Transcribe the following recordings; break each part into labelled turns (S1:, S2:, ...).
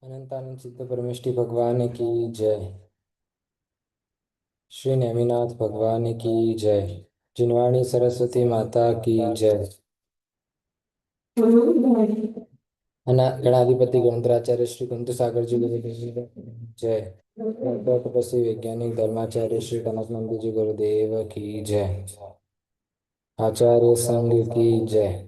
S1: अनंतानंद सिद्ध परमेष्टि भगवान की जय। श्री नेमिनाथ भगवान की जय। जिनवाणी सरस्वती माता की जय। गणाधिपति गणराचार्य श्री कुंत सागर जी गुरुदेव की जय। तपस्वी वैज्ञानिक धर्माचार्य श्री कनक जी गुरुदेव की जय। आचार्य संघ की जय।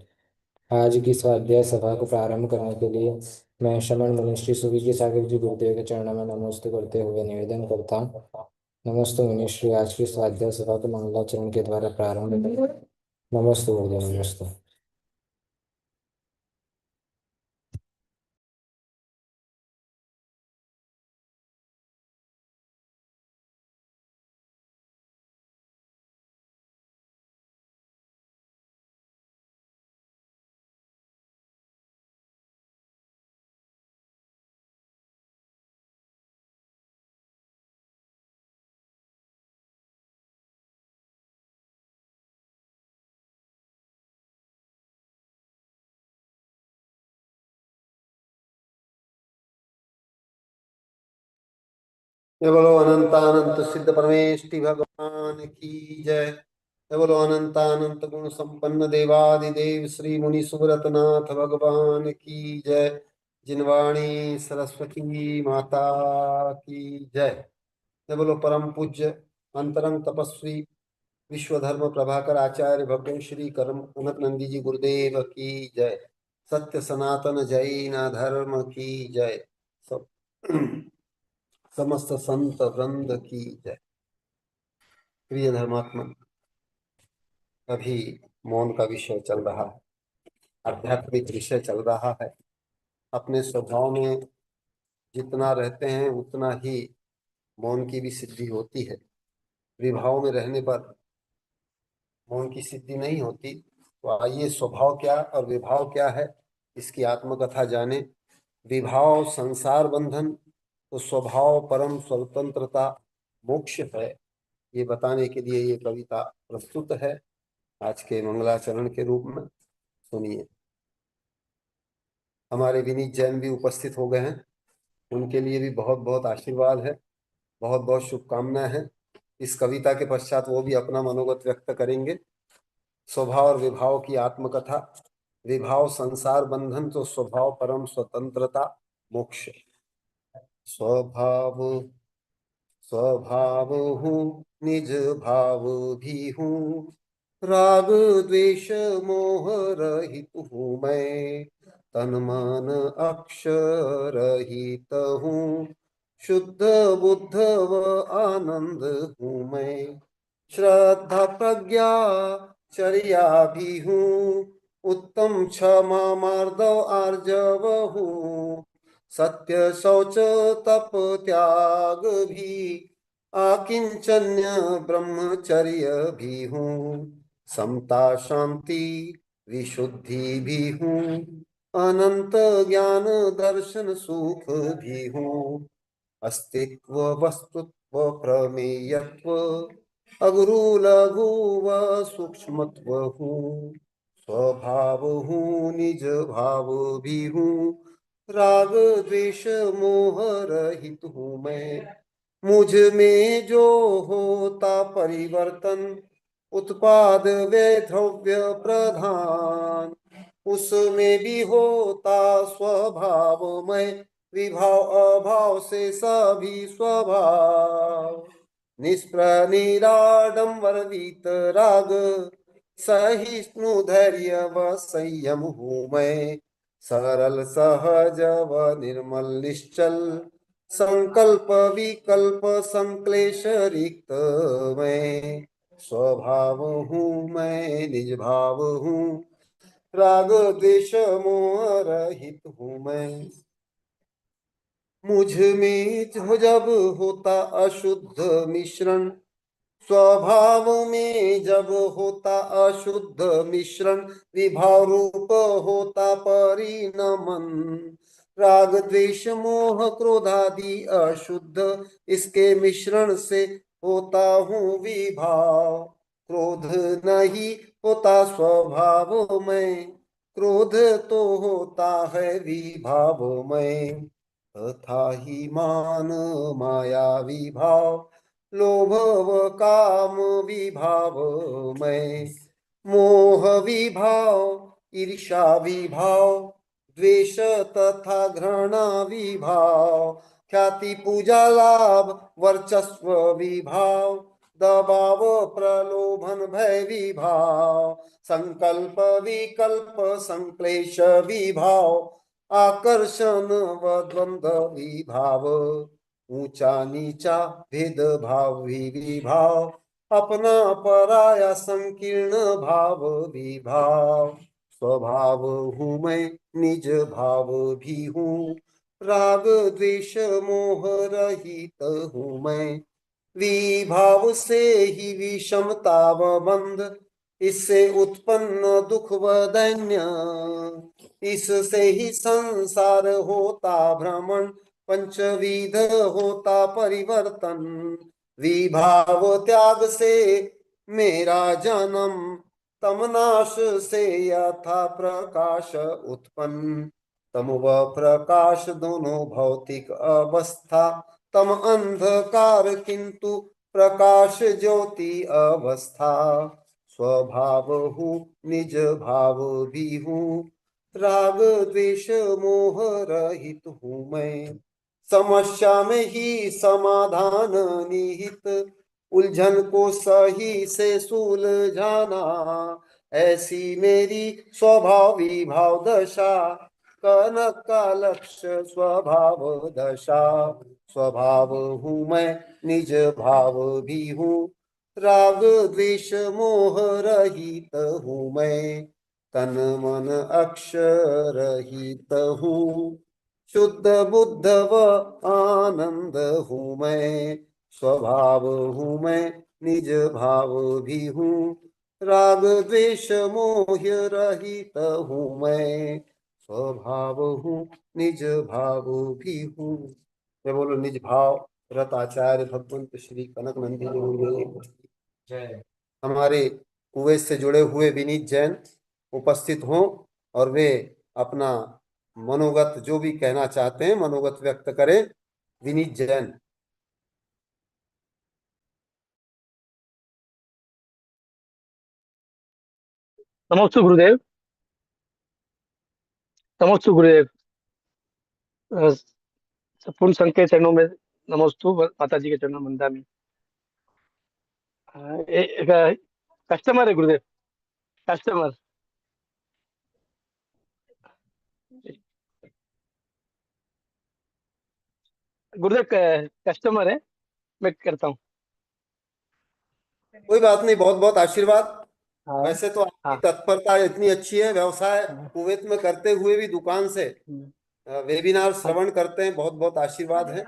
S1: आज की स्वाध्याय सभा को प्रारंभ करने के लिए मैं श्रमण मुनि श्री सुविधि सागर जी गुरुदेव के चरणों में नमस्ते करते हुए निवेदन करता हूँ। नमस्ते मुनि श्री, आज की स्वाध्याय सभा को मंगलाचरण के द्वारा प्रारंभ करें। नमस्ते गुरुदेव, नमस्ते।
S2: ये बोलो अनंतानंत सिद्ध परमेष्टि भगवान की जय। ये बोलो अनंतानंत गुण संपन्न देवादिदेव श्री मुनि सुब्रत नाथ भगवान की जय। जिनवाणी सरस्वती माता की जय। ये बोलो परम पूज्य अंतरंग तपस्वी विश्वधर्म प्रभाकर आचार्य भगवान श्री करम कनक नंदी जी गुरुदेव की जय। सत्य सनातन जैन धर्म की जय। सब समस्त संत वृंद की जय। प्रिय धर्मात्मा, अभी मौन का विषय चल रहा है, आध्यात्मिक विषय चल रहा है। अपने स्वभाव में जितना रहते हैं उतना ही मौन की भी सिद्धि होती है। विभाव में रहने पर मौन की सिद्धि नहीं होती। तो आइए स्वभाव क्या और विभाव क्या है इसकी आत्मकथा जाने। विभाव संसार बंधन, तो स्वभाव परम स्वतंत्रता मोक्ष है, ये बताने के लिए ये कविता प्रस्तुत है आज के मंगलाचरण के रूप में। सुनिए। हमारे विनीत जैन भी उपस्थित हो गए हैं, उनके लिए भी बहुत बहुत आशीर्वाद है, बहुत बहुत शुभकामनाएं हैं। इस कविता के पश्चात वो भी अपना मनोगत व्यक्त करेंगे। स्वभाव और विभाव की आत्मकथा। विभाव संसार बंधन, तो स्वभाव परम स्वतंत्रता मोक्ष। स्वभाव स्वभाव हूँ, निज भाव भी हूँ, राग द्वेष मोह रहित हूँ मैं, तन मन अक्षर रहित हूँ, शुद्ध बुद्ध व आनंद हूँ मैं। श्रद्धा प्रज्ञा चर्या भी हूँ, उत्तम क्षमा मार्दव आर्जव हूँ, सत्य शौच तप त्याग भी, आकिंचन्य ब्रह्मचर्य भी हूँ, समता शांति विशुद्धि भी हूँ, अनंत ज्ञान दर्शन सुख भी हूँ, अस्तित्व वस्तुत्व प्रमेयत्व, अगुरु लघु व सूक्ष्मत्व हूँ, स्वभाव हूँ, निज भाव भी हूँ, राग द्वेष मोह रहित हूँ मैं। मुझ में जो होता परिवर्तन, उत्पाद वे द्रव्य प्रधान, उसमें भी होता स्वभावमय, विभाव अभाव से सभी स्वभाव। निष्प्रह निराडंबर वीतराग, सहिष्णु धैर्य व संयम हूँ मैं, सरल सहज व निर्मल निश्चल, संकल्प विकल्प संक्लेश रिक्त मैं। स्वभाव हूँ मैं, निज भाव हूँ, राग द्वेष मोह रहित हूँ मैं। मुझ में जो जब होता अशुद्ध मिश्रण, स्वभाव में जब होता अशुद्ध मिश्रण, विभाव रूप होता परिणमन, राग द्वेष मोह क्रोधादि अशुद्ध, इसके मिश्रण से होता हूँ विभाव। क्रोध नहीं होता स्वभाव में, क्रोध तो होता है विभाव में। तथा ही मान माया विभाव, लोभ व काम विभाव में, मोह विभाव, ईर्षा विभाव, द्वेष तथा घृणा विभाव, ख्याति पूजा लाभ वर्चस्व विभाव, दबाव प्रलोभन भय विभाव, संकल्प विकल्प संक्लेश विभाव, आकर्षण व द्वंद्व विभाव, ऊंचा नीचा भेद भाव विभाव, अपना पराया संकीर्ण भाव विभाव, स्वभाव हूँ मैं निज भाव भी हूँ, राग द्वेष मोह रहित हूँ मैं, विभाव से ही विषमता व बंध, इससे उत्पन्न दुख व दैन्य, इससे ही संसार होता भ्रमण, पंचविध होता परिवर्तन, विभाव त्याग से मेरा जन्म, तमनाश से यथा प्रकाश उत्पन्न, तम व प्रकाश दोनों भौतिक अवस्था, तम अंधकार किंतु प्रकाश ज्योति अवस्था, स्वभाव हूँ निज भाव भी हूँ, राग द्वेष मोह रहित हूँ मैं, समस्या में ही समाधान निहित, उलझन को सही से सुलझाना, ऐसी मेरी स्वभाव विभाव दशा, कनक का लक्ष्य स्वभाव दशा, स्वभाव हूँ मैं निज भाव भी हूँ, राग द्वेष मोह रहित हूँ मैं, तन मन अक्षर रहित हूँ, शुद्ध बुद्ध व आनंद हूँ मैं, स्वभाव हूँ मैं निज भाव भी हूँ, राग द्वेष मोह रहित हूँ मैं, स्वभाव हूँ निज भाव भी हूँ। मैं बोलो निज भाव रत आचार्य भगवंत श्री कनक नंदी जी
S1: जय।
S2: हमारे कुवैत से जुड़े हुए विनीत जैन उपस्थित हों और वे अपना मनोगत जो भी कहना चाहते हैं मनोगत व्यक्त करें। विनीत जैन।
S3: नमोस्तु गुरुदेव। नमोस्तु गुरुदेव। अ, संपूर्ण संघ के चरणों में नमोस्तु, माता जी के चरणों में वंदना। एक कस्टमर है गुरुदेव, कस्टमर। गुरुदेव कस्टमर है, मैं करता हूँ।
S2: कोई बात नहीं, बहुत बहुत आशीर्वाद।
S3: हाँ
S2: वैसे तो आपकी
S3: हाँ
S2: तत्परता इतनी अच्छी है, व्यवसाय
S3: हाँ
S2: कुवैत में करते हुए भी दुकान से वेबिनार
S3: हाँ।
S2: श्रवण करते हैं, बहुत बहुत आशीर्वाद है।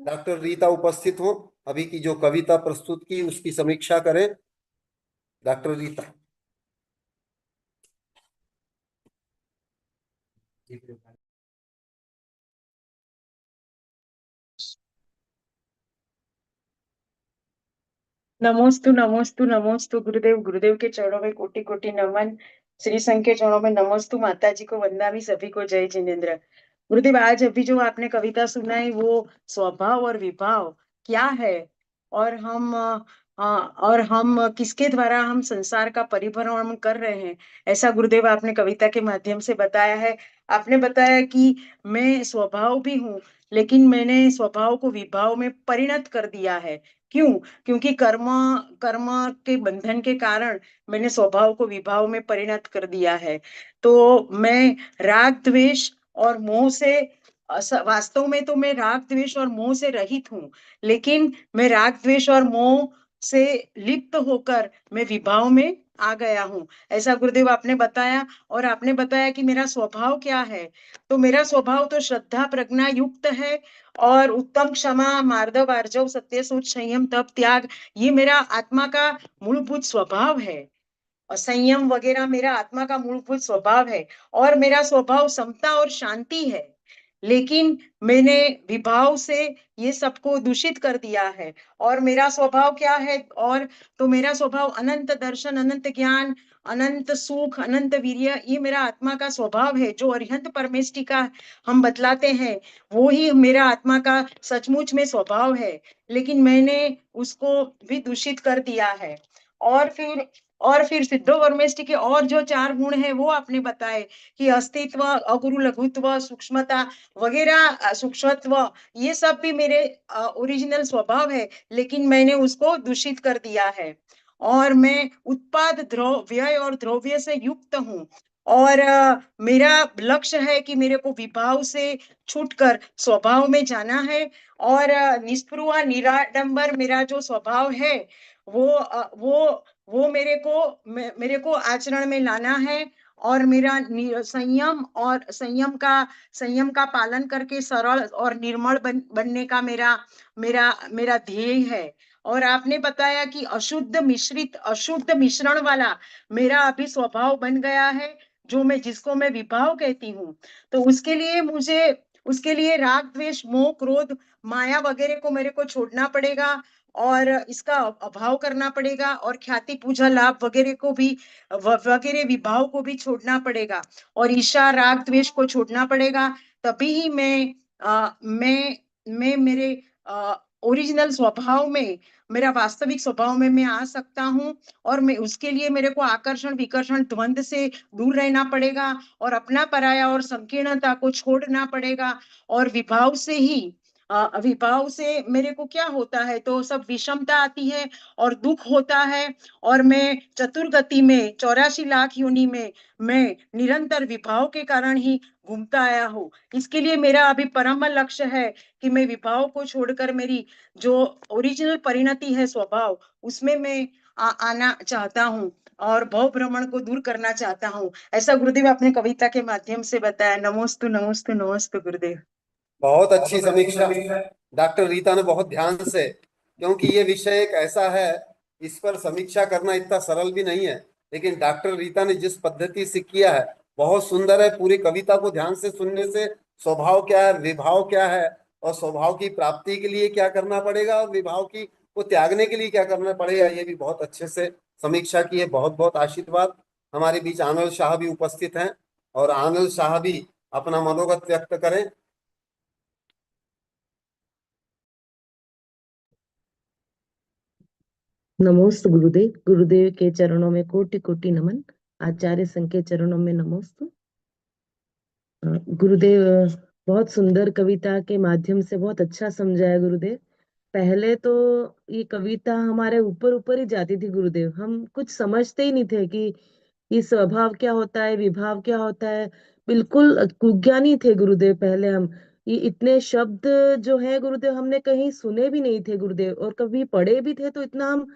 S2: डॉक्टर रीता उपस्थित हो, अभी की जो कविता प्रस्तुत की उसकी समीक्षा करें। डॉक्टर रीता।
S4: नमोस्तु नमोस्तु नमोस्तु गुरुदेव। गुरुदेव के चरणों में कोटि कोटि नमन। श्री संघ के चरणों में नमोस्तु। माता जी को वंदना। सभी को जय जिनेन्द्र। गुरुदेव, आज अभी जो आपने कविता सुनाई वो स्वभाव और विभाव क्या है, और हम किसके द्वारा हम संसार का परिभ्रमण कर रहे हैं, ऐसा गुरुदेव आपने कविता के माध्यम से बताया है। आपने बताया कि मैं स्वभाव भी हूँ, लेकिन मैंने स्वभाव को विभाव में परिणत कर दिया है। क्यों? क्योंकि कर्म कर्म के बंधन के कारण मैंने स्वभाव को विभाव में परिणत कर दिया है। तो मैं राग द्वेष और मोह से वास्तव में तो मैं राग द्वेष और मोह से रहित हूँ, लेकिन मैं राग द्वेष और मोह से लिप्त होकर मैं विभाव में आ गया हूँ, ऐसा गुरुदेव आपने बताया। और आपने बताया कि मेरा स्वभाव क्या है। तो मेरा स्वभाव तो श्रद्धा प्रज्ञा युक्त है, और उत्तम क्षमा मार्दव आर्जव सत्य सूच संयम तप त्याग, ये मेरा आत्मा का मूलभूत स्वभाव है। और संयम वगैरह मेरा आत्मा का मूलभूत स्वभाव है। और मेरा स्वभाव समता और शांति है। लेकिन मैंने विभाव से ये सबको दूषित कर दिया है। और मेरा स्वभाव क्या है? और तो मेरा स्वभाव अनंत दर्शन, अनंत ज्ञान, अनंत सुख, अनंत वीर्य, ये मेरा आत्मा का स्वभाव है। जो अरिहंत परमेष्टि का हम बतलाते हैं वो ही मेरा आत्मा का सचमुच में स्वभाव है, लेकिन मैंने उसको भी दूषित कर दिया है। और फिर सिद्धो वर्मेष्टि के और जो 4 गुण हैं वो आपने बताए कि अस्तित्व, अगुरु लघुत्व, सूक्ष्मता वगैरह, सूक्ष्मत्व, ये सब भी मेरे ओरिजिनल स्वभाव है, लेकिन मैंने उसको दूषित कर दिया है। और मैं उत्पाद, व्यय और द्रव्य से युक्त हूँ। और मेरा लक्ष्य है कि मेरे को विभाव से छूटकर स्वभाव में जाना है। और निस्पृहा निराडंबर मेरा जो स्वभाव है वो वो मेरे को आचरण में लाना है। और मेरा संयम का पालन करके सरल और निर्मल बनने का मेरा मेरा मेरा ध्येय है। और आपने बताया कि अशुद्ध मिश्रण वाला मेरा अभी स्वभाव बन गया है, जिसको मैं विभाव कहती हूँ। तो उसके लिए राग, द्वेष, मोह, क्रोध, माया वगैरह को मेरे को छोड़ना पड़ेगा और इसका अभाव करना पड़ेगा। और ख्याति, पूजा, लाभ वगैरह को भी वगैरह विभाव को भी छोड़ना पड़ेगा। और ईर्ष्या, राग, द्वेष को छोड़ना पड़ेगा। तभी ही मैं मेरे ओरिजिनल स्वभाव में, मेरा वास्तविक स्वभाव में मैं आ सकता हूँ। और मैं उसके लिए मेरे को आकर्षण विकर्षण द्वंद से दूर रहना पड़ेगा और अपना पराया और संकीर्णता को छोड़ना पड़ेगा। और विभाव से मेरे को क्या होता है? तो सब विषमता आती है और दुख होता है। और मैं चतुर्गति में 84 लाख योनि में मैं निरंतर विभाव के कारण ही घूमता आया हूँ। इसके लिए मेरा अभी परम लक्ष्य है कि मैं विभाव को छोड़कर मेरी जो ओरिजिनल परिणति है स्वभाव, उसमें मैं आना चाहता हूँ और भव भ्रमण को दूर करना चाहता हूँ। ऐसा गुरुदेव आपने कविता के माध्यम से बताया। नमोस्तु नमोस्तु नमोस्तु गुरुदेव।
S2: बहुत अच्छी समीक्षा डॉक्टर रीता ने, बहुत ध्यान से, क्योंकि ये विषय एक ऐसा है, इस पर समीक्षा करना इतना सरल भी नहीं है, लेकिन डॉक्टर रीता ने जिस पद्धति से किया है बहुत सुंदर है। पूरी कविता को ध्यान से सुनने से स्वभाव क्या है, विभाव क्या है, और स्वभाव की प्राप्ति के लिए क्या करना पड़ेगा, और विभाव की को त्यागने के लिए क्या करना पड़ेगा, ये भी बहुत अच्छे से समीक्षा की है। बहुत बहुत आशीर्वाद। हमारे बीच आनंद शाह भी उपस्थित हैं, और आनंद शाह भी अपना मनोगत व्यक्त करें।
S5: नमोस्त गुरुदेव। गुरुदेव के चरणों में कोटि कोटि नमन। आचार्य संघ के चरणों में नमोस्त। गुरुदेव, बहुत सुंदर कविता के माध्यम से बहुत अच्छा समझाया गुरुदेव। पहले तो ये कविता हमारे ऊपर ऊपर ही जाती थी गुरुदेव, हम कुछ समझते ही नहीं थे कि ये स्वभाव क्या होता है, विभाव क्या होता है। बिल्कुल कुज्ञानी थे गुरुदेव पहले हम। ये इतने शब्द जो है गुरुदेव हमने कहीं सुने भी नहीं थे गुरुदेव, और कभी पढ़े भी थे तो इतना हम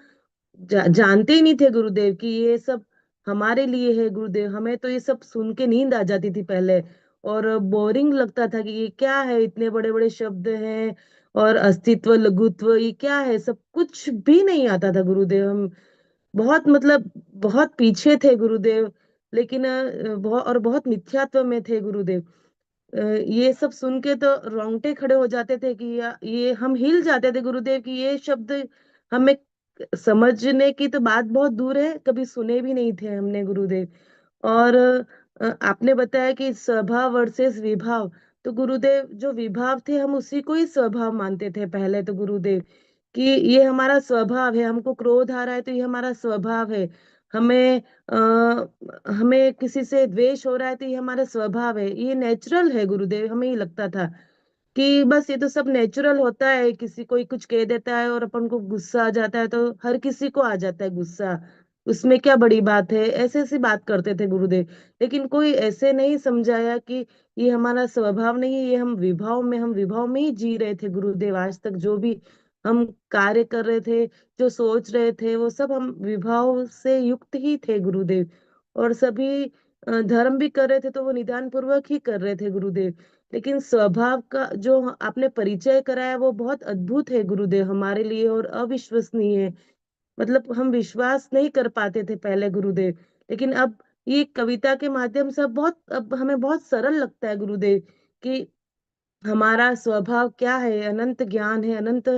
S5: जानते ही नहीं थे गुरुदेव कि ये सब हमारे लिए है गुरुदेव। हमें तो ये सब सुन के नींद आ जाती थी पहले, और बोरिंग लगता था कि ये क्या है, इतने बड़े बड़े शब्द हैं, और अस्तित्व, लघुत्व, ये क्या है, सब कुछ भी नहीं आता था गुरुदेव। हम बहुत मतलब बहुत पीछे थे गुरुदेव, लेकिन बहुत मिथ्यात्व में थे गुरुदेव। ये सब सुन के तो रोंगटे खड़े हो जाते थे कि ये हम हिल जाते थे गुरुदेव कि ये शब्द हमें समझने की तो बात बहुत दूर है, कभी सुने भी नहीं थे हमने गुरुदेव। और आपने बताया कि स्वभाव वर्सेस विभाव, तो गुरुदेव जो विभाव थे हम उसी को ही स्वभाव मानते थे पहले तो गुरुदेव, कि ये हमारा स्वभाव है। हमको क्रोध आ रहा है तो ये हमारा स्वभाव है। हमें हमें किसी से द्वेष हो रहा है तो ये हमारा स्वभाव है, ये नेचुरल है गुरुदेव। हमें ये लगता था कि बस ये तो सब नेचुरल होता है, किसी कोई कुछ कह देता है और अपन को गुस्सा आ जाता है, तो हर किसी को आ जाता है गुस्सा, उसमें क्या बड़ी बात है, ऐसे ऐसी बात करते थे गुरुदेव। लेकिन कोई ऐसे नहीं समझाया कि ये हमारा स्वभाव नहीं है, ये हम विभाव में ही जी रहे थे गुरुदेव। आज तक जो भी हम कार्य कर रहे थे, जो सोच रहे थे, वो सब हम विभाव से युक्त ही थे गुरुदेव। और सभी धर्म भी कर रहे थे तो वो निदान पूर्वक ही कर रहे थे गुरुदेव। लेकिन स्वभाव का जो आपने परिचय कराया वो बहुत अद्भुत है गुरुदेव हमारे लिए, और अविश्वसनीय है। मतलब हम विश्वास नहीं कर पाते थे पहले गुरुदेव, लेकिन अब ये कविता के माध्यम से अब हमें बहुत सरल लगता है गुरुदेव कि हमारा स्वभाव क्या है, अनंत ज्ञान है, अनंत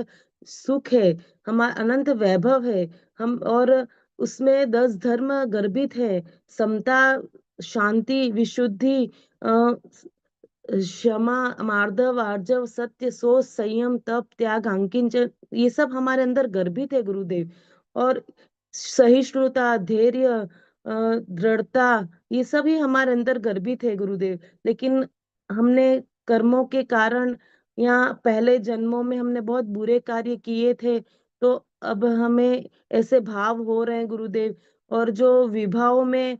S5: सुख है, हमारा अनंत वैभव है। हम और उसमें 10 धर्म गर्भित है, समता, शांति, विशुद्धि, क्षमा, मार्दव, आर्जव, सत्य, सोच, संयम, तप, त्याग, अंकिंचन, ये सब हमारे अंदर गर्भित है गुरुदेव। और सहिष्णुता, धैर्य, दृढ़ता, ये सभी हमारे अंदर गर्भित है गुरुदेव। लेकिन हमने कर्मों के कारण या पहले जन्मों में हमने बहुत बुरे कार्य किए थे, तो अब हमें ऐसे भाव हो रहे हैं गुरुदेव। और जो विभाव में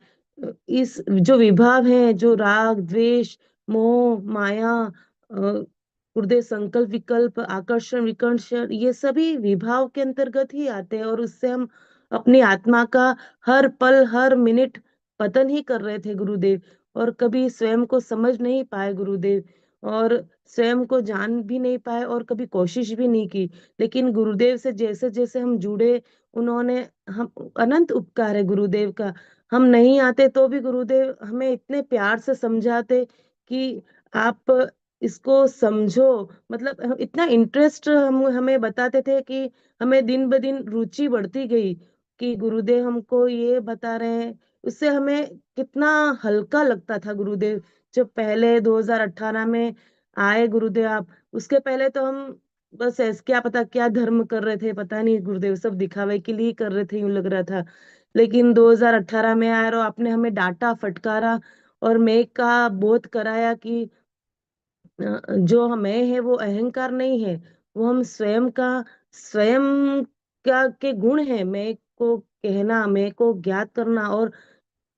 S5: इस जो विभाव है, जो राग, द्वेष, मोह, माया, गुरुदेव, संकल्प, विकल्प, आकर्षण, विकर्षण, ये सभी विभाव के अंतर्गत ही आते हैं। और उससे हम अपनी आत्मा का हर पल, हर मिनट पतन ही कर रहे थे गुरुदेव। और कभी स्वयं को समझ नहीं पाए गुरुदेव, और स्वयं को जान भी नहीं पाए, और कभी कोशिश भी नहीं की। लेकिन गुरुदेव से जैसे जैसे हम जुड़े, उन्होंने हम अनंत उपकार है गुरुदेव का। हम नहीं आते तो भी गुरुदेव हमें इतने प्यार से समझाते कि आप इसको समझो। मतलब इतना इंटरेस्ट हम हमें बताते थे कि हमें दिन ब दिन रुचि बढ़ती गई कि गुरुदेव हमको ये बता रहे हैं। उससे हमें कितना हल्का लगता था गुरुदेव। जब पहले 2018 में आए गुरुदेव आप, उसके पहले तो हम बस ऐसे क्या पता क्या धर्म कर रहे थे, पता नहीं गुरुदेव, सब दिखावे के लिए कर रहे थे यूं लग रहा था। लेकिन 2018 में आए और आपने हमें डांटा, फटकारा, और मैं का बोध कराया कि जो हमें है वो अहंकार नहीं है, वो हम स्वयं का के गुण है। मैं को कहना, मैं को ज्ञात करना, और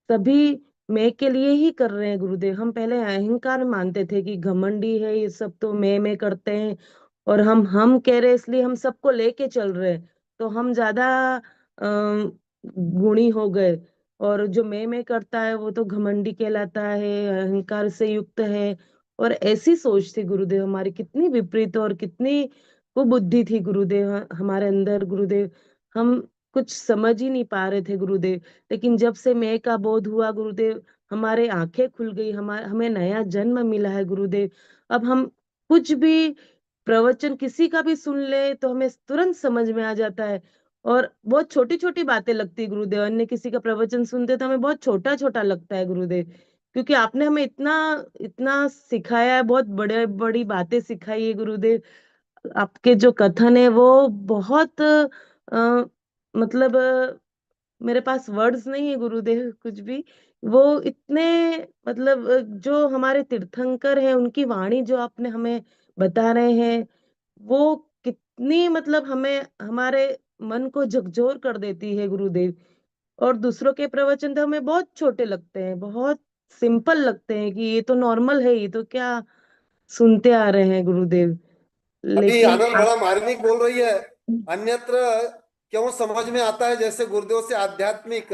S5: सभी मैं के लिए ही कर रहे हैं गुरुदेव। हम पहले अहंकार मानते थे कि घमंडी है ये सब, तो मैं करते हैं, और हम कह रहे हैं इसलिए हम सबको लेके चल रहे हैं, तो हम ज्यादा गुणी हो गए। और जो मैं करता है वो तो घमंडी कहलाता है, अहंकार से युक्त है। और ऐसी सोच थी गुरुदेव हमारी, कितनी विपरीत और कितनी कुबुद्धि थी गुरुदेव हमारे अंदर गुरुदेव। हम कुछ समझ ही नहीं पा रहे थे गुरुदेव। लेकिन जब से मैं का बोध हुआ गुरुदेव, हमारे आंखें खुल गई, हमें नया जन्म मिला है गुरुदेव। अब हम कुछ भी प्रवचन किसी का भी सुन ले तो हमें तुरंत समझ में आ जाता है। और बहुत छोटी छोटी बातें लगती है गुरुदेव, अन्य किसी का प्रवचन सुनते तो हमें बहुत छोटा छोटा लगता है गुरुदेव। क्योंकि आपने हमें इतना इतना सिखाया है, बहुत बड़े बड़ी बातें सिखाई है गुरुदेव। आपके जो कथन है वो बहुत मतलब मेरे पास वर्ड्स नहीं है गुरुदेव कुछ भी। वो इतने मतलब जो हमारे तीर्थंकर हैं उनकी वाणी जो आपने हमें बता रहे हैं, वो कितनी मतलब हमें हमारे मन को झकझोर कर देती है गुरुदेव। और दूसरों के प्रवचन तो हमें बहुत छोटे लगते हैं, बहुत सिंपल लगते हैं कि ये तो नॉर्मल है, ये तो क्या सुनते आ रहे हैं गुरुदेव।
S2: अभी
S5: लेकिन
S2: आनंद
S5: आप
S2: बड़ा मार्मिक बोल रही है। अन्यत्र क्यों समझ में आता है जैसे गुरुदेव से आध्यात्मिक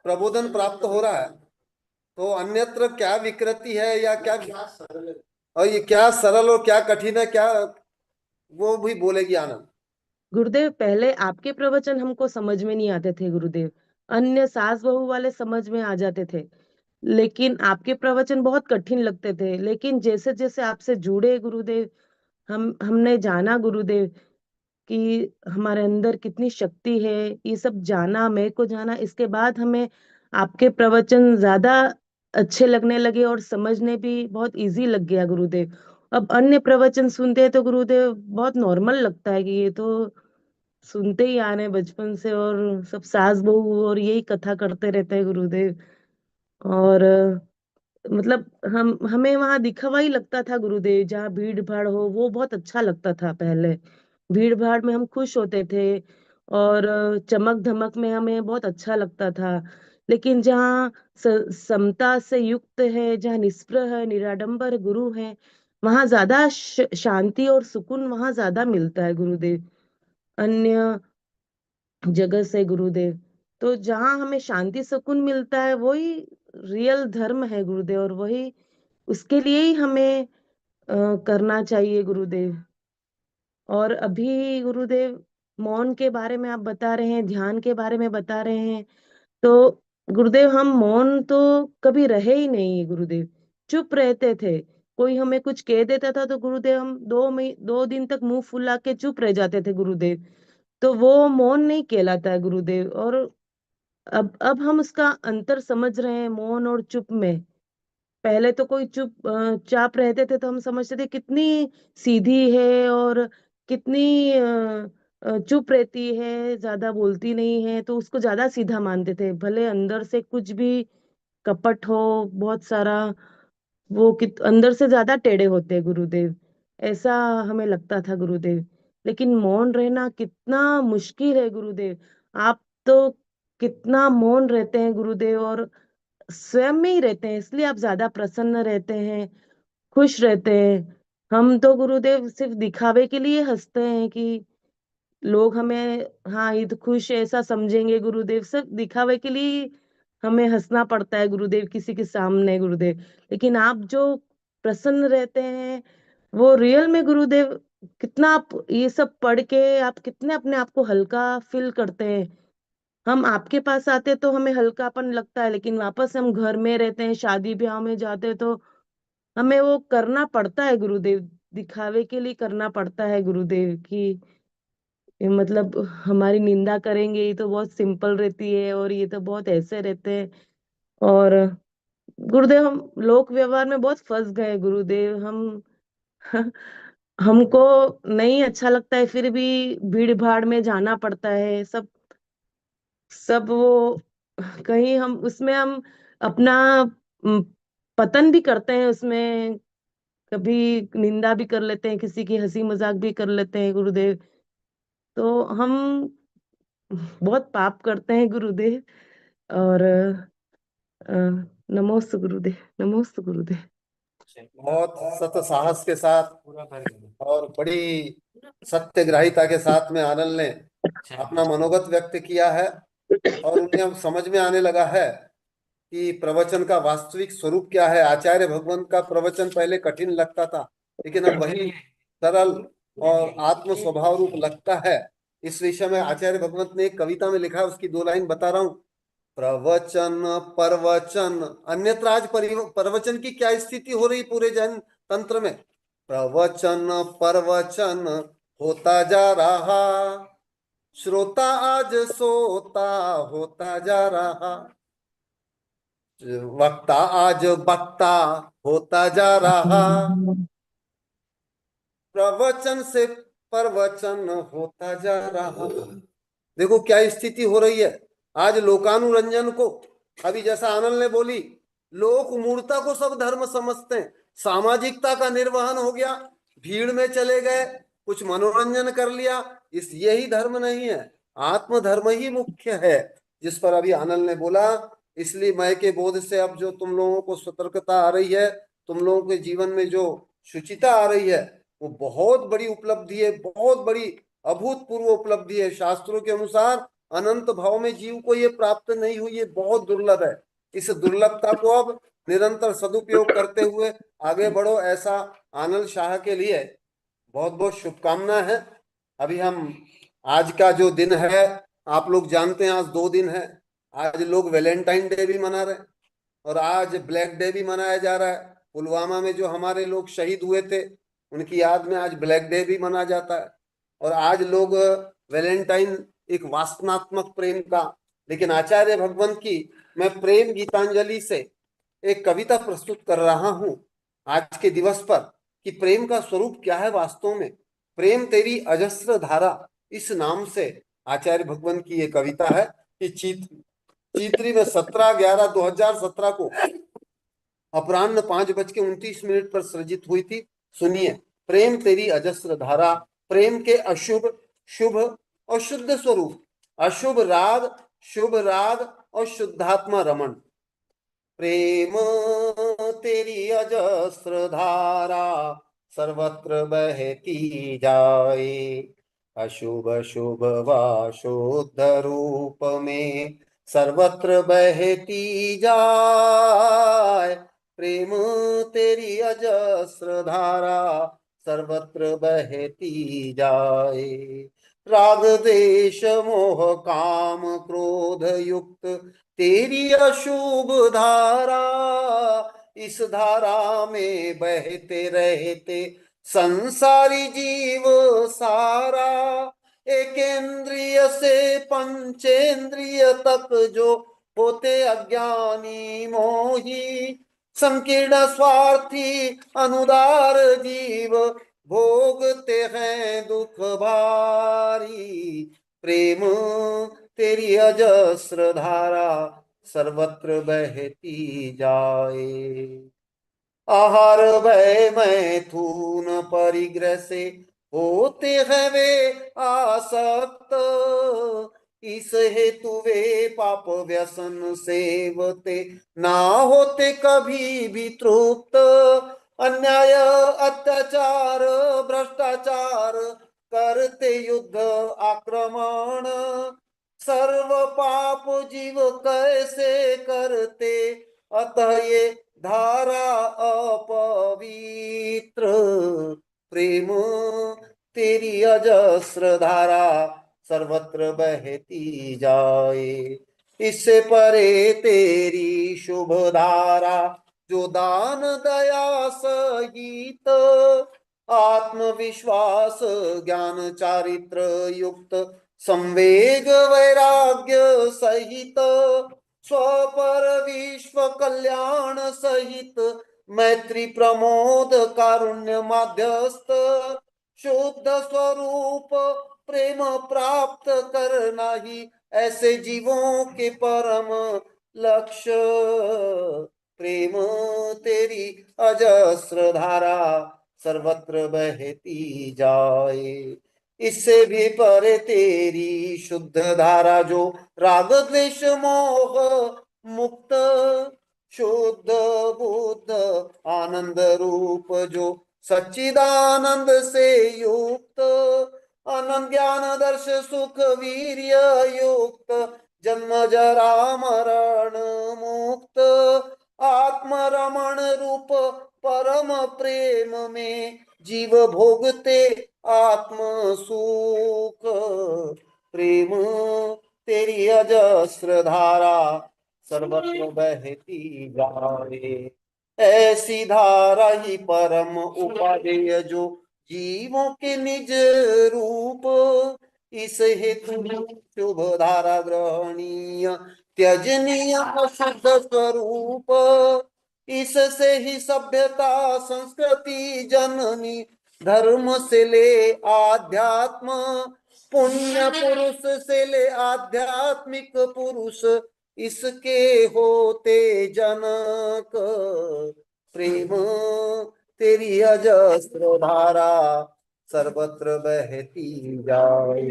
S2: प्रबोधन प्राप्त हो रहा है, तो अन्यत्र क्या विकृति है या क्या, और ये क्या सरल और क्या कठिन है, क्या वो भी बोलेगी आनंद।
S5: गुरुदेव, पहले आपके प्रवचन हमको समझ में नहीं आते थे गुरुदेव, अन्य सास बहू वाले समझ में आ जाते थे। लेकिन आपके प्रवचन बहुत कठिन लगते थे। लेकिन जैसे जैसे आपसे जुड़े गुरुदेव, हमने जाना गुरुदेव कि हमारे अंदर कितनी शक्ति है, ये सब जाना, मैं को जाना। इसके बाद हमें आपके प्रवचन ज्यादा अच्छे लगने लगे और समझने भी बहुत इजी लग गया गुरुदेव। अब अन्य प्रवचन सुनते हैं तो गुरुदेव बहुत नॉर्मल लगता है कि ये तो सुनते ही आ रहे हैं बचपन से, और सब सास बहू और यही कथा करते रहते हैं गुरुदेव। और मतलब हम हमें वहां दिखावा ही लगता था गुरुदेव, जहाँ भीड़ भाड़ हो वो बहुत अच्छा लगता था पहले। भीड़ भाड़ में हम खुश होते थे, और चमक धमक में हमें बहुत अच्छा लगता था। लेकिन जहाँ समता से युक्त है, जहाँ निष्प्रह है, निराडंबर गुरु है, वहां ज्यादा शांति और सुकून वहां ज्यादा मिलता है गुरुदेव, अन्य जगह से गुरुदेव। तो जहाँ हमें शांति सुकून मिलता है वही रियल धर्म है गुरुदेव, और वही उसके लिए ही हमें करना चाहिए गुरुदेव। और अभी गुरुदेव मौन के बारे में आप बता रहे हैं, ध्यान के बारे में बता रहे हैं, तो गुरुदेव हम मौन तो कभी रहे ही नहीं है गुरुदेव, चुप रहते थे। कोई हमें कुछ कह देता था तो गुरुदेव हम 2 दिन तक मुंह फुला के चुप रह जाते थे गुरुदेव। तो वो मौन नहीं कहलाता है गुरुदेव। और अब हम उसका अंतर समझ रहे हैं मौन और चुप में। पहले तो कोई चाप रहते थे तो हम समझते थे कितनी सीधी है और कितनी चुप रहती है, ज्यादा बोलती नहीं है, तो उसको ज्यादा सीधा मानते थे, भले अंदर से कुछ भी कपट हो बहुत सारा। वो अंदर से ज्यादा टेढ़े होते हैं गुरुदेव, ऐसा हमें लगता था गुरुदेव। लेकिन मौन रहना कितना मुश्किल है गुरुदेव। आप तो कितना मौन रहते हैं गुरुदेव और स्वयं में ही रहते हैं, इसलिए आप ज्यादा प्रसन्न रहते हैं, खुश रहते हैं। हम तो गुरुदेव सिर्फ दिखावे के लिए हंसते हैं कि लोग हमें, हाँ ईद खुश है ऐसा समझेंगे गुरुदेव, सिर्फ दिखावे के लिए हमें हंसना पड़ता है गुरुदेव किसी के सामने गुरुदेव। लेकिन आप जो प्रसन्न रहते हैं वो रियल में गुरुदेव, कितना आप ये सब पढ़ के आप कितने अपने आप को हल्का फील करते हैं। हम आपके पास आते तो हमें हल्कापन लगता है, लेकिन वापस हम घर में रहते हैं, शादी ब्याह में जाते हैं तो हमें वो करना पड़ता है गुरुदेव, दिखावे के लिए करना पड़ता है गुरुदेव कि ये मतलब हमारी निंदा करेंगे, ये तो बहुत सिंपल रहती है और ये तो बहुत ऐसे रहते हैं। और गुरुदेव हम लोक व्यवहार में बहुत फंस गए गुरुदेव। हम हमको नहीं अच्छा लगता है फिर भी भीड़ भाड़ में जाना पड़ता है, सब सब वो कहीं हम उसमें हम अपना उम, पतन भी करते हैं उसमें, कभी निंदा भी कर लेते हैं, किसी की हंसी मजाक भी कर लेते हैं गुरुदेव। तो हम बहुत पाप करते हैं गुरुदेव। और नमोस्तु गुरुदेव, नमोस्तु गुरुदेव।
S2: बहुत सत साहस के साथ और बड़ी सत्यग्राहिता के साथ में आनंद ने अपना मनोगत व्यक्त किया है। और उन्हें अब समझ में आने लगा है कि प्रवचन का वास्तविक स्वरूप क्या है। आचार्य भगवंत का प्रवचन पहले कठिन लगता था, लेकिन अब वही सरल और आत्म स्वभाव रूप लगता है। इस विषय में आचार्य भगवंत ने एक कविता में लिखा है, उसकी 2 लाइन बता रहा हूं। प्रवचन परवचन अन्यत्र आज प्रवचन की क्या स्थिति हो रही पूरे जैन तंत्र में। प्रवचन परवचन होता जा रहा, श्रोता आज सोता होता जा रहा, वक्ता आज बक्ता होता जा रहा, प्रवचन से परवचन होता जा रहा। देखो क्या स्थिति हो रही है आज लोकानुरंजन को। अभी जैसा आनंद ने बोली, लोक मूर्ता को सब धर्म समझते हैं, सामाजिकता का निर्वहन हो गया, भीड़ में चले गए, कुछ मनोरंजन कर लिया, इस यही धर्म नहीं है। आत्म धर्म ही मुख्य है, जिस पर अभी आनंद ने बोला। इसलिए मैं के बोध से अब जो तुम लोगों को सतर्कता आ रही है, तुम लोगों के जीवन में जो शुचिता आ रही है, वो बहुत बड़ी उपलब्धि है, बहुत बड़ी अभूतपूर्व उपलब्धि है। शास्त्रों के अनुसार अनंत भाव में जीव को ये प्राप्त नहीं हुई, ये बहुत दुर्लभ है। इस दुर्लभता को अब निरंतर सदुपयोग करते हुए आगे बढ़ो, ऐसा आनंद शाह के लिए बहुत बहुत शुभकामना है। अभी हम आज का जो दिन है, आप लोग जानते हैं आज 2 दिन है। आज लोग वैलेंटाइन डे भी मना रहे हैं और आज ब्लैक डे भी मनाया जा रहा है। पुलवामा में जो हमारे लोग शहीद हुए थे, उनकी याद में आज ब्लैक डे भी मना जाता है। और आज लोग वैलेंटाइन एक वासनात्मक प्रेम का, लेकिन आचार्य भगवंत की मैं प्रेम गीतांजलि से एक कविता प्रस्तुत कर रहा हूं आज के दिवस पर, कि प्रेम का स्वरूप क्या है वास्तव में। प्रेम तेरी अजस्र धारा, इस नाम से आचार्य भगवंत की ये कविता है कि चित्री में 17/11/2017 को अपराह्न 5:29 पर सृजित हुई थी। सुनिए, प्रेम तेरी अजस्र धारा, प्रेम के अशुभ शुभ और शुद्ध स्वरूप, अशुभ राग शुभ राग और शुद्धात्मा रमण। प्रेम तेरी अजस्र धारा सर्वत्र बहती जाए, अशुभ शुभ व शुद्ध रूप में सर्वत्र बहती जाए। प्रेम तेरी अजस्र धारा सर्वत्र बहती जाए, राग देश मोह काम क्रोध युक्त तेरी अशुभ धारा इस धारा में बहते रहते संसारी जीव सारा। एक इंद्रिय से पंचेंद्रिय तक जो होते अज्ञानी मोही, संकीर्ण स्वार्थी अनुदार जीव भोगते हैं दुख भारी। प्रेम तेरी अजस्र धारा सर्वत्र बहती जाए। आहार भय मैथुन परिग्रह से होते हैं वे आसक्त, इस हेतु वे पाप व्यसन सेवते ना होते कभी भी तृप्त। अन्याय अत्याचार भ्रष्टाचार करते युद्ध आक्रमण, सर्व पाप जीव कैसे करते, अतः ये धारा अपवित्र। प्रेम तेरी अजस्र धारा सर्वत्र बहती जाए। इससे परे तेरी शुभ धारा जो दान दया सहित, आत्मविश्वास ज्ञान चारित्र युक्त, संवेग वैराग्य सहित, स्वपर विश्व कल्याण सहित, मैत्री प्रमोद कारुण्य माध्यस्थ, शुद्ध स्वरूप प्रेम प्राप्त करना ही ऐसे जीवों के परम लक्ष्य। प्रेम तेरी अजस्र धारा सर्वत्र बहती जाए। इससे भी परे तेरी शुद्ध धारा जो राग द्वेष मोह मुक्त, शुद्ध बुद्ध आनंद रूप जो सच्चिदानंद से युक्त, अनंत ज्ञान दर्श सुख वीर्य युक्त, जन्म जरा मरण मुक्त, आत्मरमण रूप परम प्रेम में जीव भोगते आत्म सुख। प्रेम तेरी अजस्र धारा सर्वत्र बहती जाए। ऐसी धारा ही परम उपादेय जो जीवों के निज रूप, इस हेतु शुभ धारा ग्रहणीय त्यजनीय अशुद्ध स्वरूप। इससे ही सभ्यता संस्कृति जननी, धर्म से ले आध्यात्म, पुण्य पुरुष से ले आध्यात्मिक पुरुष, इसके होते जनक। प्रेम तेरी अजस्र धारा सर्वत्र बहती जाए।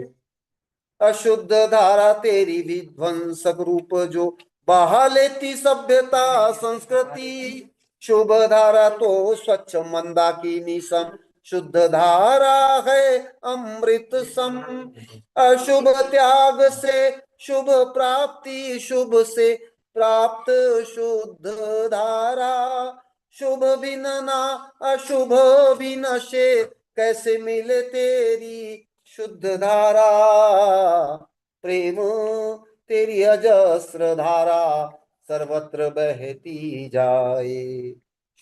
S2: अशुद्ध धारा तेरी विध्वंसक रूप जो बहा लेती सभ्यता संस्कृति, शुभ धारा तो स्वच्छ मंदाकिनी सम, शुद्ध धारा है अमृत सम। अशुभ त्याग से शुभ प्राप्ति, शुभ से प्राप्त शुद्ध धारा। शुभ बिन ना अशुभ भी नशे, कैसे मिले तेरी शुद्ध धारा। प्रेम तेरी अजस्र धारा सर्वत्र बहती जाए।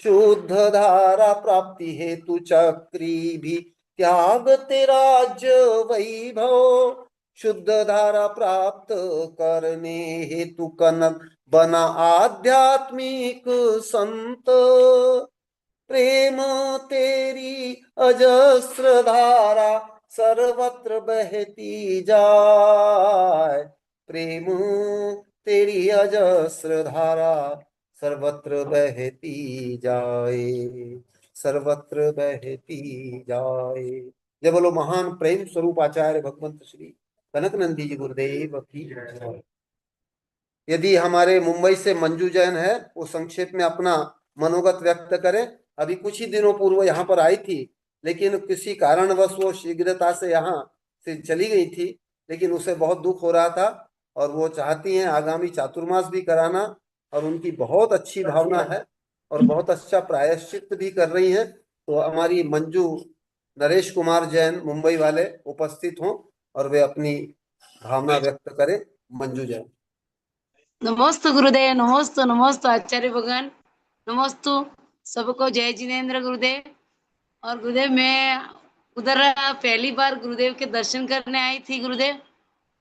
S2: शुद्ध धारा प्राप्ति हेतु चक्री भी त्याग तेरा वैभव, शुद्ध धारा प्राप्त करने हेतु कनक बना आध्यात्मिक संत। प्रेम तेरी अजस्र धारा सर्वत्र बहती जाए। प्रेम तेरी अजस्र धारा सर्वत्र बहती जाए, सर्वत्र बहती जाए। जय बोलो महान प्रेम स्वरूप आचार्य भगवंत श्री कनक नंदी जी गुरुदेव की जय। यदि हमारे मुंबई से मंजू जैन है, वो संक्षेप में अपना मनोगत व्यक्त करें। अभी कुछ ही दिनों पूर्व यहाँ पर आई थी, लेकिन किसी कारणवश वो शीघ्रता से यहाँ से चली गई थी, लेकिन उसे बहुत दुख हो रहा था और वो चाहती हैं आगामी चातुर्मास भी कराना, और उनकी बहुत अच्छी भावना है और बहुत अच्छा प्रायश्चित भी कर रही हैं। तो हमारी मंजू नरेश कुमार जैन मुंबई वाले उपस्थित हों और वे अपनी भावना व्यक्त करें। मंजू जैन।
S6: नमस्ते गुरुदेव, नमस्ते नमस्ते आचार्य भगवान। नमस्तु सबको, जय जिनेन्द्र गुरुदेव। और गुरुदेव मैं उधर पहली बार गुरुदेव के दर्शन करने आई थी गुरुदेव।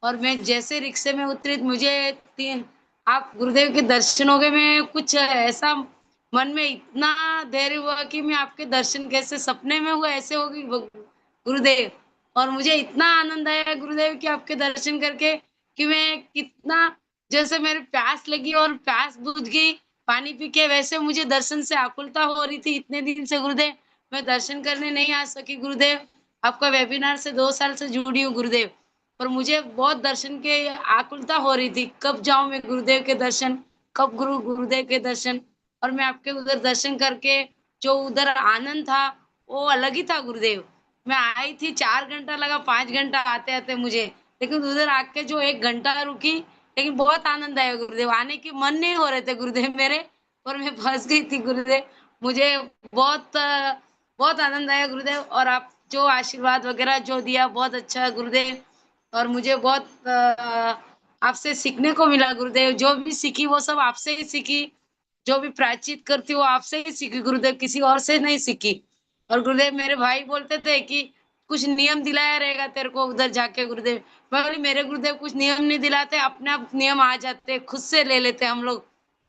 S6: और मैं जैसे रिक्शे में उतरी मुझे आप गुरुदेव के दर्शन हो गए। मैं कुछ ऐसा मन में इतना धैर्य हुआ कि मैं आपके दर्शन कैसे सपने में हुआ ऐसे होगी गुरुदेव। और मुझे इतना आनंद आया गुरुदेव कि आपके दर्शन करके कि मैं कितना जैसे मेरे प्यास लगी और प्यास बुझ गई पानी पी के, वैसे मुझे दर्शन से आकुलता हो रही थी इतने दिन से गुरुदेव। मैं दर्शन करने नहीं आ सकी गुरुदेव। आपका वेबिनार से 2 साल से जुड़ी हूँ गुरुदेव। और मुझे बहुत दर्शन के आकुलता हो रही थी, कब जाऊं मैं गुरुदेव के दर्शन, कब गुरुदेव के दर्शन। और मैं आपके उधर दर्शन करके जो उधर आनंद था वो अलग ही था गुरुदेव। मैं आई थी 4 घंटा लगा, 5 घंटा आते आते मुझे, लेकिन उधर आके जो 1 घंटा रुकी, लेकिन बहुत आनंद आया गुरुदेव। आने के मन नहीं हो रहे थे गुरुदेव मेरे, और मैं फंस गई थी गुरुदेव। मुझे बहुत बहुत आनंद आया गुरुदेव। और आप जो आशीर्वाद वगैरह जो दिया बहुत अच्छा है गुरुदेव। और मुझे बहुत आपसे सीखने को मिला गुरुदेव। जो भी सीखी वो सब आपसे ही सीखी, जो भी प्रायश्चित करती हूँ आपसे ही सीखी गुरुदेव, किसी और से नहीं सीखी। और गुरुदेव मेरे भाई बोलते थे कि कुछ नियम दिलाया रहेगा तेरे को उधर जाके गुरुदेव। मैं बोली मेरे गुरुदेव कुछ नियम नहीं दिलाते, अपने आप नियम आ जाते, खुद से ले लेते हम लोग।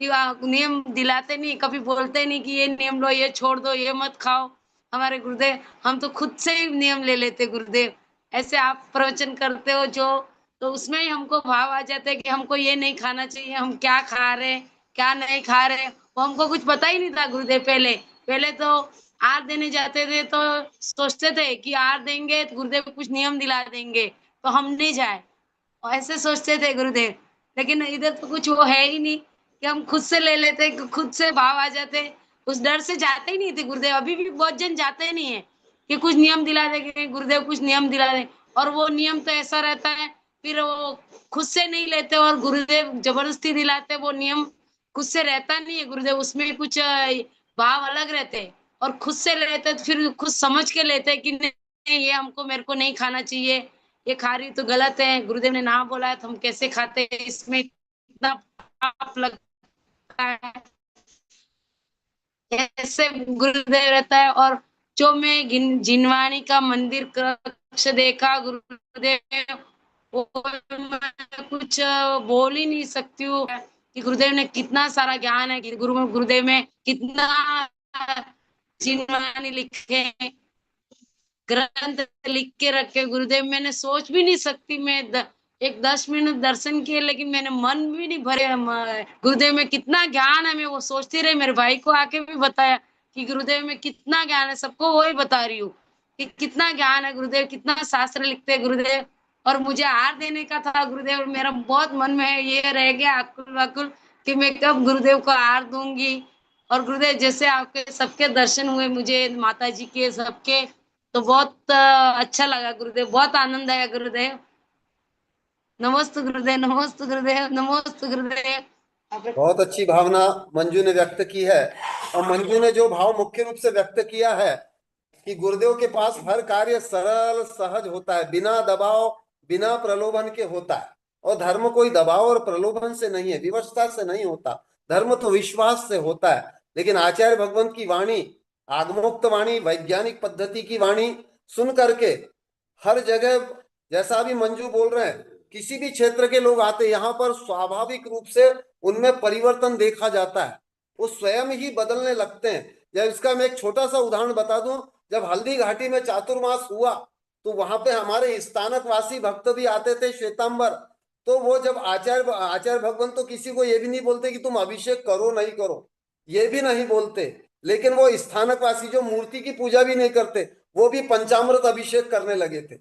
S6: कि नियम दिलाते नहीं, कभी बोलते नहीं कि ये नियम लो, ये छोड़ दो, ये मत खाओ। हमारे गुरुदेव हम तो खुद से ही नियम ले लेते गुरुदेव। ऐसे आप प्रवचन करते हो जो, तो उसमें ही हमको भाव आ जाता है कि हमको ये नहीं खाना चाहिए, हम क्या खा रहे हैं क्या नहीं खा रहे। वो हमको कुछ पता ही नहीं था गुरुदेव। पहले पहले तो आर देने जाते थे तो सोचते थे कि आर देंगे तो गुरुदेव कुछ नियम दिला देंगे तो हम नहीं जाए, और ऐसे सोचते थे गुरुदेव। लेकिन इधर तो कुछ वो है ही नहीं कि हम खुद से ले लेते, खुद से भाव आ जाते। उस डर से जाते ही नहीं थे गुरुदेव। अभी भी बहुत जन जाते नहीं है कि कुछ नियम दिला देंगे गुरुदेव, कुछ नियम दिला दें। और वो नियम तो ऐसा रहता है, फिर वो खुद से नहीं लेते और गुरुदेव जबरदस्ती दिलाते। वो नियम खुद से रहता नहीं है गुरुदेव, उसमें कुछ भाव अलग रहते हैं। और खुद से लेते तो फिर खुद समझ के लेते कि नहीं ये हमको मेरे को नहीं खाना चाहिए, ये खा रही तो गलत है, गुरुदेव ने ना बोला है तो हम कैसे खाते हैं, इसमें इतना पाप लगता है। ऐसे गुरुदेव रहता है। और जो मैं जिनवानी का मंदिर कक्ष देखा गुरुदेव, वो मैं कुछ बोल ही नहीं सकती हूँ कि गुरुदेव ने कितना सारा ज्ञान है, कि गुरुदेव में कितना जिनवानी लिखे हैं, ग्रंथ लिख के रखे गुरुदेव। मैंने सोच भी नहीं सकती मैं एक 10 मिनट दर्शन किए, लेकिन मैंने मन भी नहीं भरे। गुरुदेव में कितना ज्ञान है मैं वो सोचती रही। मेरे भाई को आके भी बताया कि गुरुदेव में कितना ज्ञान है, सबको वही बता रही हूँ कि कितना ज्ञान है गुरुदेव, कितना शास्त्र लिखते हैं गुरुदेव। और मुझे आर देने का था गुरुदेव, मेरा बहुत मन में है, ये रह गया आकुल वाकुल कि मैं कब गुरुदेव को आर दूंगी। और गुरुदेव जैसे आपके सबके दर्शन हुए मुझे, माता जी के सबके, तो बहुत अच्छा लगा गुरुदेव, बहुत आनंद आया गुरुदेव। नमस्ते गुरुदेव, नमस्ते गुरुदेव, नमस्ते गुरुदेव।
S2: बहुत अच्छी भावना मंजू ने व्यक्त की है। और मंजू ने जो भाव मुख्य रूप से व्यक्त किया है कि गुरुदेव के पास हर कार्य सरल सहज होता है, बिना दबाव बिना प्रलोभन के होता है। और धर्म कोई दबाव और प्रलोभन से नहीं है, विवशता से नहीं होता। धर्म तो विश्वास से होता है। लेकिन आचार्य भगवंत की वाणी, आगमोक्त वाणी, वैज्ञानिक पद्धति की वाणी सुन करके हर जगह, जैसा भी मंजू बोल रहे हैं, किसी भी क्षेत्र के लोग आते यहाँ पर स्वाभाविक रूप से उनमें परिवर्तन देखा जाता है। वो स्वयं ही बदलने लगते हैं। जब इसका मैं एक छोटा सा उदाहरण बता दूं, जब हल्दी घाटी में चातुर्मास हुआ तो वहां पे हमारे स्थानकवासी भक्त भी आते थे, श्वेतांबर। तो वो जब आचार्य भगवान तो किसी को ये भी नहीं बोलते कि तुम अभिषेक करो नहीं करो, ये भी नहीं बोलते। लेकिन वो स्थानकवासी जो मूर्ति की पूजा भी नहीं करते, वो भी पंचामृत अभिषेक करने लगे थे।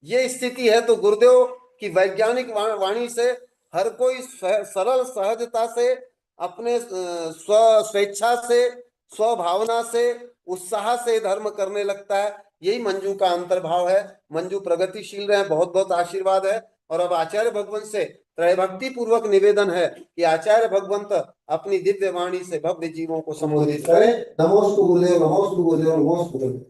S2: ये स्थिति है। तो गुरुदेव की वैज्ञानिक वाणी से हर कोई सरल सहजता से, अपने स्वेच्छा से, स्वभावना से, उत्साह से धर्म करने लगता है। यही मंजू का अंतर्भाव है। मंजू प्रगतिशील रहे, बहुत बहुत आशीर्वाद है। और अब आचार्य भगवंत से त्रैभक्ति पूर्वक निवेदन है कि आचार्य भगवंत अपनी दिव्य वाणी से भव्य जीवों को संबोधित करें। नमोस्तु गुरुदेव, नमोस्तु गुरुदेव, नमोस्तु गुरुदेव।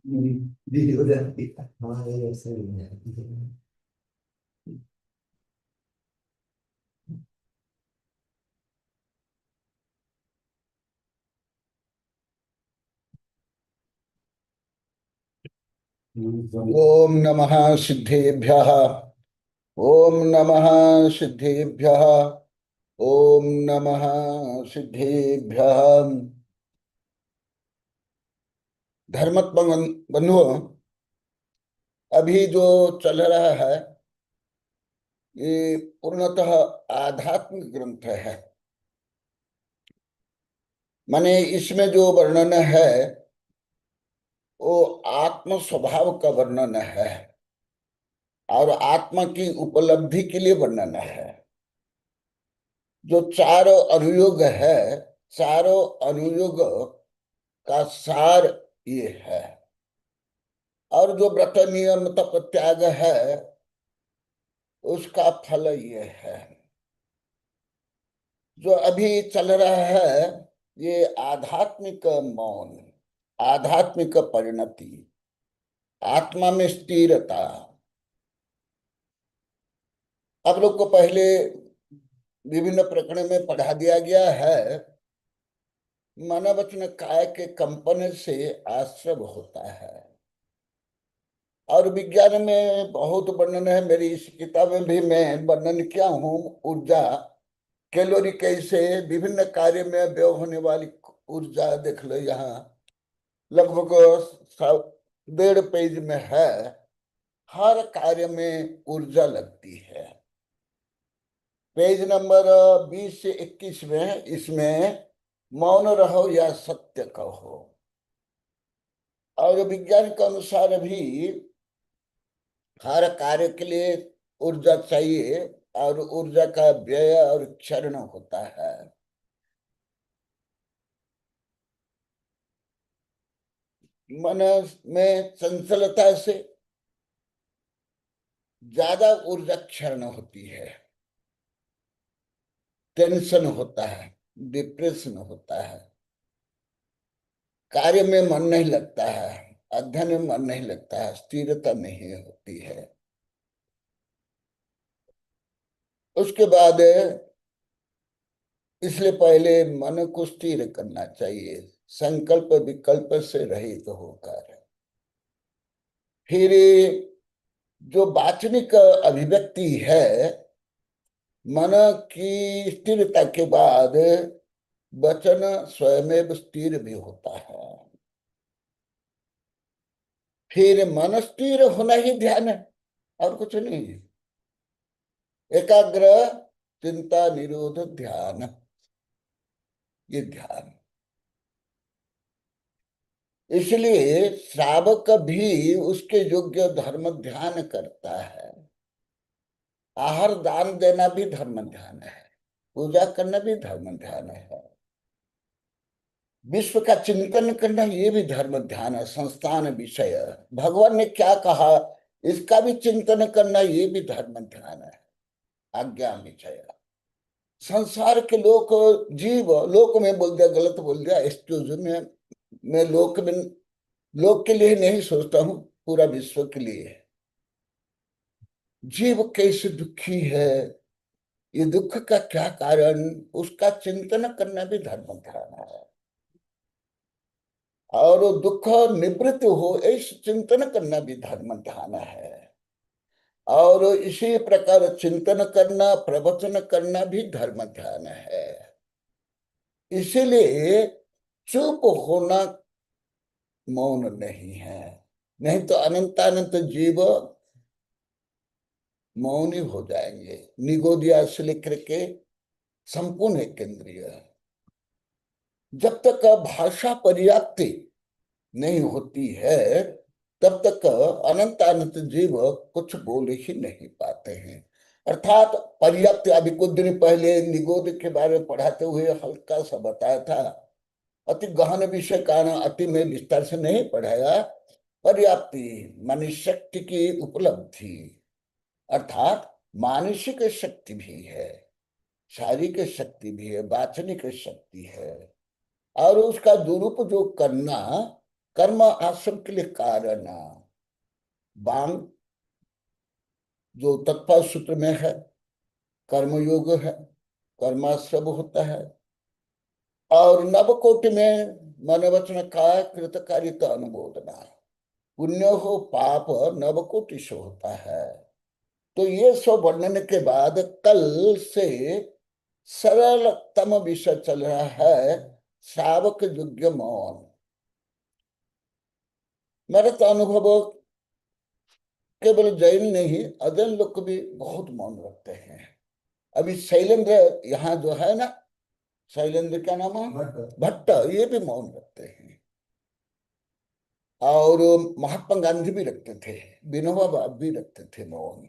S2: जी हो जाती है। हाँ ये ऐसे ही है। ओम नमः सिद्धेभ्यः। ओम नमः सिद्धेभ्यः। ओम नमः सिद्धेभ्यः। धर्मत्म बंधुओं, अभी जो चल रहा है ये पूर्णतः आध्यात्मिक ग्रंथ है। माने इसमें जो वर्णन है वो आत्म स्वभाव का वर्णन है और आत्मा की उपलब्धि के लिए वर्णन है। जो चारों अनुयोग है, चारों अनुयोग का सार ये है। और जो व्रत नियम तप त्याग है उसका फल ये है। जो अभी चल रहा है ये आध्यात्मिक मौन, आध्यात्मिक परिणति, आत्मा में स्थिरता। आप लोग को पहले विभिन्न प्रकरण में पढ़ा दिया गया है, मन वचन काय के कंपन से आश्रव होता है। और विज्ञान में बहुत वर्णन है, मेरी इस किताब में भी मैं वर्णन किया हूँ। ऊर्जा, कैलोरी कैसे विभिन्न कार्य में व्यय होने वाली ऊर्जा देख लो, यहाँ लगभग 1.5 पेज में है। हर कार्य में ऊर्जा लगती है। पेज नंबर 20 से 21 में इसमें मौन रहो या सत्य कहो। और विज्ञान के अनुसार भी हर कार्य के लिए ऊर्जा चाहिए और ऊर्जा का व्यय और क्षरण होता है। मन में चंचलता से ज्यादा ऊर्जा क्षरण होती है, टेंशन होता है, डिप्रेशन होता है, कार्य में मन नहीं लगता है, अध्ययन में मन नहीं लगता है, स्थिरता नहीं होती है। उसके बाद इसलिए पहले मन को स्थिर करना चाहिए, संकल्प विकल्प से रहित होकर। फिर जो वाचनिक अभिव्यक्ति है, मन की स्थिरता के बाद वचन स्वयं स्थिर भी होता है। फिर मन स्थिर होना ही ध्यान है और कुछ नहीं है। एकाग्र चिंता निरोध ध्यान, ये ध्यान। इसलिए श्रावक भी उसके योग्य धर्म ध्यान करता है। आहार दान देना भी धर्म ध्यान है, पूजा करना भी धर्म ध्यान है, विश्व का चिंतन करना ये भी धर्म ध्यान है। संस्थान विषय, भगवान ने क्या कहा इसका भी चिंतन करना ये भी धर्म ध्यान है। आज्ञा विषय, संसार के लोक जीव, लोक में बोल दिया, गलत बोल दिया, एक्सक्यूज में, मैं लोक में, लोक के लिए नहीं सोचता हूँ, पूरा विश्व के लिए है। जीव कैसे दुखी है, ये दुख का क्या कारण, उसका चिंतन करना भी धर्म ध्यान है। और दुख निवृत्त हो ऐसे चिंतन करना भी धर्म ध्यान है। और इसी प्रकार चिंतन करना, प्रवचन करना भी धर्म ध्यान है। इसीलिए चुप होना मौन नहीं है, नहीं तो अनंतानंत जीव मौनी हो जाएंगे। निगोदिया से लेकर के संपूर्ण केंद्रीय, जब तक भाषा पर्याप्ति नहीं होती है तब तक अनंत अनंत जीव कुछ बोल ही नहीं पाते हैं। अर्थात पर्याप्त, अभी कुछ दिन पहले निगोद के बारे में पढ़ाते हुए हल्का सा बताया था। अति गहन विषय का अति में विस्तार से नहीं पढ़ाया। पर्याप्ति मानी शक्ति की उपलब्धि, अर्थात मानसिक शक्ति भी है, शारीरिक शक्ति भी है, वाचनिक शक्ति है। और उसका दुरुपयोग करना
S7: कर्म आश्रम के लिए कारण बांग जो तत्पर सूत्र में है, कर्मयोग है, कर्माश्रम होता है। और नवकोटि में मन वचन काय कृतकारिता अनुमोदना, पुण्य हो पाप नवकोटि से होता है। तो ये सब वर्णन के बाद कल से सरलतम विषय चल रहा है शावक योग्य मौन। मेरा तो अनुभव केवल जैन नहीं, अजैन लोग भी बहुत मौन रखते हैं। अभी शैलेंद्र यहाँ जो है ना, शैलेंद्र क्या नाम है, भट्ट, ये भी मौन रखते हैं। और महात्मा गांधी भी रखते थे, विनोबा भावे भी रखते थे मौन।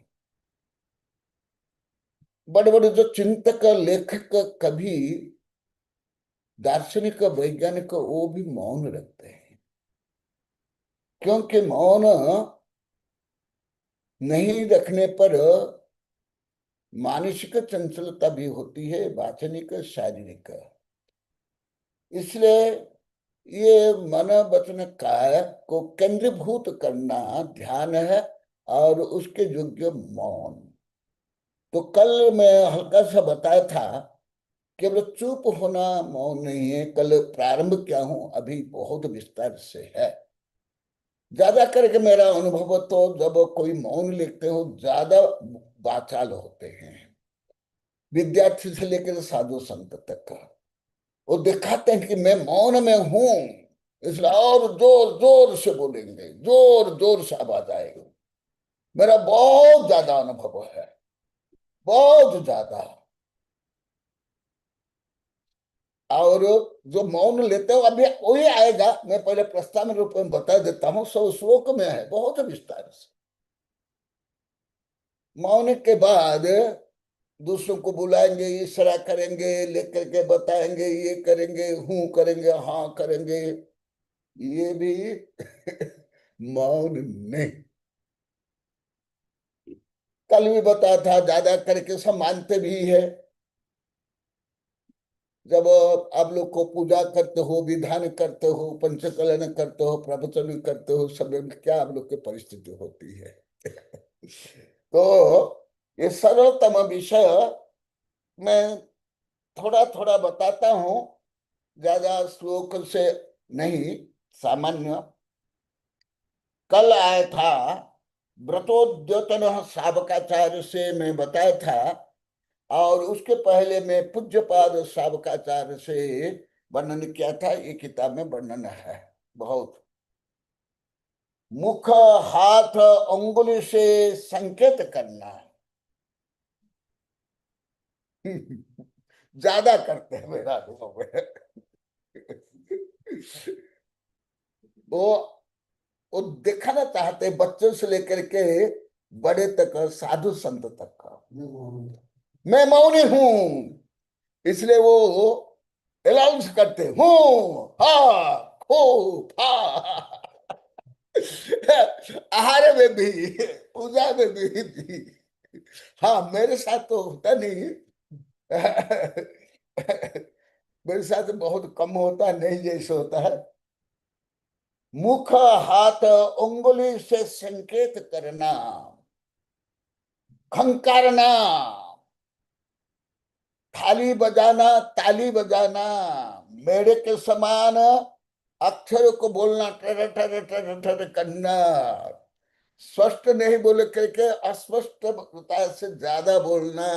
S7: बड़े बड़े जो चिंतक लेखक कभी दार्शनिक वैज्ञानिक वो भी मौन रखते हैं, क्योंकि मौन नहीं रखने पर मानसिक चंचलता भी होती है, वाचनिक शारीरिक। इसलिए ये मन वचन काय को केंद्रीभूत करना ध्यान है और उसके योग्य मौन। तो कल मैं हल्का सा बताया था, केवल चुप होना मौन नहीं है। कल प्रारंभ क्या हूं अभी बहुत विस्तार से है। ज्यादा करके मेरा अनुभव तो जब कोई मौन लिखते हो ज्यादा वाचाल होते हैं, विद्यार्थी से लेकर साधु संत तक। वो दिखाते हैं कि मैं मौन में हूं, इसलिए और जोर जोर से बोलेंगे, जोर जोर से आवाज आएगी। मेरा बहुत ज्यादा अनुभव है, बहुत ज्यादा। और जो मौन लेते हो अभी वही आएगा, मैं पहले प्रस्ताव रूप में बता देता हूं। 100 श्लोक में है, बहुत विस्तार से। मौन के बाद दूसरों को बुलाएंगे, इशारा करेंगे, लेकर के बताएंगे, ये करेंगे, हूं करेंगे, हाँ करेंगे, ये भी मौन नहीं। कल भी बताया था, ज्यादा करके सब मानते भी है। जब आप लोग को पूजा करते हो, विधान करते हो, पंचकलन करते हो, प्रवचन करते हो, सब में क्या आप लोग की परिस्थिति होती है। तो ये सरलतम विषय मैं थोड़ा थोड़ा बताता हूं, ज्यादा श्लोक से नहीं, सामान्य। कल आया था व्रतोद्योतन सावकाचार्य से मैं बताया था, और उसके पहले मैं पूज्यपाद सावकाचार्य से वर्णन किया था। ये किताब में वर्णन है बहुत। मुख हाथ अंगुली से संकेत करना ज्यादा करते हैं मेरा अनुभव है। वो वो दिखाना चाहते हैं, बच्चों से लेकर के बड़े तक, साधु संत तक का मैं मौनी हूं। इसलिए वो अनाउंस करते हूं, हा हो हा। आहार में भी, पूजा में भी। हाँ, मेरे साथ तो होता नहीं। मेरे साथ बहुत कम होता है, नहीं जैसे होता है। मुख हाथ उंगली से संकेत करना, खंकारना, थाली बजाना, ताली बजाना, मेरे के समान अक्षर को बोलना, टर टर टर टर करना, स्पष्ट नहीं बोले करके अस्पष्टता से ज्यादा बोलना।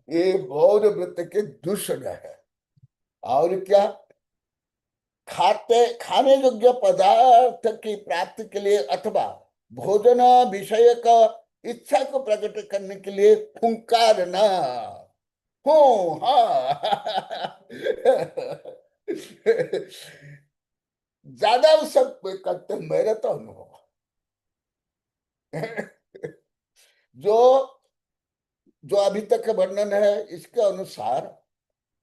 S7: ये बौद्ध वृत्ति के दूषण है। और क्या, खाने योग्य पदार्थ की प्राप्ति के लिए अथवा भोजन विषय का इच्छा को प्रकट करने के लिए फुंकारना, हो हाँ। ज्यादा सब करते मेरे तो अनुभव। जो जो अभी तक वर्णन है इसके अनुसार,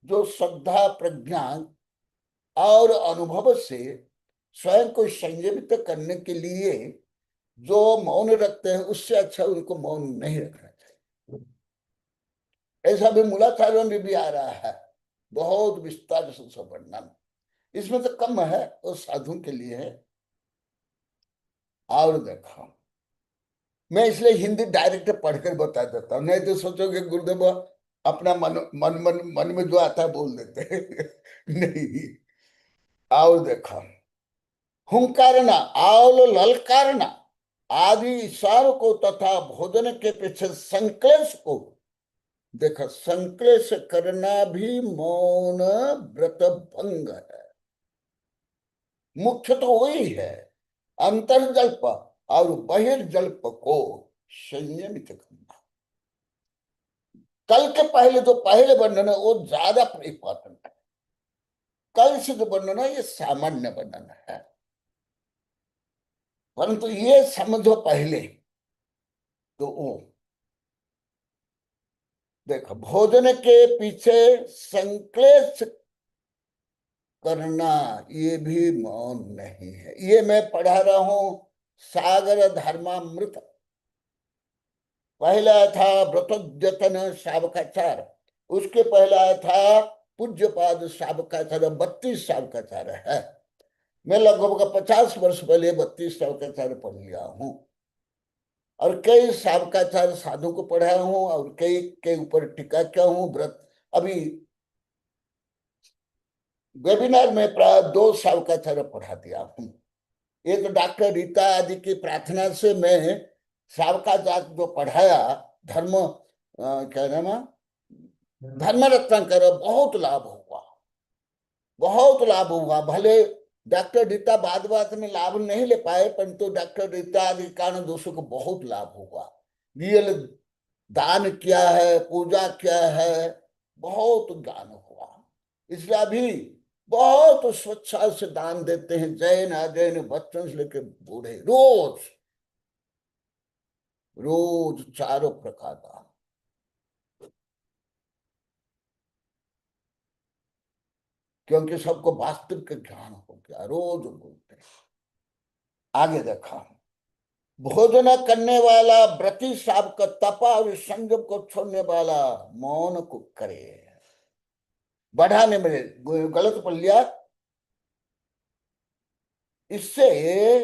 S7: जो श्रद्धा प्रज्ञा और अनुभव से स्वयं को संयमित करने के लिए जो मौन रखते हैं, उससे अच्छा उनको मौन नहीं रखना चाहिए। ऐसा भी मूलाचार्यों में भी आ रहा है, बहुत विस्तार से सब वर्णन। इसमें तो कम है, वो साधु के लिए है। और देखो, मैं इसलिए हिंदी डायरेक्ट पढ़कर बता देता हूँ, नहीं तो सोचोगे गुरुदेव अपना मन में जो आता है बोल देते हैं। नहीं। और देखो, हुंकारना आवल ललकारना आदि ईश्वर को तथा भोजन के पीछे संक्लेश को, देखो संक्लेश करना भी मौन व्रत भंग है। मुख्य तो वही है, अंतर्जल्प और बहिर्जल्प को संयमित करना। कल के पहले जो पहले वर्णन है वो ज्यादा इंपॉर्टेंट है, कल से जो वर्णन है ये सामान्य वर्णन है, परंतु ये समझो पहले तो वो देखो, भोजन के पीछे संक्लेश करना ये भी मौन नहीं है। ये मैं पढ़ा रहा हूं सागर धर्मामृत, पहला था व्रतोद्यतन सावकाचार, उसके पहला था पूज्यपाद सावकाचार, 32 सावकाचार है। मैं लगभग 50 वर्ष पहले 32 सावकाचार पढ़ लिया हूं, और कई सावकाचार साधु को पढ़ाया हूं, और कई के ऊपर टीका किया हूं। व्रत अभी वेबिनार में प्राय 2 सावकाचार पढ़ा दिया हूं। एक डॉक्टर रीता आदि की प्रार्थना से मैं सावकाचार जो पढ़ाया धर्म क्या नाम है, धर्म रत्नाकर, बहुत लाभ हुआ, बहुत लाभ हुआ। भले डॉक्टर रीता बाद में लाभ नहीं ले पाए, परंतु डॉक्टर रीता आदि के कारण दूसरों को बहुत लाभ हुआ। रियल दान क्या है, पूजा क्या है, बहुत ज्ञान हुआ। इसलिए अभी बहुत स्वच्छता से दान देते हैं, जैन अजैन बच्चों से लेकर बूढ़े, रोज रोज 4 प्रकार दान। क्योंकि सबको वास्तविक ज्ञान हो गया, रोज बोलते हैं। आगे देखा, भोजन करने वाला व्रती साहब का तपा और संयम को छोड़ने वाला मौन को करे। बढ़ाने में गलत पढ़ लिया, इससे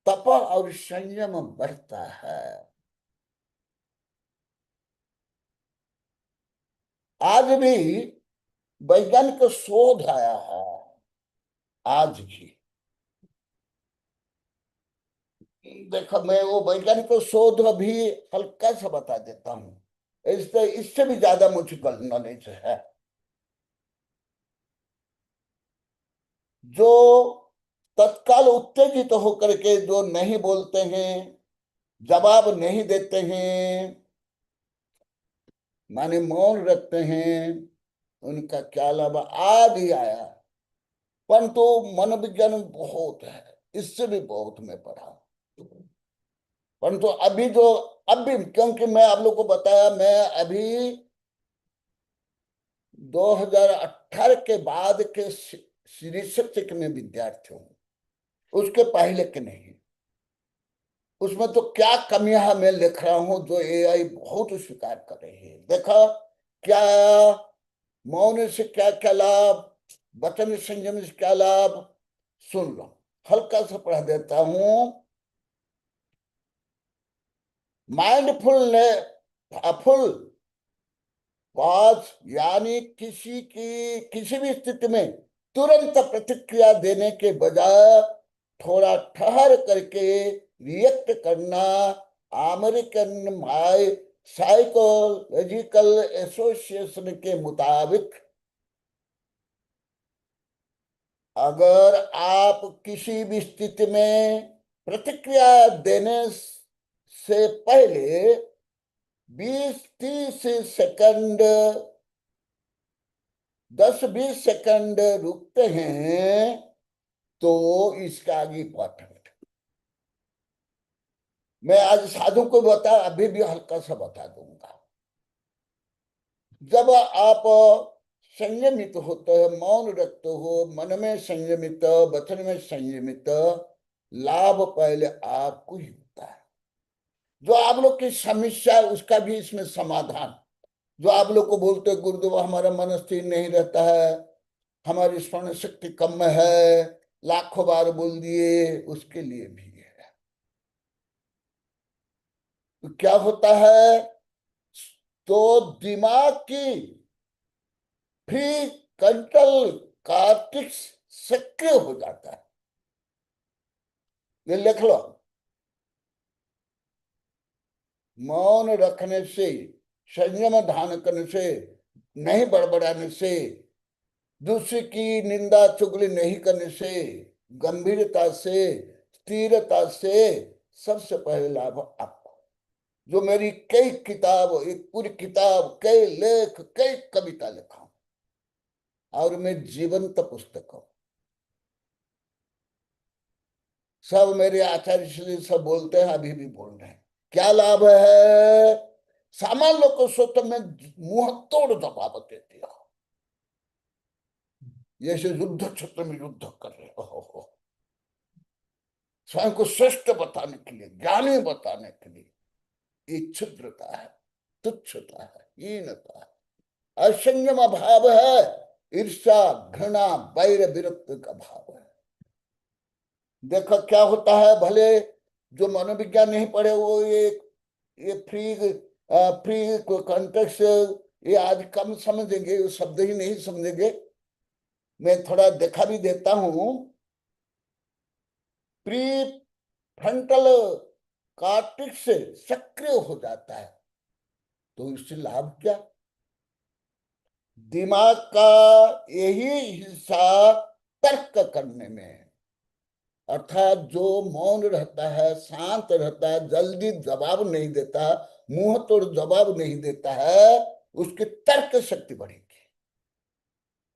S7: तप और संयम बढ़ता है। आज भी वैज्ञानिक शोध आया है, आज भी देखो, मैं वो वैज्ञानिक शोध अभी हल्का सा बता देता हूं, इससे भी ज्यादा मुझे नॉलेज है। जो तत्काल उत्तेजित तो होकर के जो नहीं बोलते हैं, जवाब नहीं देते हैं, माने मौन रखते हैं, उनका क्या लाभ आज ही आया। परंतु मन विज्ञान बहुत है, इससे भी बहुत मैं पढ़ा। परंतु अभी जो अभी क्योंकि मैं आप लोग को बताया, मैं अभी 2018 के बाद के रिसर्च में विद्यार्थी हूँ, उसके पहले के नहीं। उसमें तो क्या कमियां मैं लिख रहा हूं जो एआई बहुत स्वीकार कर रही है। देखा क्या मौन से क्या क्या लाभ, वचन संयम से क्या लाभ, सुन लो, हल्का सा पढ़ा देता हूं। माइंडफुल पॉज, यानी किसी भी स्थिति में तुरंत प्रतिक्रिया देने के बजाय थोड़ा ठहर करके रिएक्ट करना। अमेरिकन साइकोलॉजिकल एसोसिएशन के मुताबिक अगर आप किसी भी स्थिति में प्रतिक्रिया देने से पहले 20-30 सेकंड, 10-20 सेकंड रुकते हैं तो इसका आगे इंपॉर्टेंट। मैं आज साधु को अभी भी हल्का सा बता दूंगा। जब आप संयमित होते हो, मौन रखते हो, मन में संयमित, वचन में संयमित, लाभ पहले आपको ही होता है। जो आप लोग की समस्या है उसका भी इसमें समाधान, जो आप लोग को बोलते हैं गुरुदेव हमारा मन स्थिर नहीं रहता है, हमारी स्मरण शक्ति कम है, लाखों बार बोल दिए, उसके लिए भी है। तो क्या होता है, तो दिमाग की प्री कंट्रोल कार्टिक्स सक्रिय हो जाता है। ये लिख लो, मौन रखने से, संयम धारण करने से, नहीं बड़बड़ाने से, दूसरे की निंदा चुगली नहीं करने से, गंभीरता से, स्थिरता से, सबसे पहले लाभ आपको। जो मेरी कई किताब, एक पूरी किताब, कई लेख, कई कविता लिखा हूं, और मैं जीवंत पुस्तक हूं। सब मेरे आचार्य इसलिए सब बोलते हैं, अभी भी बोल रहे हैं। क्या लाभ है? सामान्य लोग को सोच में मुंह तोड़ जवाब देती हो, जैसे युद्ध क्षेत्र में युद्ध कर रहे हो, स्वयं को श्रेष्ठ बताने के लिए, ज्ञानी बताने के लिए। ये क्षुद्रता है, तुच्छता है, हीनता है, असंयम भाव है, ईर्ष्या, घृणा, वैर, विरक्ति का भाव है। देखो क्या होता है, भले जो मनोविज्ञान नहीं पढ़े वो ये फ्री फ्री कॉन्टेक्स्ट ये आज कम समझेंगे, वो शब्द ही नहीं समझेंगे। मैं थोड़ा देखा भी देता हूं। प्री फ्रंटल कार्टेक्स से सक्रिय हो जाता है, तो इससे लाभ क्या? दिमाग का यही हिस्सा तर्क करने में, अर्थात जो मौन रहता है, शांत रहता है, जल्दी जवाब नहीं देता, मुंह तोड़ जवाब नहीं देता है, उसकी तर्क शक्ति बढ़ेगी,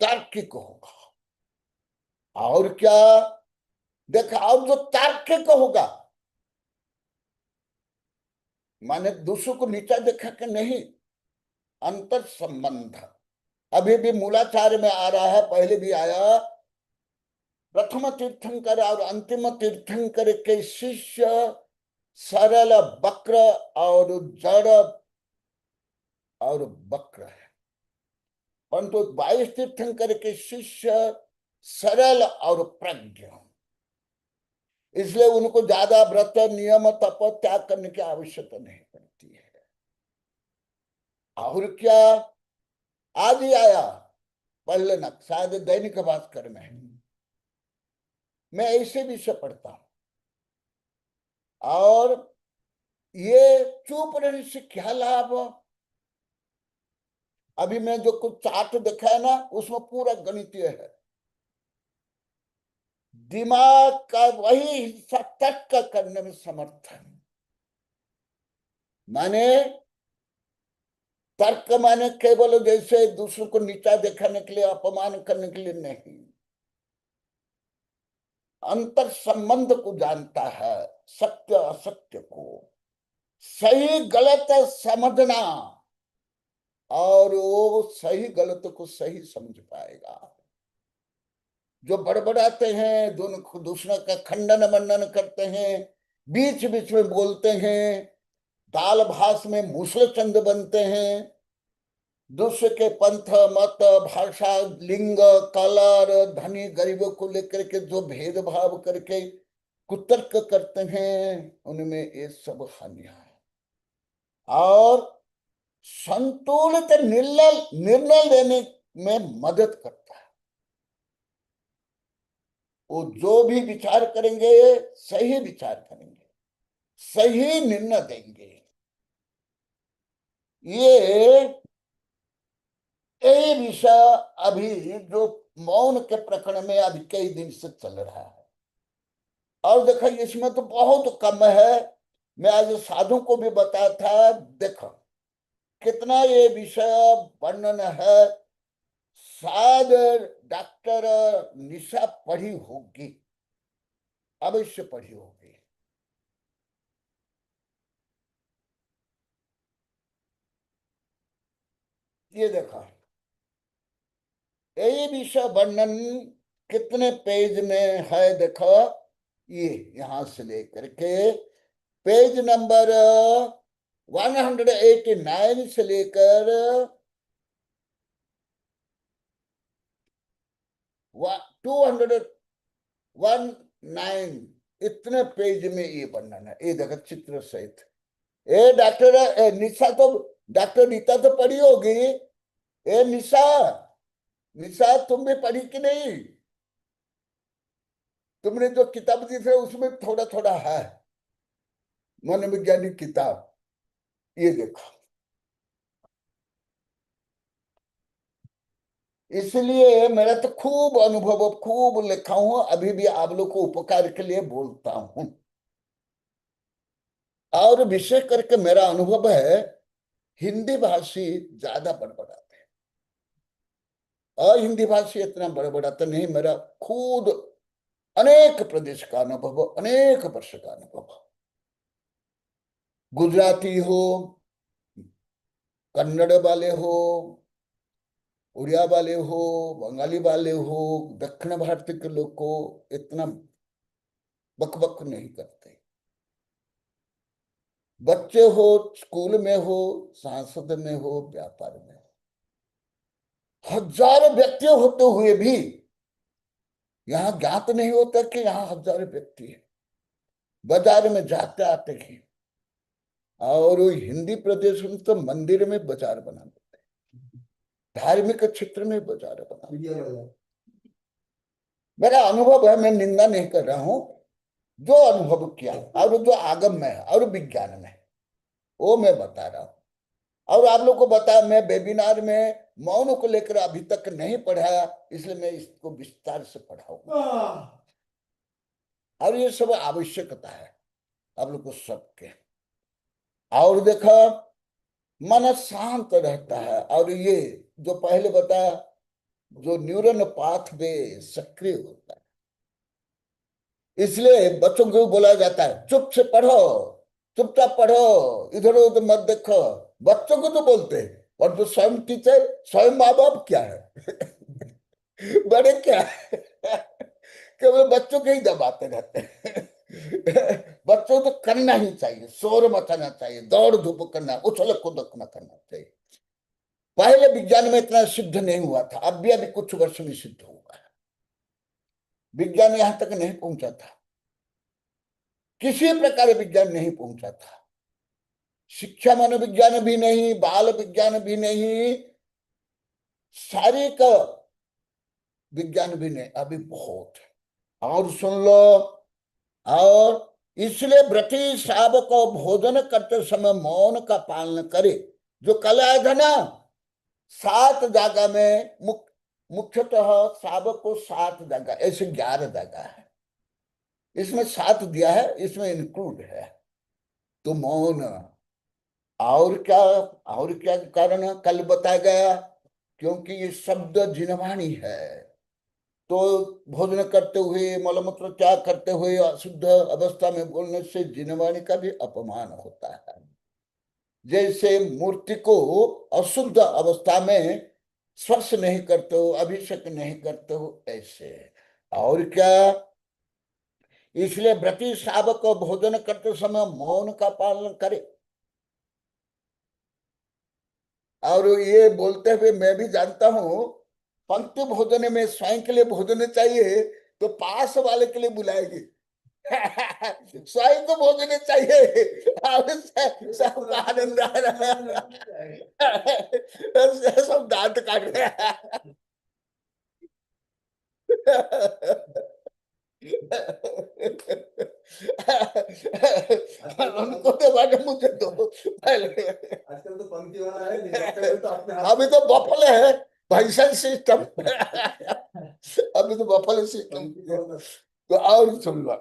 S7: तार्किक होगा। और क्या देखा, और जो तार्किक होगा, माने दूसरों को नीचा देखा कि नहीं, अंतर संबंध। अभी भी मूलाचार्य में आ रहा है, पहले भी आया। प्रथम तीर्थंकर और अंतिम तीर्थंकर के शिष्य सरल, वक्र और जड़ और वक्र है, परंतु 22 तीर्थंकर के शिष्य सरल और प्रज्ञ, इसलिए उनको ज्यादा व्रत, नियम, तप, त्याग करने की आवश्यकता नहीं पड़ती है। और क्या, आज ही आया, पढ़ लेना, शायद दैनिक भास्कर में। मैं ऐसे विषय पढ़ता हूं, और ये चुप रहने से क्या लाभ? अभी मैं जो कुछ चार्ट देखा है ना, उसमें पूरा गणितीय है। दिमाग का वही हिस्सा तर्क करने में समर्थ है। माने तर्क माने केवल जैसे दूसरों को नीचा दिखाने के लिए, अपमान करने के लिए नहीं, अंतर संबंध को जानता है, सत्य असत्य को, सही गलत समझना, और वो सही गलत को सही समझ पाएगा। जो बड़बड़ाते हैं, दोनों दूसरों का खंडन मंडन करते हैं, बीच बीच में बोलते हैं, दाल भास में मूसलचंद बनते हैं, दूसरे के पंथ, मत, भाषा, लिंग, कलर, धनी गरीबों को लेकर के जो भेदभाव करके कुतर्क करते हैं, उनमें ये सब हानियां है। और संतुलित निर्णय लेने में मदद करता है। वो जो भी विचार करेंगे, सही विचार करेंगे, सही निर्णय देंगे। ये विषय अभी जो मौन के प्रकरण में अभी कई दिन से चल रहा है। और देखो इसमें तो बहुत कम है, मैं आज साधु को भी बताया था, देखो कितना ये विषय वर्णन है। शायद डॉक्टर निशा पढ़ी होगी, अवश्य पढ़ी होगी। ये देखो, यही विषय वर्णन कितने पेज में है, देखो ये यहां से लेकर के पेज नंबर 189 से लेकर 219 इतने पेज में ये वर्णन है। ये देखो चित्र सहित। ए डॉक्टर निशा तो, डॉक्टर रीता तो पढ़ी होगी। ए निशा, निशा तुम भी पढ़ी कि नहीं? तुमने जो किताब दी थी उसमें थोड़ा थोड़ा है मनोवैज्ञानिक किताब। ये देखो, इसलिए मेरा तो खूब अनुभव, खूब लिखा हूं, अभी भी आप लोग को उपकार के लिए बोलता हूं। और विशेष करके मेरा अनुभव है हिंदी भाषी ज्यादा बड़बड़ाते हैं और हिंदी भाषी इतना बड़बड़ाते नहीं। मेरा खुद अनेक प्रदेश का अनुभव, अनेक वर्ष का अनुभव, गुजराती हो, कन्नड़ वाले हो, उड़िया वाले हो, बंगाली वाले हो, दक्षिण भारत के लोग को इतना बकबक नहीं करते। बच्चे हो, स्कूल में हो, सांसद में हो, व्यापार में हो, हजार व्यक्ति होते हुए भी यहाँ ज्ञात नहीं होता कि यहाँ हजार व्यक्ति है। बाजार में जाते आते ही, और हिंदी प्रदेश में तो मंदिर में बाजार बना देते, धार्मिक क्षेत्र में बाजार बना देते। मेरा अनुभव है, मैं निंदा नहीं कर रहा हूं। जो अनुभव किया और जो आगम में है और विज्ञान में है वो मैं बता रहा हूं। और आप लोग को बताया, मैं वेबिनार में मौन को लेकर अभी तक नहीं पढ़ाया, इसलिए मैं इसको विस्तार से पढ़ाऊंगा। और ये सब आवश्यकता है आप लोग को सबके। और देखा, मन शांत रहता है। और ये जो पहले बताया, जो न्यूरल पाथवे सक्रिय होता है, इसलिए बच्चों को बोला जाता है चुप से पढ़ो, चुपचाप पढ़ो, इधर उधर मत देखो। बच्चों को तो बोलते हैं, और जो स्वयं टीचर, स्वयं माँ बाप क्या है बड़े क्या है केवल बच्चों के ही दबाते रहते हैं बच्चों को करना ही चाहिए, शोर मचाना चाहिए, दौड़ धूप करना, उछल कूद करना चाहिए। पहले विज्ञान में इतना सिद्ध नहीं हुआ था, अब भी अभी कुछ वर्ष में सिद्ध हुआ है। विज्ञान यहां तक नहीं पहुंचा था, किसी प्रकार विज्ञान नहीं पहुंचा था। शिक्षा मनोविज्ञान भी नहीं, बाल विज्ञान भी नहीं, शारीरिक विज्ञान भी नहीं, अभी बहुत है। और सुन लो, और इसलिए व्रती शावक को भोजन करते समय मौन का पालन करे। जो कल आया था ना, 7 जगह में मुख्यतः शावक को 7 जगह, ऐसे 11 जगह है, इसमें 7 दिया है, इसमें इंक्लूड है। तो मौन, और क्या कारण कल बताया गया, क्योंकि ये शब्द जिनवाणी है। तो भोजन करते हुए, मलमूत्र त्याग करते हुए अशुद्ध अवस्था में बोलने से जिनवाणी का भी अपमान होता है। जैसे मूर्ति को अशुद्ध अवस्था में स्पर्श नहीं करते हो, अभिषेक नहीं करते हो, ऐसे। और क्या, इसलिए व्रती शावक को भोजन करते समय मौन का पालन करे। और ये बोलते हुए मैं भी जानता हूं, पंक्ति भोजन में स्वयं के लिए भोजन चाहिए तो पास वाले के लिए बुलाएगी स्वयं को भोजन चाहिए और सब आनंद आ रहा है सब दांत काट रहे हैं उनको तो बाटे मुझे दो पहले।
S2: आजकल तो पंक्ति वाला है, तो अपने हाथ
S7: अभी तो बफल है, भैंसन सिस्टम अभी तो बफल सिस्टम। तो और सुन लो,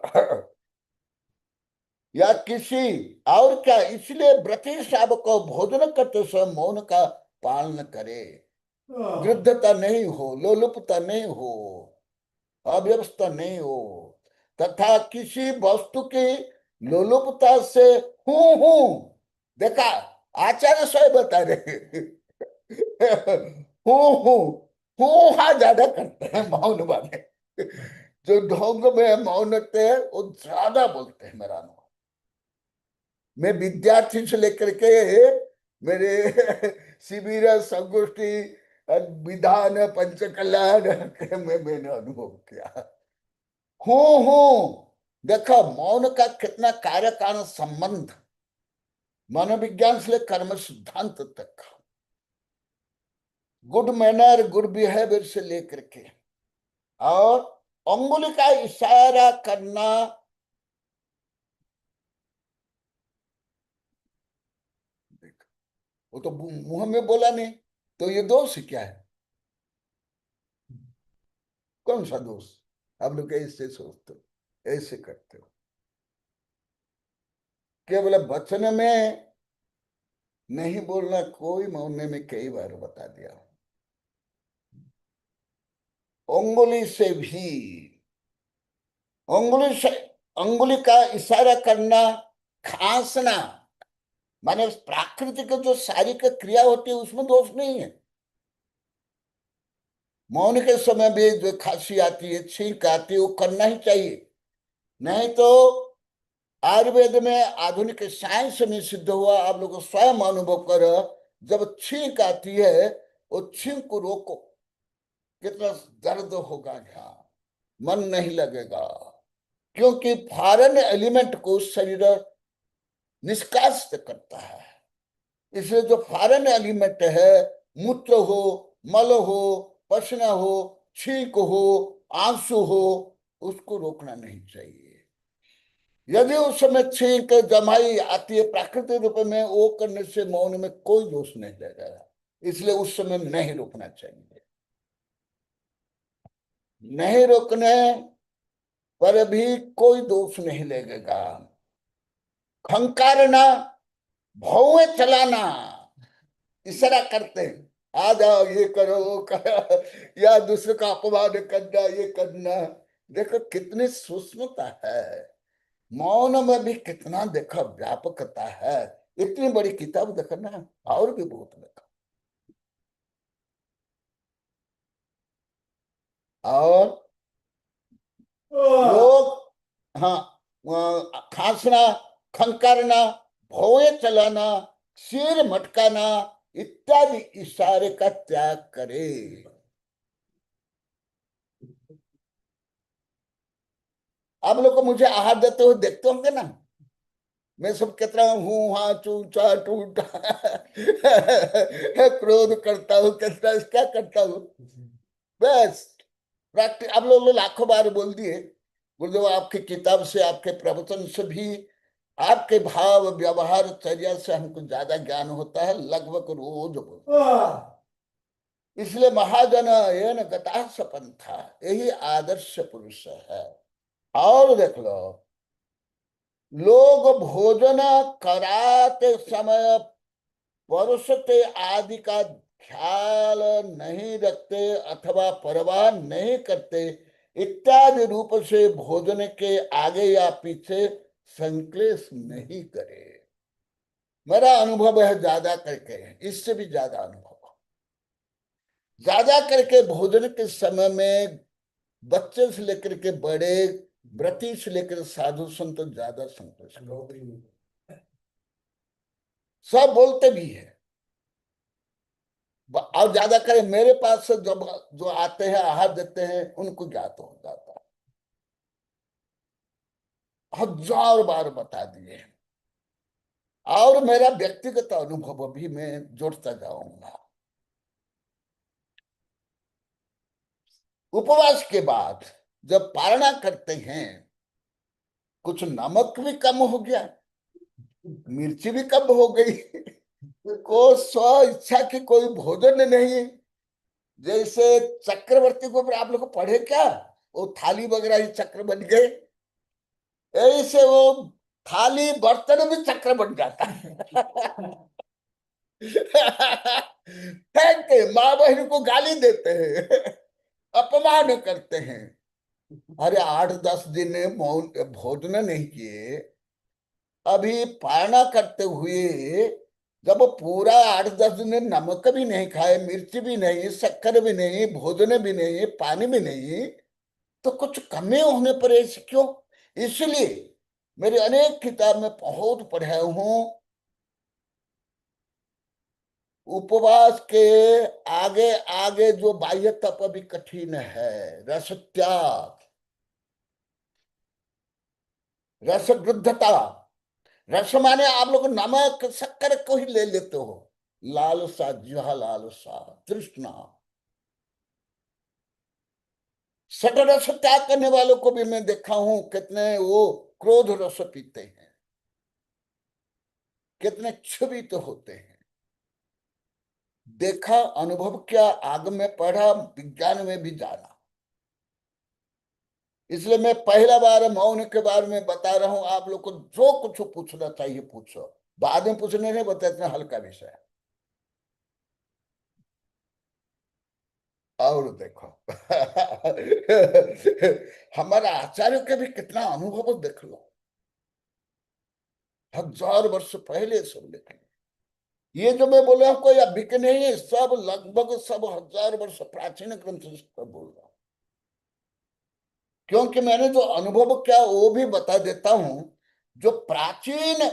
S7: या किसी और क्या, इसलिए व्रती शावक को भोजन करते समय मौन का पालन करे। वृद्धता नहीं हो, लोलुपता नहीं हो, अव्यवस्था नहीं हो, तथा किसी वस्तु की लोलुपता से हूं देखा, आचार्य स्वयं बता रहे हूं हा ज्यादा करते हैं मौन वाले। जो ढोंग में मौन होते हैं वो ज्यादा बोलते हैं, मेरा अनुभव। मैं विद्यार्थी से लेकर के मेरे शिविर, संगोष्ठी, विधान, पंच कल्याण मैंने अनुभव किया। हूं देखो मौन का कितना कार्य कारण संबंध, मनोविज्ञान से लेकर कर्म सिद्धांत तक, गुड मैनर, गुड बिहेवियर से लेकर के, और अंगुली का इशारा करना, वो तो मुंह में बोला नहीं, तो ये दोष क्या है? कौन सा दोष? आप लोग ऐसे सोचते हो, ऐसे करते हो। केवल वचन में नहीं बोलना, कोई मौन में कई बार बता दिया। अंगुली से भी, अंगुली से, अंगुली का इशारा करना, खांसना, माने प्राकृतिक जो शारीरिक क्रिया होती है उसमें दोष नहीं है। मौन के समय भी जो खांसी आती है, छींक आती है, वो करना ही चाहिए। नहीं तो आयुर्वेद में, आधुनिक साइंस में सिद्ध हुआ, आप लोग स्वयं अनुभव करो, जब छींक आती है वो छींक को रोको, कितना दर्द होगा, यहाँ मन नहीं लगेगा, क्योंकि फॉरेन एलिमेंट को शरीर निष्कासित करता है। इसलिए जो फॉरेन एलिमेंट है, मूत्र हो, मल हो, पसीना हो, छींक हो, आंसू हो, उसको रोकना नहीं चाहिए। यदि उस समय छींक, जमाई आती है प्राकृतिक रूप में, वो करने से मौन में कोई दोष नहीं लगेगा। इसलिए उस समय नहीं रोकना चाहिए। नहीं रोकने पर भी कोई दोष नहीं लगेगा। खंकारना, भौवे चलाना, इशारा करते हैं, आ जाओ, ये करो, वो करो, या दूसरे का अपमान करना, ये करना। देखो कितनी सूक्ष्मता है मौन में भी, कितना देखो व्यापकता है। इतनी बड़ी किताब देखना, और भी बहुत देखा। और लोग, हाँ, खांसना, खंकारना, भौवे चलाना, सिर मटकाना इत्यादि इशारे का त्याग करे। आप लोग को मुझे आहार देते हुए देखते होंगे ना, मैं सब कितना हूँ, हाँ, चूचा टूटा क्रोध करता हूँ, कितना क्या करता हूँ, बस प्रैक्टिस। आप लोग लाखों बार बोल दिए। गुरुदेव आपकी किताब से, आपके प्रवचन से भी, आपके भाव व्यवहार चर्या से हमको ज्यादा ज्ञान होता है, लगभग रोज बोलते। इसलिए महाजन ये न गता सपन था, यही आदर्श पुरुष है। और देख लो, लोग भोजन कराते समय परोसते आदि का ख्याल नहीं रखते अथवा परवाह नहीं करते, इत्यादि रूप से भोजन के आगे या पीछे संक्लेश नहीं करे। मेरा अनुभव है ज्यादा करके, इससे भी ज्यादा अनुभव, ज्यादा करके भोजन के समय में बच्चे से लेकर के बड़े, व्रती से लेकर साधु संत ज्यादा संकोच करते, सब बोलते भी है। और ज्यादा करे मेरे पास से जब जो आते हैं, आहार देते हैं, उनको ज्ञात हो जाता है। हजार बार बता दिए, और मेरा व्यक्तिगत अनुभव भी मैं जोड़ता जाऊंगा। उपवास के बाद जब पारणा करते हैं, कुछ नमक भी कम हो गया, मिर्ची भी कम हो गई, को स्व इच्छा की कोई भोजन नहीं। जैसे चक्रवर्ती को आप लोग पढ़े क्या, वो थाली वगैरह ही चक्र बन गए, ऐसे वो थाली बर्तन भी चक्र बन जाता है। फेंक के माँ बहन को गाली देते हैं, अपमान करते हैं। अरे 8-10 दिन मौन भोजन नहीं किए, अभी पारणा करते हुए जब पूरा 8-10 दिन नमक भी नहीं खाए, मिर्च भी नहीं, शक्कर भी नहीं, भोजन भी नहीं, पानी भी नहीं, तो कुछ कमी होने पर ऐसे क्यों? इसलिए मेरी अनेक किताब में बहुत पढ़ा हूं, उपवास के आगे आगे जो बाह्य तप अभी कठिन है, रस त्याग, रस वृद्धता। रस माने आप लोग नमक शक्कर को ही ले लेते हो, लालसा, जिहा लालसा, तृष्णा। सठ रस त्याग करने वालों को भी मैं देखा हूं, कितने वो क्रोध रस पीते हैं, कितने क्षुभित होते हैं। देखा, अनुभव किया, आग में पढ़ा, विज्ञान में भी जाना। इसलिए मैं पहला बार मौन के बारे में बता रहा हूं। आप लोग को जो कुछ पूछना चाहिए पूछो, बाद में पूछने नहीं बता, इतना हल्का विषय है। और देखो हमारा आचार्य के भी कितना अनुभव देख लो, 1000 वर्ष पहले सब लिखे। ये जो मैं बोल रहा हूं कोई अभी के नहीं है, सब लगभग सब 1000 वर्ष प्राचीन ग्रंथ से बोल रहा हूं, क्योंकि मैंने जो अनुभव किया वो भी बता देता हूं। जो प्राचीन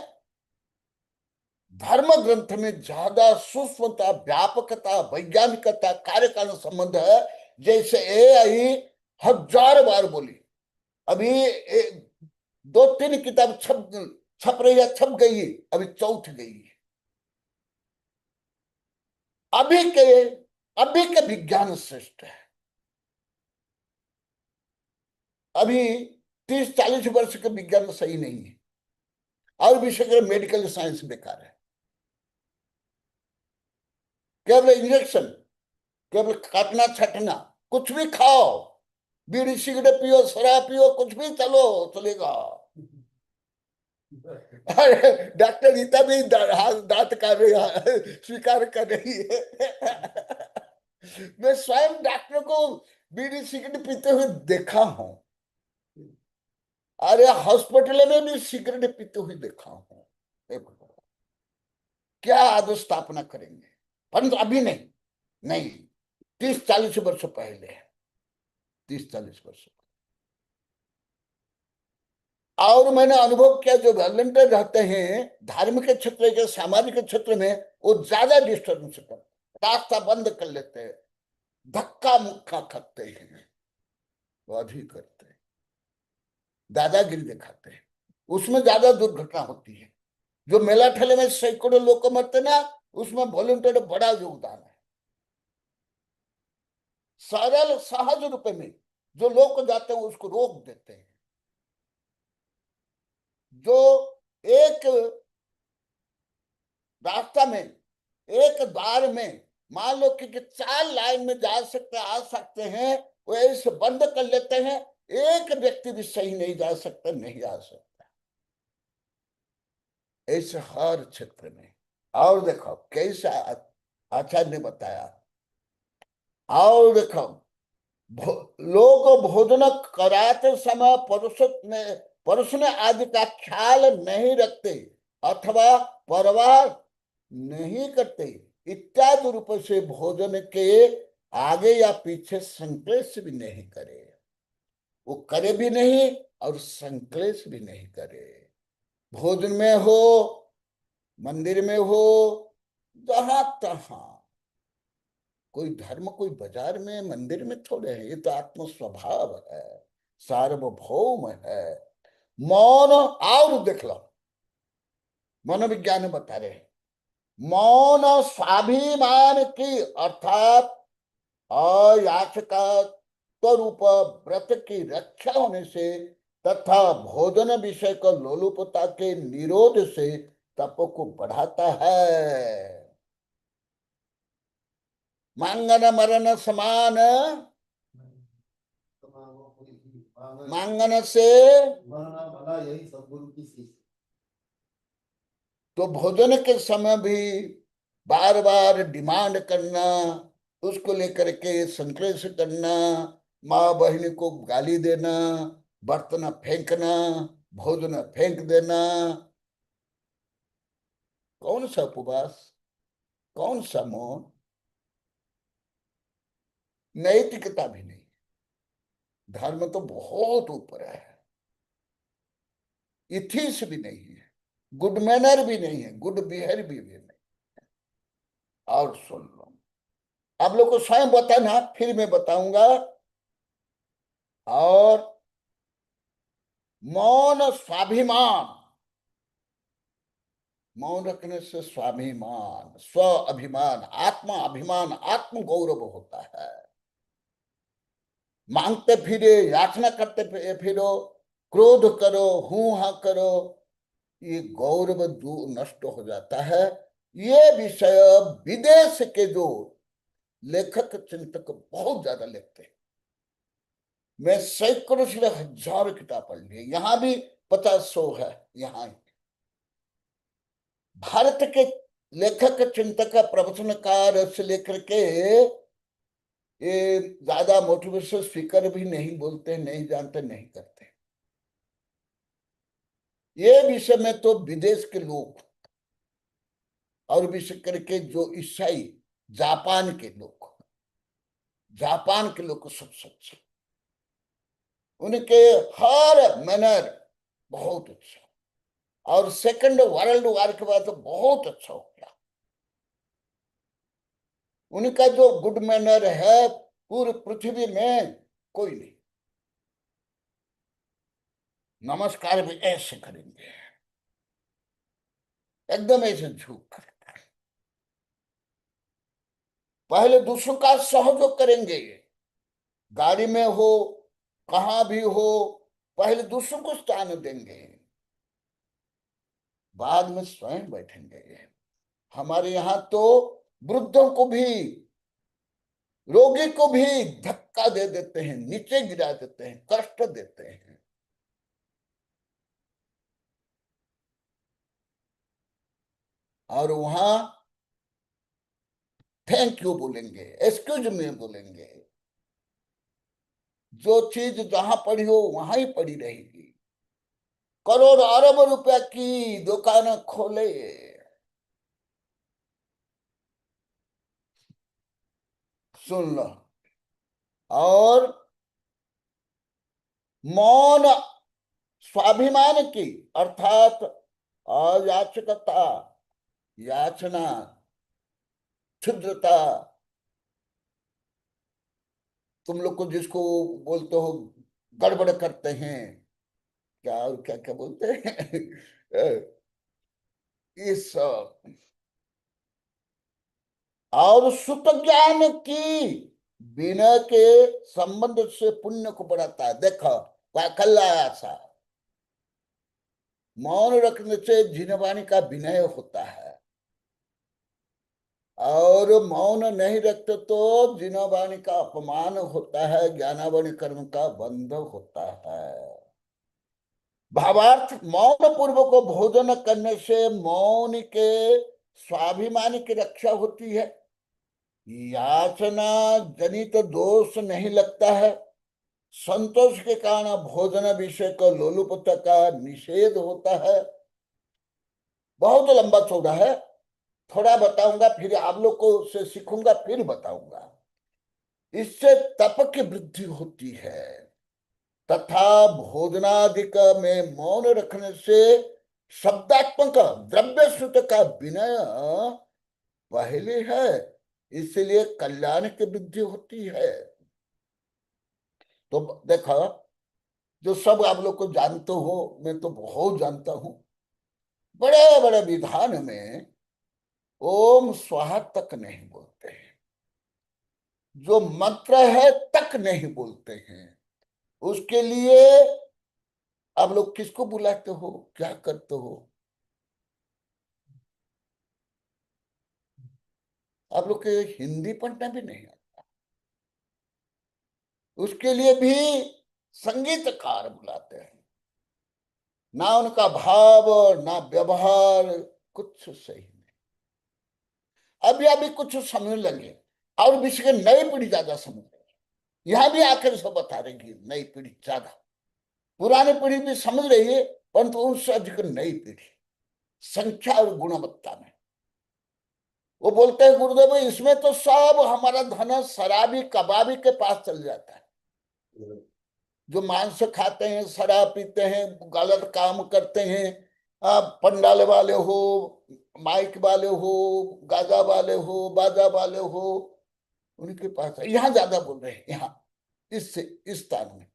S7: धर्म ग्रंथ में ज्यादा सूक्ष्मता, व्यापकता, वैज्ञानिकता, कार्यकाल संबंध है, जैसे AI 1000 बार बोली। अभी 2-3 किताब छप रही है, छप गई, अभी चौथ गई। अभी के विज्ञान श्रेष्ठ है। अभी 30-40 वर्ष के विज्ञान सही नहीं है, और विशेष मेडिकल साइंस बेकार है। केवल इंजेक्शन, केवल काटना छटना, कुछ भी खाओ, बीड़ी सिगरेट पियो, शराब पियो, कुछ भी चलो चलेगा। डॉक्टर रीता भी दांत काट रही है, स्वीकार कर रही है। मैं स्वयं डॉक्टर को बीड़ी सिगरेट पीते हुए देखा हूं, अरे हॉस्पिटल में भी सिगरेट पीते हुए देखा हूं। क्या आदत स्थापना करेंगे, परंतु अभी नहीं, नहीं, 30-40 वर्ष पहले है, 30-40 वर्ष। और मैंने अनुभव किया, जो वॉलंटियर रहते हैं धार्मिक क्षेत्र के, सामाजिक क्षेत्र में, वो ज्यादा डिस्टर्बेंस करते, रास्ता बंद कर लेते हैं, धक्का मुक्का खाते हैं, वही करते हैं, दादागिरी दिखाते हैं, उसमें ज्यादा दुर्घटना होती है। जो मेला ठेले में सैकड़ों लोग मरते ना, उसमें वॉलंटियर बड़ा योगदान है। सरल सहज रूप में जो लोग जाते हैं उसको रोक देते हैं। जो एक रास्ता में, एक द्वार में मान लो कि 4 लाइन में जा सकते, आ सकते हैं, वो ऐसे बंद कर लेते हैं, एक व्यक्ति भी सही नहीं जा सकता, नहीं आ सकता, ऐसे हर क्षेत्र में। और देखो कैसा आचार्य ने बताया, और देखो लोग भोजन कराते समय परोसने आदि का ख्याल नहीं रखते अथवा परवाह नहीं करते, इत्यादि रूप से भोजन के आगे या पीछे संक्लेश भी नहीं करे, वो करे भी नहीं और संक्लेश भी नहीं करे। भोजन में हो, मंदिर में हो, जहां तहां, कोई धर्म कोई बाजार में मंदिर में थोड़े है, ये तो आत्म स्वभाव है, सार्वभौम है। मौन, और देख लो मनोविज्ञान बता रहे हैं, मौन स्वाभिमान की अर्थात अयाचका स्वरूप व्रत की रक्षा होने से तथा भोजन विषय को लोलुपता के निरोध से तप को बढ़ाता है। मांगन मरण समान, मांगन से
S2: मरना भला यही सद्गुरु की सीख।
S7: तो भोजन के समय भी बार बार डिमांड करना, उसको लेकर के संक्लेश करना, माँ बहन को गाली देना, बर्तन फेंकना, भोजन फेंक देना, कौन सा उपवास, कौन सा मौन, नैतिकता भी नहीं। धर्म तो बहुत ऊपर है, इथिक्स भी नहीं है, गुड मैनर भी नहीं है, गुड बिहेवियर भी नहीं। और सुन लो, आप लोग को स्वयं बताना, फिर मैं बताऊंगा। और मौन स्वाभिमान, मौन रखने से स्वाभिमान, स्व अभिमान, आत्मा अभिमान, आत्म गौरव होता है। मांगते फिरे, याचना करते फिरो, क्रोध करो, हूं हा करो, ये गौरव दूर नष्ट हो जाता है। ये विषय विदेश के जो लेखक चिंतक बहुत ज्यादा लिखते हैं। मैं सैकड़ों से हजारों किताब पढ़ ली, यहां भी 50-100 है। यहाँ भारत के लेखक चिंतक प्रवचनकार से लेकर के ये ज्यादा मोटिवेशनल स्पीकर भी नहीं बोलते, नहीं जानते, नहीं करते। ये विषय में तो विदेश के लोग, और विशेष करके जो ईसाई जापान के लोग, जापान के लोग को सब सच्चे, उनके हर मैनर बहुत अच्छा। और सेकंड वर्ल्ड वॉर के बाद तो बहुत अच्छा हो गया। उनका जो गुड मैनर है पूरी पृथ्वी में कोई नहीं। नमस्कार भी ऐसे करेंगे, एकदम ऐसे झुक कर। पहले दूसरों का सहयोग करेंगे, गाड़ी में हो, कहां भी हो, पहले दूसरों को स्थान देंगे, बाद में स्वयं बैठेंगे। हमारे यहाँ तो वृद्धों को भी, रोगी को भी धक्का दे देते हैं, नीचे गिरा देते हैं, कष्ट देते हैं। और वहां थैंक यू बोलेंगे, एक्सक्यूज मी बोलेंगे। जो चीज जहां पड़ी हो वहां ही पड़ी रहेगी। करोड़ अरब रुपया की दुकान खोले, सुन लो। और मौन स्वाभिमान की, अर्थात अयाचकता, याचना, क्षुद्रता, तुम लोग को जिसको बोलते हो गड़बड़ करते हैं, क्या और क्या क्या बोलते हैं ये सब। और सुत ज्ञान की, विनय के संबंध से पुण्य को बढ़ाता है। देखो कल ऐसा मौन रखने से जिनवाणी का विनय होता है, और मौन नहीं रखते तो जिनवाणी का अपमान होता है, ज्ञानावाणी कर्म का बंध होता है। भावार्थ, मौन पूर्वक को भोजन करने से मौन के स्वाभिमान की रक्षा होती है, याचना जनित दोष नहीं लगता है, संतोष के कारण भोजन विषय का लोलुपता का निषेध होता है। बहुत लंबा चौड़ा है, थोड़ा बताऊंगा, फिर आप लोग को से सीखूंगा, फिर बताऊंगा। इससे तप की वृद्धि होती है, तथा भोजनादिक में मौन रखने से शब्दात्मक द्रव्य श्रुत का विनय पहले है, इसलिए कल्याण की वृद्धि होती है। तो देखो, जो सब आप लोग को जानते हो, मैं तो बहुत जानता हूं, बड़े बड़े विधान में ओम स्वाहा तक नहीं बोलते हैं, जो मंत्र है तक नहीं बोलते हैं। उसके लिए आप लोग किसको बुलाते हो, क्या करते हो? आप लोग के हिंदी पढ़ना भी नहीं आता, उसके लिए भी संगीतकार बुलाते हैं। ना उनका भाव ना व्यवहार कुछ सही नहीं। अभी अभी कुछ समझने लगे, और विषय नई पीढ़ी ज्यादा समझ रही, यहां भी आकर सब बता रही नई पीढ़ी ज्यादा, पुरानी पीढ़ी भी समझ रही है, परंतु उससे अधिक नई पीढ़ी संख्या और गुणवत्ता में। वो बोलते हैं गुरुदेव इसमें तो सब हमारा धन शराबी कबाबी के पास चल जाता है। जो मांस खाते हैं, शराब पीते हैं, गलत काम करते हैं, पंडाल वाले हो, माइक वाले हो, गाजा वाले हो, बाजा वाले हो, उनके पास यहाँ ज्यादा बोल रहे हैं। यहाँ इस स्थान में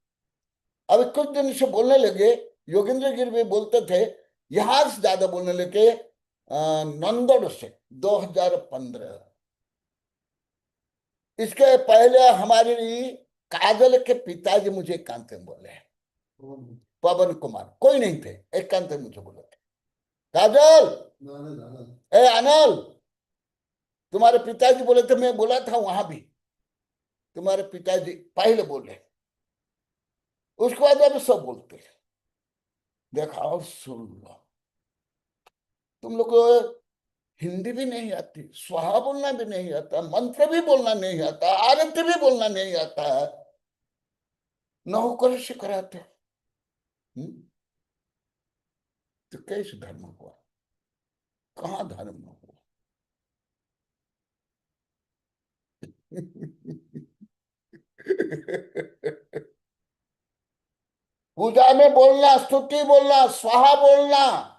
S7: अब कुछ दिन से बोलने लगे, योगेंद्र गिर भी बोलते थे, यहां से ज्यादा बोलने लगे नंदोड़ से 2015। इसके पहले हमारी काजल के पिताजी मुझे एकांत में बोले हैं, पवन कुमार, कोई नहीं थे, एकांत में मुझे बोले थे, काजल, ए अनल, तुम्हारे पिताजी बोले थे। मैं बोला था वहां भी, तुम्हारे पिताजी पहले बोले, उसके बाद अब सब बोलते हैं। देखा और सुन लो, तुम लोग को हिंदी भी नहीं आती, स्वाहा बोलना भी नहीं आता, मंत्र भी बोलना नहीं आता, आरती भी बोलना नहीं आता, नौकर से कराते। तो कैसे धर्म हुआ? कहाँ धर्म हुआ? पूजा में बोलना, स्तुति बोलना, स्वाहा बोलना,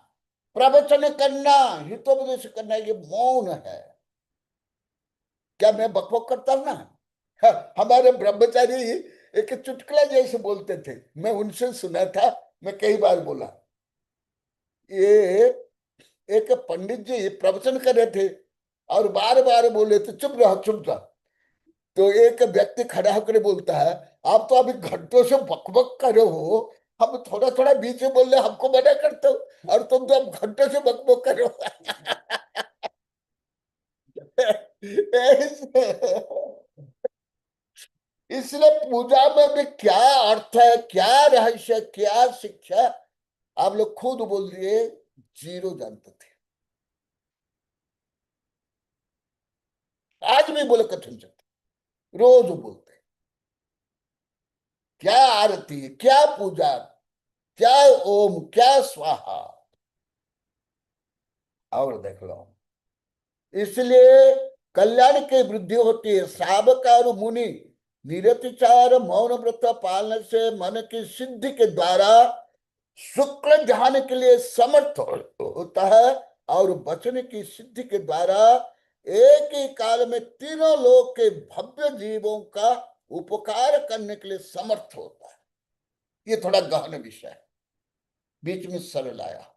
S7: प्रवचन करना, हितोपदेश करना, ये मौन है। क्या मैं बकबक करता हूं ना? हमारे ब्रह्मचारी एक चुटकुला जैसे बोलते थे, मैं उनसे सुना था, मैं कई बार बोला। ये एक पंडित जी प्रवचन कर रहे थे और बार बार बोले थे चुप रहो चुप रहो। तो एक व्यक्ति खड़ा होकर बोलता है, आप तो अभी घंटों से बकबक कर रहे हो, हम थोड़ा थोड़ा बीच में बोल रहे, हमको मना करते हो, और तुम तो अब घंटों से बकबक कर रहे हो। इसलिए पूजा में भी क्या अर्थ है, क्या रहस्य, क्या शिक्षा, आप लोग खुद बोल दिए, जीरो जानते थे। आज भी बोले कथन चलते, रोज बोलते, क्या आरती, क्या पूजा, क्या ओम, क्या स्वाहा, और देख लो। इसलिए कल्याण की वृद्धि होती है। श्रावक और मुनि निरतिचार मौन व्रत पालने से मन की सिद्धि के द्वारा शुक्ल ध्यान के लिए समर्थ होता है, और वचन की सिद्धि के द्वारा एक ही काल में तीनों लोक के भव्य जीवों का उपकार करने के लिए समर्थ होता है। ये थोड़ा गहन विषय है, बीच में सरल आया।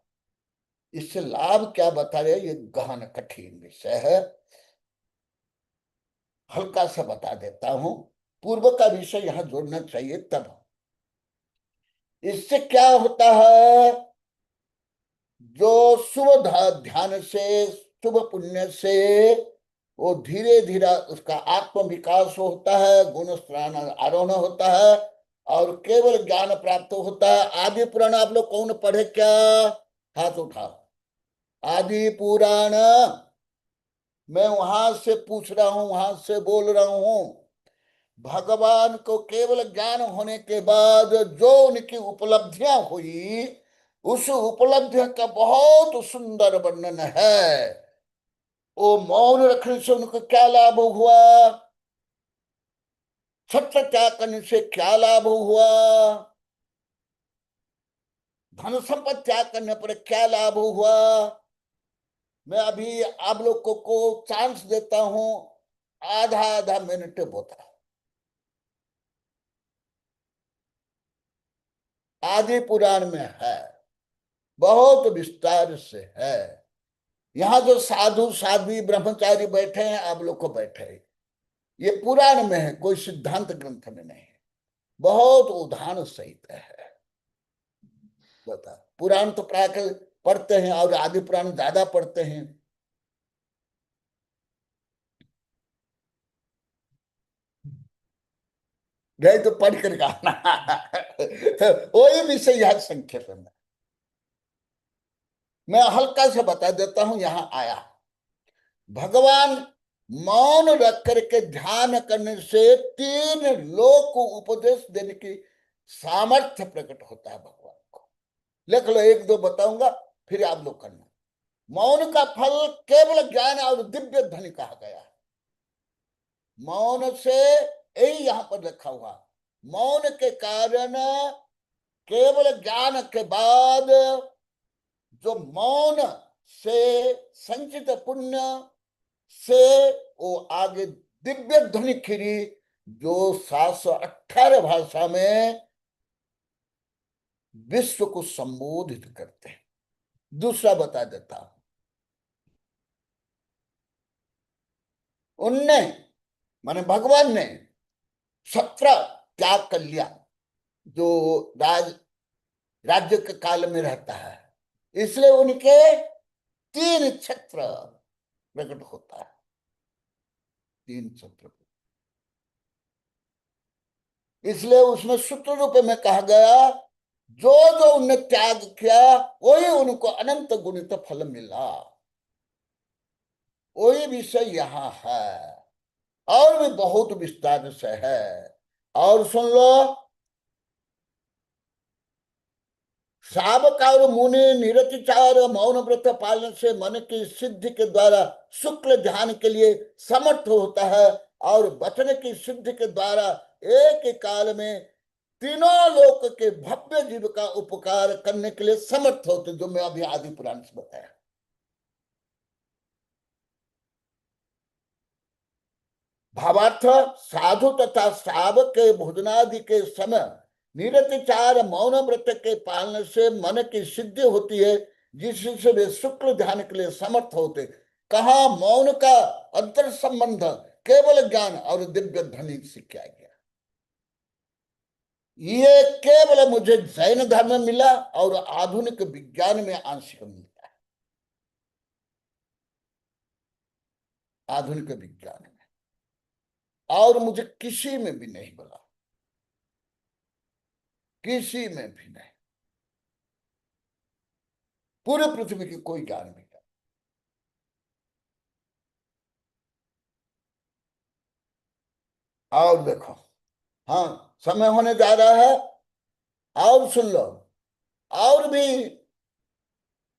S7: इससे लाभ क्या बता रहे, ये गहन कठिन विषय है, हल्का सा बता देता हूं। पूर्व का विषय यहां जोड़ना चाहिए तब। इससे क्या होता है, जो शुभ ध्यान से, शुभ पुण्य से वो धीरे धीरे उसका आत्म विकास होता है, गुण स्त्रान आरोहण होता है, और केवल ज्ञान प्राप्त होता है। आदि पुराण आप लोग कौन पढ़े क्या? हाथ उठाओ। आदि पुराण मैं वहां से पूछ रहा हूं, वहां से बोल रहा हूं। भगवान को केवल ज्ञान होने के बाद जो उनकी उपलब्धियां हुई, उस उपलब्धि का बहुत सुंदर वर्णन है। वो मौन रखने से उनको क्या लाभ हुआ, सत्य त्याग करने से क्या लाभ हुआ, धन संपत्ति त्याग करने पर क्या लाभ हुआ। मैं अभी आप लोगों को चांस देता हूं, आधा आधा मिनट बता। आदि पुराण में है, बहुत विस्तार से है। यहाँ जो साधु साध्वी ब्रह्मचारी बैठे हैं, आप लोग को बैठे हैं, ये पुराण में है, कोई सिद्धांत ग्रंथ में नहीं है, बहुत उदाहरण सहित है। बता, पुराण तो प्राय पढ़ते हैं और आदि पुराण ज्यादा पढ़ते हैं। गए तो पढ़ कर गाना। वही विषय यहाँ संक्षेप में मैं हल्का से बता देता हूं। यहां आया, भगवान मौन रख करके ध्यान करने से तीन लोक को उपदेश देने की सामर्थ्य प्रकट होता है भगवान को। लिख लो, एक दो बताऊंगा, फिर आप लोग करना। मौन का फल केवल ज्ञान और दिव्य ध्वनि कहा गया है। मौन से यही यहां पर रखा हुआ, मौन के कारण केवल ज्ञान के बाद जो मौन से संचित पुण्य से वो आगे दिव्य ध्वनि खिरी जो 718 भाषा में विश्व को संबोधित करते हैं। दूसरा बता देता हूं, उनने माने भगवान ने 17 त्याग कर लिया जो राज्य के काल में रहता है, इसलिए उनके 3 छत्र प्रकट होता है। 3 छत्र, इसलिए उसमें सूत्र रूप में कहा गया जो जो उनने त्याग किया वही उनको अनंत गुणित फल मिला। वही विषय यहाँ है और भी बहुत विस्तार से है। और सुन लो, सावक और मुनि निरतिचार मौन व्रत पालन से मन की सिद्धि के द्वारा शुक्ल ध्यान के लिए समर्थ होता है और वचन की सिद्धि के द्वारा एक ही काल में तीनों लोक के भव्य जीव का उपकार करने के लिए समर्थ होते, जो मैं अभी आदि पुराण से बताया। भावार्थ, साधु तथा सावक के भोजनादि के समय निरतिचार मौन व्रत के पालन से मन की सिद्धि होती है, जिससे वे शुक्ल ध्यान के लिए समर्थ होते। कहा मौन का अंतर संबंध केवल ज्ञान और दिव्य ध्वनि से किया गया। ये केवल मुझे जैन धर्म में मिला और आधुनिक विज्ञान में आंशिक मिलता है। आधुनिक विज्ञान में और मुझे किसी में भी नहीं मिला, किसी में भी नहीं। पूरे पृथ्वी की कोई ज्ञान नहीं है। और देखो, हाँ समय होने जा रहा है, और सुन लो, और भी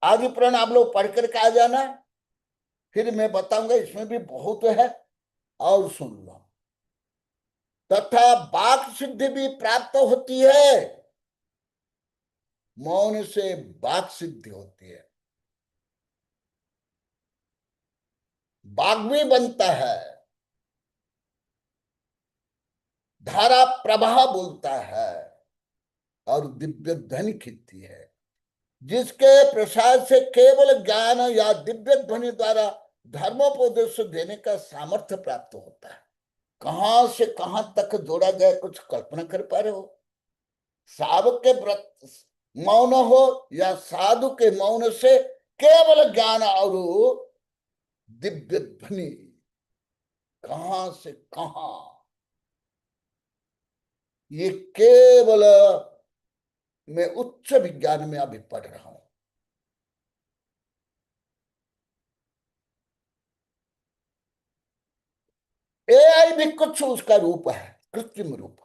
S7: आदि पुराण आप लोग पढ़ करके आ जाना, फिर मैं बताऊंगा, इसमें भी बहुत है। और सुन लो, तथा वाक सिद्धि भी प्राप्त होती है। मौन से वाक सिद्धि होती है, वाक भी बनता है, धारा प्रवाह बोलता है और दिव्य ध्वनि खिंचती है, जिसके प्रसाद से केवल ज्ञान या दिव्य ध्वनि द्वारा धर्मोपदेश देने का सामर्थ्य प्राप्त होता है। कहां से कहां तक जोड़ा गया, कुछ कल्पना कर पा रहे हो? सावक के व्रत मौन हो या साधु के मौन से केवल ज्ञान और दिव्य ध्वनि, कहां से कहां। ये केवल मैं उच्च विज्ञान में अभी पढ़ रहा हूं। एआई भी कुछ उसका रूप है, कृत्रिम रूप।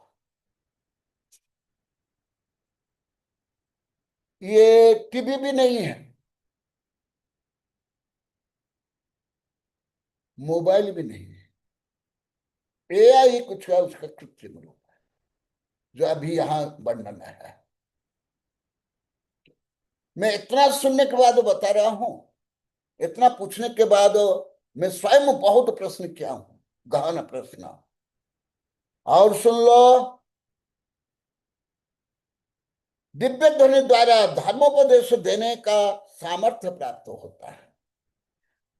S7: ये टीवी भी नहीं है, मोबाइल भी नहीं है। एआई कुछ है, उसका कृत्रिम रूप है, जो अभी यहां वर्णन है। मैं इतना सुनने के बाद बता रहा हूं, इतना पूछने के बाद मैं स्वयं बहुत प्रश्न किया हूं, गहन प्रश्न। और सुन लो, दिव्य ध्वनि द्वारा धर्मोपदेश देने का सामर्थ्य प्राप्त होता है।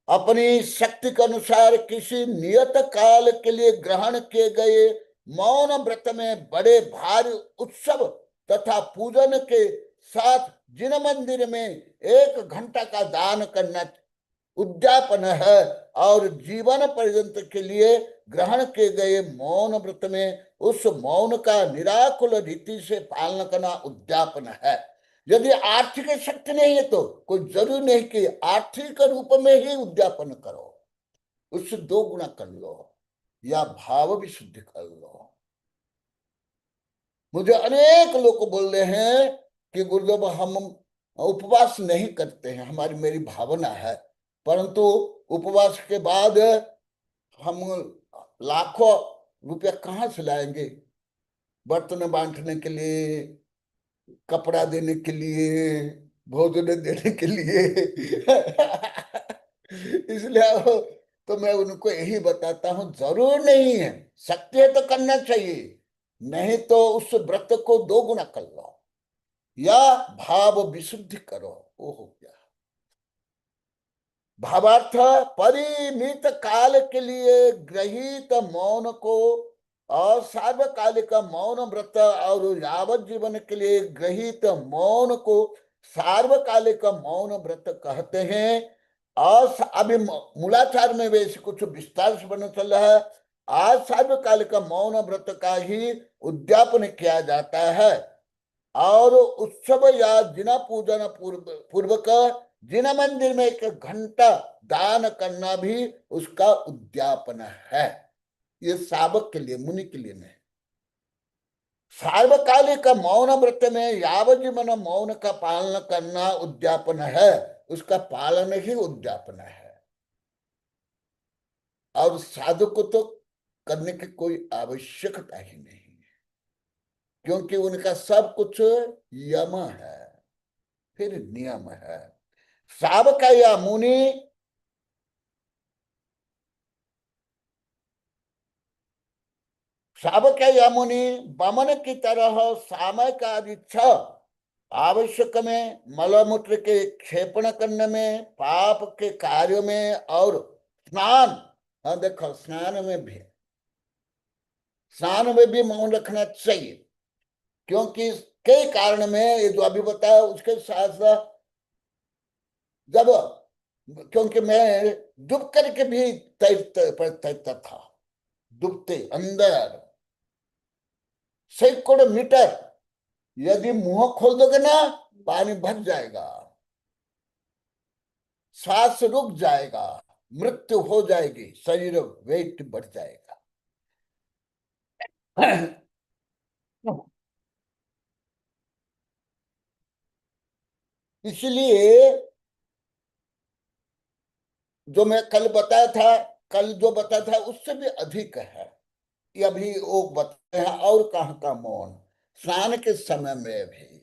S7: अपनी शक्ति के अनुसार किसी नियत काल के लिए ग्रहण किए गए मौन व्रत में बड़े भारी उत्सव तथा पूजन के साथ जिन मंदिर में 1 घंटा का दान करना उद्यापन है और जीवन पर्यंत के लिए ग्रहण किए गए मौन व्रत में उस मौन का निराकुल रीति से पालन करना उद्यापन है। यदि आर्थिक शक्ति नहीं है तो कोई जरूरी नहीं कि आर्थिक रूप में ही उद्यापन करो, उससे 2 गुना कर लो या भाव भी शुद्ध कर लो। मुझे अनेक लोग बोल रहे हैं कि गुरुदेव हम उपवास नहीं करते हैं, मेरी भावना है, परंतु उपवास के बाद हम लाखों रुपया कहाँ से लाएंगे? बर्तन बांटने के लिए, कपड़ा देने के लिए, भोजन देने के लिए। इसलिए तो मैं उनको यही बताता हूं, जरूर नहीं है, शक्ति है तो करना चाहिए, नहीं तो उस व्रत को 2 गुना कर लो या भाव विशुद्धि करो, वो हो गया। भावार्थ, परिमित काल के लिए ग्रहित मौन को और सार्वकालिक मौन व्रत और यावत जीवन के लिए ग्रहित मौन को सार्वकालिक मौन व्रत कहते हैं। और अभी मूलाचार में वैसे कुछ विस्तार से बना चल रहा है। आज सार्वकालिक मौन व्रत का ही उद्यापन किया जाता है और उत्सव या जिना पूजन पूर्वक जिना मंदिर में 1 घंटा दान करना भी उसका उद्यापन है। ये सावक के लिए, मुनि के लिए नहीं। सार्वकालिक मौन व्रत में यावजीवन मौन का पालन करना उद्यापन है, उसका पालन ही उद्यापन है। और साधु को तो करने की कोई आवश्यकता ही नहीं है, क्योंकि उनका सब कुछ यम है, फिर नियम है। सावक या मुनि सावक या मुनि बमन की तरह सामयिक इच्छा आवश्यक में, मलमूत्र के क्षेपण करने में, पाप के कार्यों में और स्नान, हाँ देखो स्नान में भी मौन रखना चाहिए, क्योंकि कई कारण में ये जो अभी बताया उसके साथ साथ जब, क्योंकि मैं डूब करके भी तैरता था, डूबते अंदर सैकड़ों मीटर, यदि मुंह खोल दोगे ना पानी भर जाएगा, श्वास रुक जाएगा, मृत्यु हो जाएगी, शरीर वेट बढ़ जाएगा। इसलिए जो मैं कल जो बताया था उससे भी अधिक है। ये अभी वो बताए हैं। और कहाँ का मौन, स्नान के समय में भी,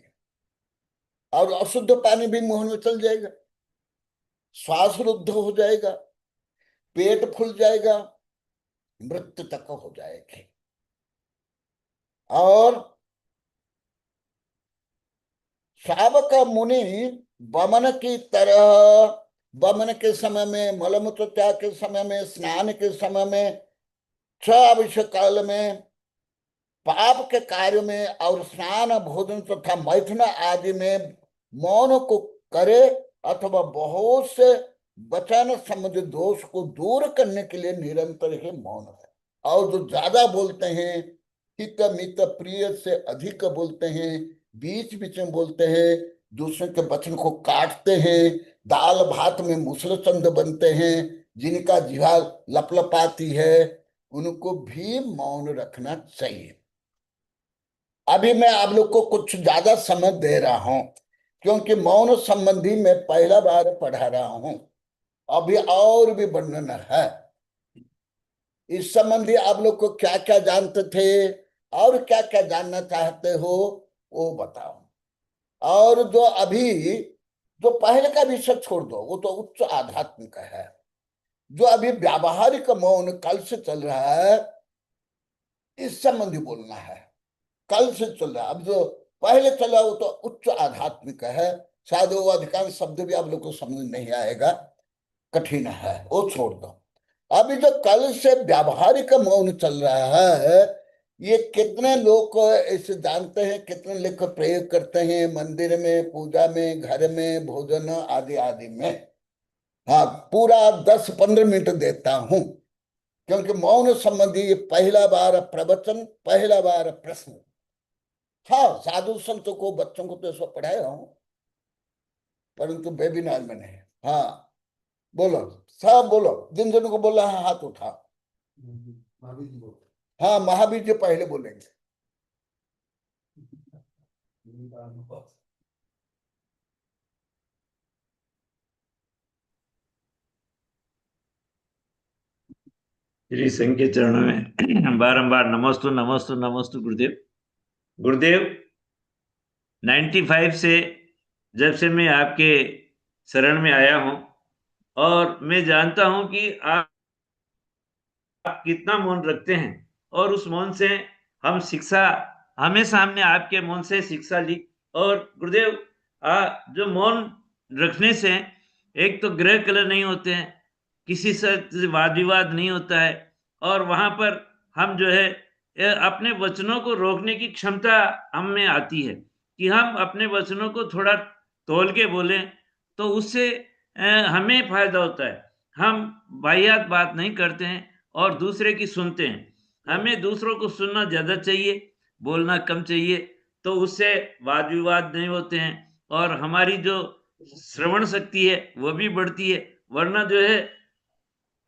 S7: और अशुद्ध पानी भी मुंह में चल जाएगा, श्वास रुद्ध हो जाएगा, पेट फूल जाएगा, मृत्यु तक हो जाएगी। और शावक मुनि वमन की तरह, वमन के समय में, मलमूत्र त्याग के समय में, स्नान के समय में, 6 आवश्यक काल में, पाप के कार्य में और स्नान, भोजन तथा मैथुन आदि में मौन को करे, अथवा बहुत से वचन संबंधी दोष को दूर करने के लिए निरंतर ही मौन है। और जो ज्यादा बोलते हैं, हित मित प्रिय से अधिक बोलते हैं, बीच बीच में बोलते हैं, दूसरे के वचन को काटते हैं, दाल भात में मूसलचंद बनते हैं, जिनका जिह्वा लपलपाती है, उनको भी मौन रखना चाहिए। अभी मैं आप लोग को कुछ ज्यादा समझ दे रहा हूं, क्योंकि मौन संबंधी मैं पहला बार पढ़ा रहा हूं, अभी और भी वर्णन है। इस संबंधी आप लोग को क्या क्या जानते थे और क्या क्या जानना चाहते हो वो बताओ। और जो अभी जो पहले का विषय छोड़ दो, वो तो उच्च आध्यात्मिक है। जो अभी व्यावहारिक मौन कल से चल रहा है, इस संबंधी बोलना है। कल से चल रहा है, अब जो पहले चला वो तो उच्च आध्यात्मिक है, शायद वो अधिकांश शब्द भी आप लोग को समझ नहीं आएगा, कठिन है, वो छोड़ दो। अभी जो कल से व्यावहारिक मौन चल रहा है, ये कितने लोग ऐसे जानते हैं, कितने लोग प्रयोग करते हैं मंदिर में, पूजा में, घर में, भोजन आदि आदि में। हाँ, पूरा 10-15 मिनट देता हूं, क्योंकि मौन संबंधी पहला बार प्रवचन, पहला बार प्रश्न। हाँ, साधु संतों को, बच्चों को तो ऐसा पढ़ाया हूं, परंतु वेबिनार में नहीं। हाँ बोलो, सब बोलो, जिन जिन को बोला है हाथ उठा। हाँ, महावीर जी पहले बोलेंगे।
S8: श्री संघ के चरणों में बारंबार नमस्तु नमस्तु नमस्तु गुरुदेव। गुरुदेव 95 से जब से मैं आपके शरण में आया हूं और मैं जानता हूं कि आप कितना मौन रखते हैं और उस मौन से हम शिक्षा हमेशा हमने आपके मौन से शिक्षा ली। और गुरुदेव जो मौन रखने से एक तो ग्रह कलह नहीं होते हैं, किसी से वाद विवाद नहीं होता है और वहां पर हम जो है अपने वचनों को रोकने की क्षमता हम में आती है कि हम अपने वचनों को थोड़ा तोल के बोलें तो उससे हमें फायदा होता है। हम वाहियात बात नहीं करते हैं और दूसरे की सुनते हैं। हमें दूसरों को सुनना ज़्यादा चाहिए, बोलना कम चाहिए, तो उससे वाद विवाद नहीं होते हैं और हमारी जो श्रवण शक्ति है वो भी बढ़ती है। वरना जो है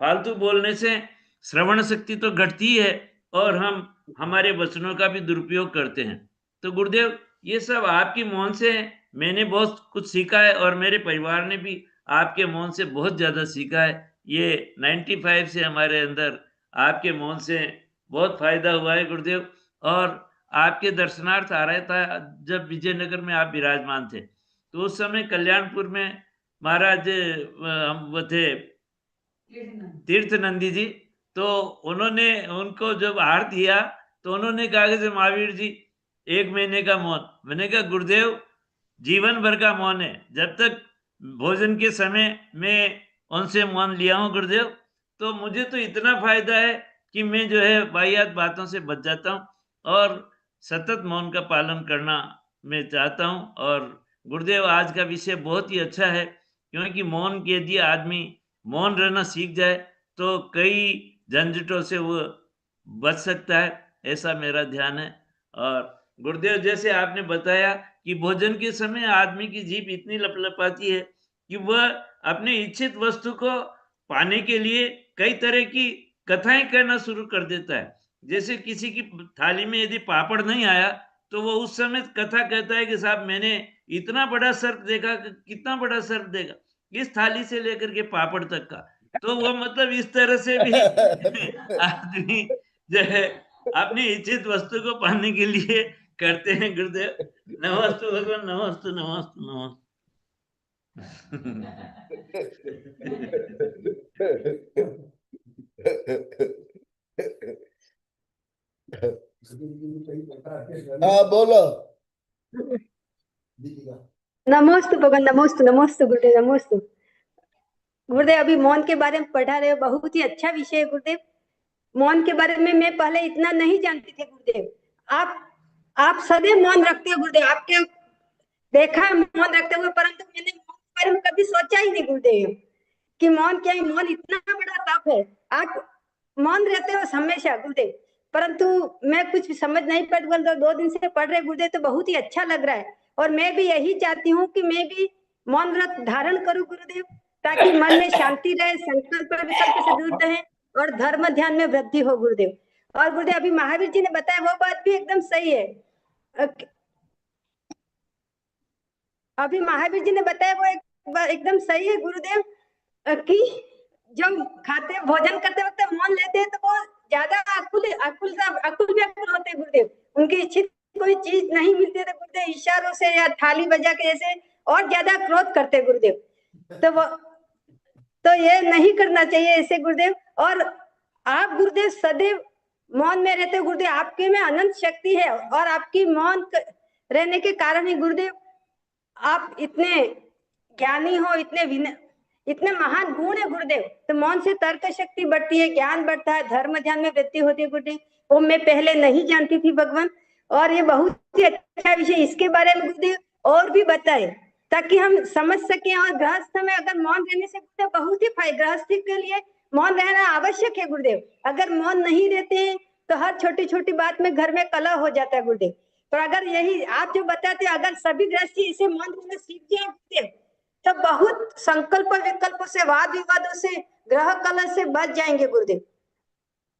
S8: फालतू बोलने से श्रवण शक्ति तो घटती है और हम हमारे वचनों का भी दुरुपयोग करते हैं। तो गुरुदेव ये सब आपकी मौन से मैंने बहुत कुछ सीखा है और मेरे परिवार ने भी आपके मौन से बहुत ज़्यादा सीखा है। ये 95 से हमारे अंदर आपके मौन से बहुत फ़ायदा हुआ है गुरुदेव। और आपके दर्शनार्थ आ रहा था जब विजयनगर में आप विराजमान थे, तो उस समय कल्याणपुर में महाराज हम वो थे तीर्थ नंदी जी, तो उन्होंने उनको जब हार दिया तो उन्होंने कहा कि महावीर जी 1 महीने का मौन। मैंने कहा गुरुदेव जीवन भर का मौन है, जब तक भोजन के समय मैं उनसे मौन लिया हूँ गुरुदेव, तो मुझे तो इतना फायदा है कि मैं जो है वाहियात बातों से बच जाता हूँ और सतत मौन का पालन करना मैं चाहता हूँ। और गुरुदेव आज का विषय बहुत ही अच्छा है, क्योंकि मौन के यदि आदमी मौन रहना सीख जाए तो कई झंझटों से वो बच सकता है, ऐसा मेरा ध्यान है। और गुरुदेव जैसे आपने बताया कि भोजन के समय आदमी की जीभ इतनी लपलपाती है कि वह अपने इच्छित वस्तु को पाने के लिए कई तरह की कथाएं कहना शुरू कर देता है। जैसे किसी की थाली में यदि पापड़ नहीं आया तो वो उस समय कथा कहता है कि साहब मैंने इतना बड़ा सर्प देखा, कितना बड़ा सर्प देखा, इस थाली से लेकर के पापड़ तक का। तो वो मतलब इस तरह से भी आदमी जो है अपनी इच्छित वस्तु को पाने के लिए करते हैं गुरुदेव। नमस्तु भगवान, नमस्तु नमस्तु नमस्तु।
S7: हाँ बोलो।
S9: नमोस्तु भगवान, नमोस्तु नमोस्तु गुरुदेव, नमोस्तु गुरुदेव। अभी मौन के बारे में पढ़ा रहे हो, बहुत ही अच्छा विषय है गुरुदेव। मौन के बारे में मैं पहले इतना नहीं जानती थी गुरुदेव। आप सदैव मौन रखते हो गुरुदेव, आपके देखा है मौन रखते हुए, परंतु मैंने मौन के बारे में कभी सोचा ही नहीं गुरुदेव कि मौन क्या है। मौन इतना बड़ा तप है, आप मौन रहते हो हमेशा गुरुदेव, परंतु मैं कुछ समझ नहीं पाती। बोल 2 दिन से पढ़ रहे गुरुदेव तो बहुत ही अच्छा लग रहा है और मैं भी यही चाहती हूँ कि मैं भी मौन व्रत धारण करूं गुरुदेव, ताकि मन में शांति रहे, संकल्प विकल्प से दूर रहे और धर्म ध्यान में वृद्धि हो गुरुदेव। और गुरुदेव अभी महावीर जी ने बताया वो बात भी एकदम सही है। अभी महावीर जी ने बताया वो एकदम सही है गुरुदेव कि जब खाते भोजन करते वक्त मौन लेते हैं तो वो ज्यादा अकुल व्याकुल होते हैं गुरुदेव। उनकी इच्छित कोई चीज नहीं मिलती तो गुरुदेव इशारों से या थाली बजा के जैसे और ज्यादा क्रोध करते गुरुदेव। तो ये नहीं करना चाहिए ऐसे गुरुदेव। और आप गुरुदेव सदैव मौन में रहते गुरुदेव, आपके में अनंत शक्ति है और आपकी मौन रहने के कारण ही गुरुदेव आप इतने ज्ञानी हो, इतने महान गुण है गुरुदेव। तो मौन से तर्क शक्ति बढ़ती है, ज्ञान बढ़ता है, धर्म ध्यान में वृद्धि होती है गुरुदेव। वो मैं पहले नहीं जानती थी भगवान, और ये बहुत ही अच्छा विषय। इसके बारे में गुरुदेव और भी बताए ताकि हम समझ सके। और गृहस्थ में अगर मौन रहने से गुरुदेव बहुत ही फायदा, गृहस्थी के लिए मौन रहना आवश्यक है गुरुदेव। अगर मौन नहीं रहते हैं तो हर छोटी छोटी बात में घर में कलह हो जाता है गुरुदेव। तो अगर यही आप जो बताते हैं, अगर सभी गृहस्थी इसे मौन रहना सीख जाए गुरुदेव तो बहुत संकल्प विकल्प से, वाद विवादों से, ग्रह कलह से बच जाएंगे गुरुदेव।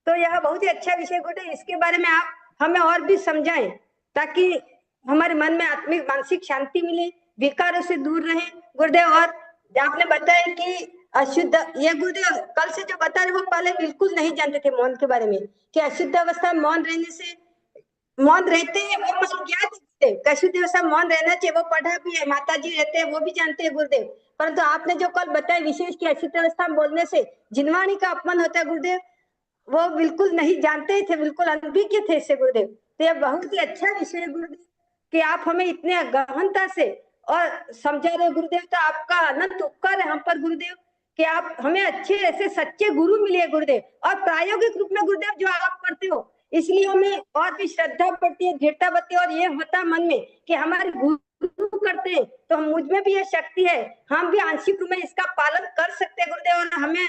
S9: तो यह बहुत ही अच्छा विषय गुरुदेव, इसके बारे में आप हमें और भी समझाएं ताकि हमारे मन में आत्मिक मानसिक शांति मिले, विकारों से दूर रहे गुरुदेव। और आपने बताया कि अशुद्ध, ये गुरुदेव कल से जो बता रहे वो पहले बिल्कुल नहीं जानते थे मौन के बारे में, कि अशुद्ध अवस्था में मौन रहने से मौन रहते हैं वो मान ज्ञात है गुरुदेव, कछु देव सब मौन रहना चाहिए, वो पढ़ा भी है, माता जी रहते हैं वो भी जानते हैं गुरुदेव। परंतु आपने जो कल बताया विशेष की अचित अवस्था में बोलने से जिनवाणी का अपमान होता है गुरुदेव, वो बिल्कुल नहीं जानते थे, बिल्कुल अनभिज्ञ थे इससे गुरुदेव। तो यह बहुत ही अच्छा विषय है गुरुदेव कि आप हमें इतने गहनता से और समझा रहे गुरुदेव। तो आपका अनंत उपकार है हम पर गुरुदेव कि आप हमें अच्छे ऐसे सच्चे गुरु मिले गुरुदेव, और प्रायोगिक रूप में गुरुदेव जो आप करते हो, इसलिए हमें और भी श्रद्धा बढ़ती है, दृढ़ता बढ़ती है, और ये होता मन में कि हमारे गुरु करते हैं तो मुझ में भी ये शक्ति है, हम भी आंशिक रूप में इसका पालन कर सकते हैं गुरुदेव। और हमें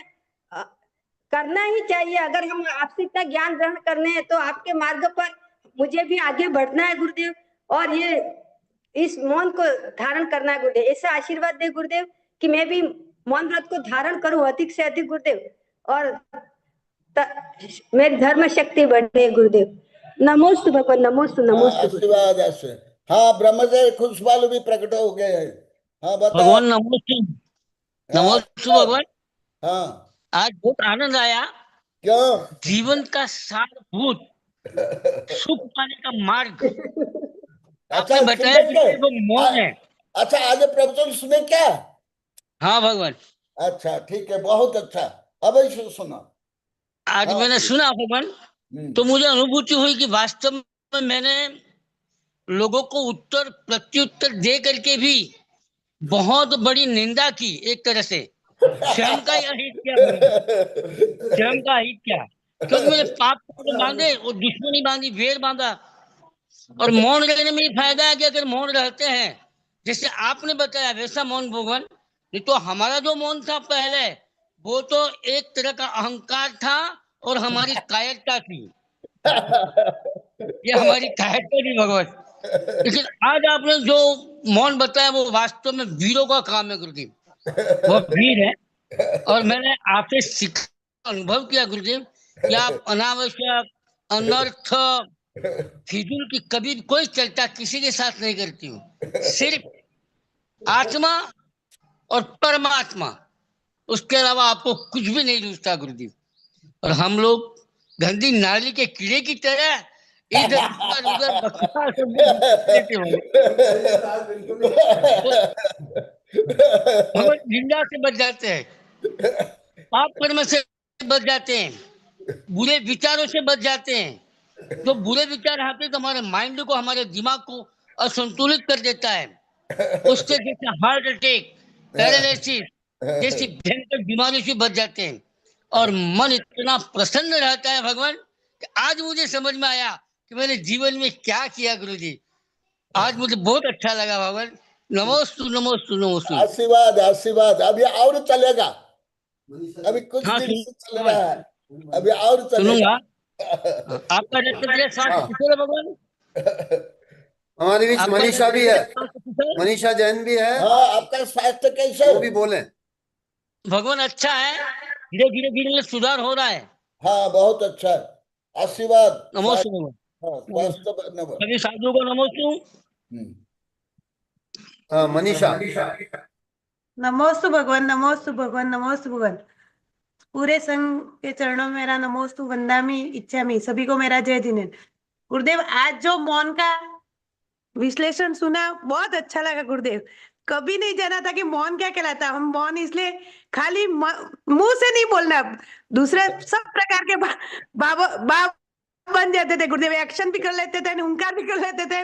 S9: करना ही चाहिए, अगर हम आपसे इतना ज्ञान ग्रहण करने हैं तो आपके मार्ग पर मुझे भी आगे बढ़ना है गुरुदेव, और ये इस मौन को धारण करना है गुरुदेव। ऐसा आशीर्वाद दे गुरुदेव कि मैं भी मौन व्रत को धारण करूं अधिक से अधिक गुरुदेव, और मेरी धर्म शक्ति बढ़े गुरुदेव। नमोस्तु भगवान, नमोस्तु
S7: हाँ,
S9: नमोस्तु गुरुदेव।
S7: आशीर्वाद आशीर्वाद। हाँ, ब्रह्मदेव खुशबालू भी प्रकट हो गए हैं। हाँ बता।
S10: भगवान नमोस्तु,
S7: हाँ,
S10: नमोस्तु
S7: आशीर्वाद।
S10: भगवान।
S7: हाँ,
S10: आज बहुत आनंद आया।
S7: क्यों?
S10: जीवन का सारभूत सुख पाने का मार्ग
S7: अच्छा,
S10: आपने बताया कि
S7: सुनेंगे?
S10: वो मौन है।
S7: अच्छा, आज प्रवचन सुने क्या?
S10: हाँ भगवान,
S7: अच्छा, ठीक है, बहुत अच्छा। अब इसे सुना।
S10: आज
S7: हाँ,
S10: मैंने सुना भगवान, तो मुझे अनुभूति हुई कि वास्तव में मैंने लोगों को उत्तर प्रत्युत्तर दे करके भी बहुत बड़ी निंदा की एक तरह से। स्वयं का यह हित क्या भगवान, स्वयं का हित क्या? क्योंकि मैंने पाप को बांधे और दुश्मनी बांधी, वेर बांधा। और मौन रहने में ये फायदा है कि अगर मौन रहते हैं जैसे आपने बताया वैसा मौन भगवान, नहीं तो हमारा जो मौन था पहले वो तो एक तरह का अहंकार था और हमारी कायरता थी। ये हमारी कायरता थी भगवान। लेकिन आज आपने जो मौन बताया वो वास्तव में वीरों का काम है गुरुदेव, वो वीर है। और मैंने आपसे सीखा, अनुभव किया गुरुदेव कि आप अनावश्यक, अनर्थ, फिजूल की कभी कोई चर्चा किसी के साथ नहीं करती हूँ। सिर्फ आत्मा और परमात्मा, उसके अलावा आपको कुछ भी नहीं रुचता गुरुदेव। और हम लोग गंदी नाली के कीड़े की तरह इधर उधर बकवास लेते होंगे। हम निंदा से बच जाते हैं, पाप कर्म से बच जाते हैं, बुरे विचारों से बच जाते हैं। जो बुरे विचार आते हैं तो हमारे माइंड को, हमारे दिमाग को असंतुलित कर देता है। उससे जैसे हार्ट अटैक, पैरालिसिस जैसी भयंकर बीमारी से बच जाते हैं। और मन इतना प्रसन्न रहता है भगवान कि आज मुझे समझ में आया कि मैंने जीवन में क्या किया गुरुजी। आज मुझे बहुत अच्छा लगा भगवान। नमोस्तु नमोस्तु नमोस्तु।
S7: आशीर्वाद आशीर्वाद। अभी और चलेगा, अभी कुछ
S10: हाँ
S7: दिन से चल
S10: सुनूंगा,
S7: रहा है, अभी और चलेगा।
S10: आपका रक्त स्वास्थ्य कुशल है भगवान।
S2: हमारे बीच
S10: आपका
S2: मनीषा भी है,
S10: स्वास्थ्य कुशल?
S2: मनीषा जैन भी है,
S7: हाँ, आपका स्वास्थ्य कैसे?
S2: वो भी बोले।
S10: भगवान अच्छा है, धीरे धीरे धीरे सुधार हो रहा है।
S7: हाँ, बहुत अच्छा है। आशीर्वाद।
S10: नमोस्तु भगवान।
S7: हाँ, स्वास्थ्य धन्यवाद।
S10: सभी साधुओं को नमोस्तु।
S2: हाँ, मनीषा।
S11: नमोस्तु भगवान, नमोस्तु भगवान, नमोस्तु भगवान। पूरे संघ के चरणों में मेरा नमोस्तु वंदामि इच्छामि। सभी को मेरा जय जिनेन्द्र। गुरुदेव, आज जो मौन का विश्लेषण सुना बहुत अच्छा लगा गुरुदेव। कभी नहीं जाना था कि मौन क्या कहलाता। हम मौन इसलिए खाली मुंह से नहीं बोलना, दूसरे सब प्रकार के बाब बन जाते थे गुरुदेव। एक्शन भी कर लेते थे, हुंकार भी कर लेते थे,